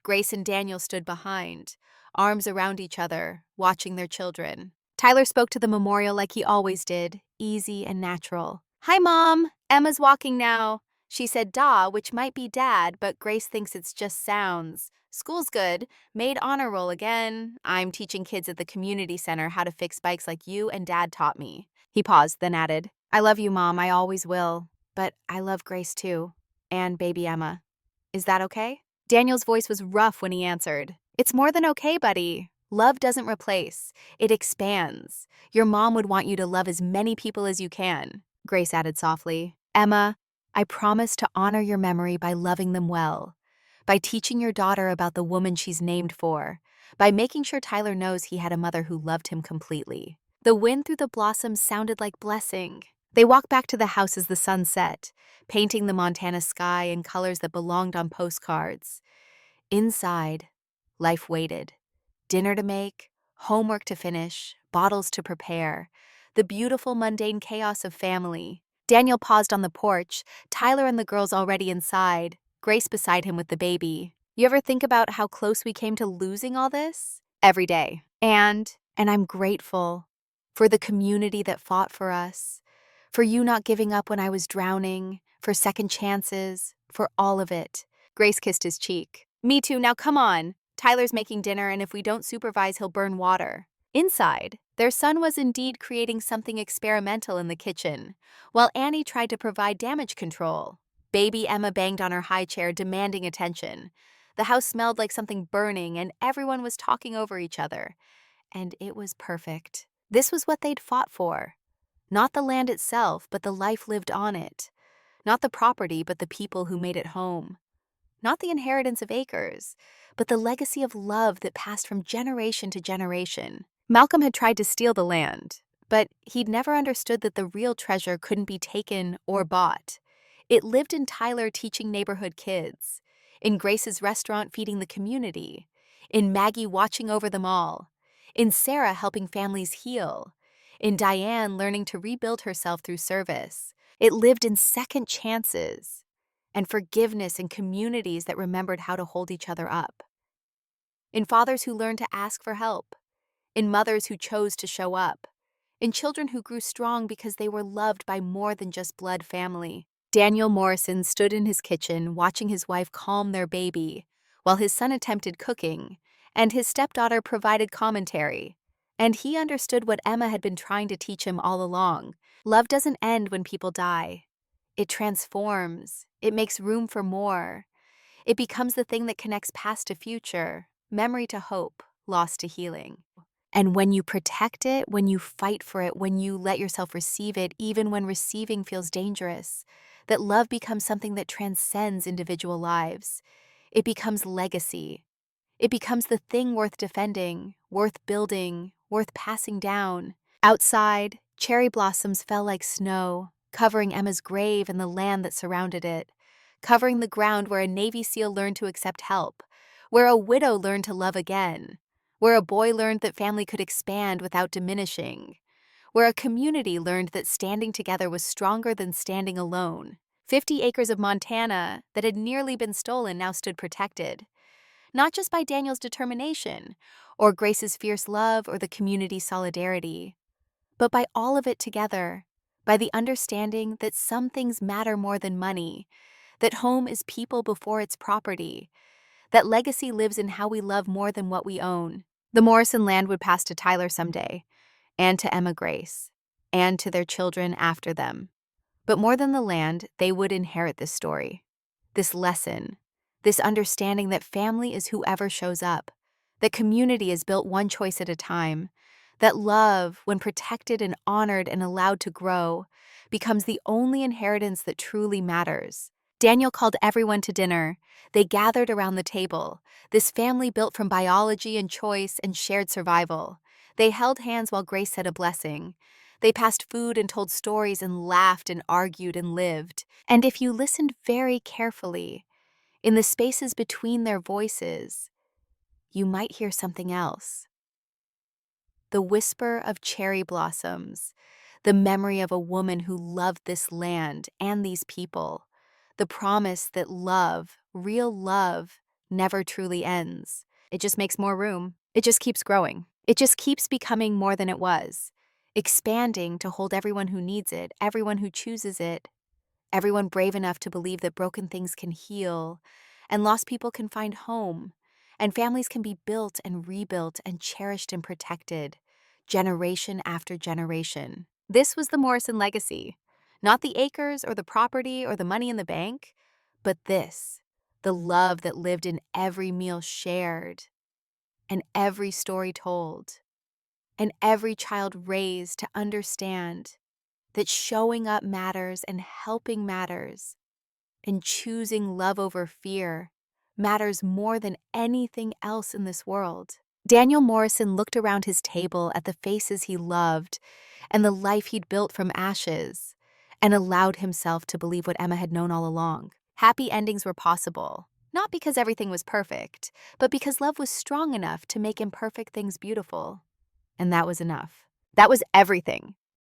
Grace and Daniel stood behind, arms around each other, watching their children. Tyler spoke to the memorial like he always did, easy and natural. Hi, Mom. Emma's walking now. She said da, which might be dad, but Grace thinks it's just sounds. School's good. Made honor roll again. I'm teaching kids at the community center how to fix bikes like you and Dad taught me. He paused, then added, I love you, Mom. I always will. But I love Grace too. And baby Emma. Is that okay? Daniel's voice was rough when he answered. It's more than okay, buddy. Love doesn't replace. It expands. Your mom would want you to love as many people as you can. Grace added softly. Emma, I promise to honor your memory by loving them well, by teaching your daughter about the woman she's named for, by making sure Tyler knows he had a mother who loved him completely. The wind through the blossoms sounded like blessing. They walked back to the house as the sun set, painting the Montana sky in colors that belonged on postcards. Inside, life waited. Dinner to make, homework to finish, bottles to prepare, the beautiful mundane chaos of family. Daniel paused on the porch, Tyler and the girls already inside, Grace beside him with the baby. You ever think about how close we came to losing all this? Every day. And I'm grateful for the community that fought for us, for you not giving up when I was drowning, for second chances, for all of it. Grace kissed his cheek. Me too, now come on. Tyler's making dinner, and if we don't supervise, he'll burn water. Inside, their son was indeed creating something experimental in the kitchen, while Annie tried to provide damage control. Baby Emma banged on her high chair, demanding attention. The house smelled like something burning, and everyone was talking over each other. And it was perfect. This was what they'd fought for. Not the land itself, but the life lived on it. Not the property, but the people who made it home. Not the inheritance of acres, but the legacy of love that passed from generation to generation. Malcolm had tried to steal the land, but he'd never understood that the real treasure couldn't be taken or bought. It lived in Tyler teaching neighborhood kids, in Grace's restaurant feeding the community, in Maggie watching over them all, in Sarah helping families heal, in Diane learning to rebuild herself through service. It lived in second chances and forgiveness and communities that remembered how to hold each other up, in fathers who learned to ask for help, in mothers who chose to show up, in children who grew strong because they were loved by more than just blood family. Daniel Morrison stood in his kitchen watching his wife calm their baby, while his son attempted cooking, and his stepdaughter provided commentary. And he understood what Emma had been trying to teach him all along. Love doesn't end when people die. It transforms. It makes room for more. It becomes the thing that connects past to future, memory to hope, loss to healing. And when you protect it, when you fight for it, when you let yourself receive it, even when receiving feels dangerous, that love becomes something that transcends individual lives. It becomes legacy. It becomes the thing worth defending, worth building, worth passing down. Outside, cherry blossoms fell like snow, covering Emma's grave and the land that surrounded it, covering the ground where a Navy SEAL learned to accept help, where a widow learned to love again, where a boy learned that family could expand without diminishing, where a community learned that standing together was stronger than standing alone. 50 acres of Montana that had nearly been stolen now stood protected, not just by Daniel's determination, or Grace's fierce love, or the community's solidarity, but by all of it together, by the understanding that some things matter more than money, that home is people before it's property, that legacy lives in how we love more than what we own. The Morrison land would pass to Tyler someday, and to Emma Grace, and to their children after them. But more than the land, they would inherit this story, this lesson, this understanding that family is whoever shows up, that community is built one choice at a time, that love, when protected and honored and allowed to grow, becomes the only inheritance that truly matters. Daniel called everyone to dinner. They gathered around the table, this family built from biology and choice and shared survival. They held hands while Grace said a blessing. They passed food and told stories and laughed and argued and lived. And if you listened very carefully, in the spaces between their voices, you might hear something else. The whisper of cherry blossoms, the memory of a woman who loved this land and these people, the promise that love, real love, never truly ends. It just makes more room. It just keeps growing. It just keeps becoming more than it was, expanding to hold everyone who needs it, everyone who chooses it, everyone brave enough to believe that broken things can heal, and lost people can find home, and families can be built and rebuilt and cherished and protected, generation after generation. This was the Morrison legacy. Not the acres or the property or the money in the bank, but this, the love that lived in every meal shared, and every story told, and every child raised to understand that showing up matters and helping matters, and choosing love over fear matters more than anything else in this world. Daniel Morrison looked around his table at the faces he loved and the life he'd built from ashes, and allowed himself to believe what Emma had known all along. Happy endings were possible, not because everything was perfect, but because love was strong enough to make imperfect things beautiful. And that was enough. That was everything.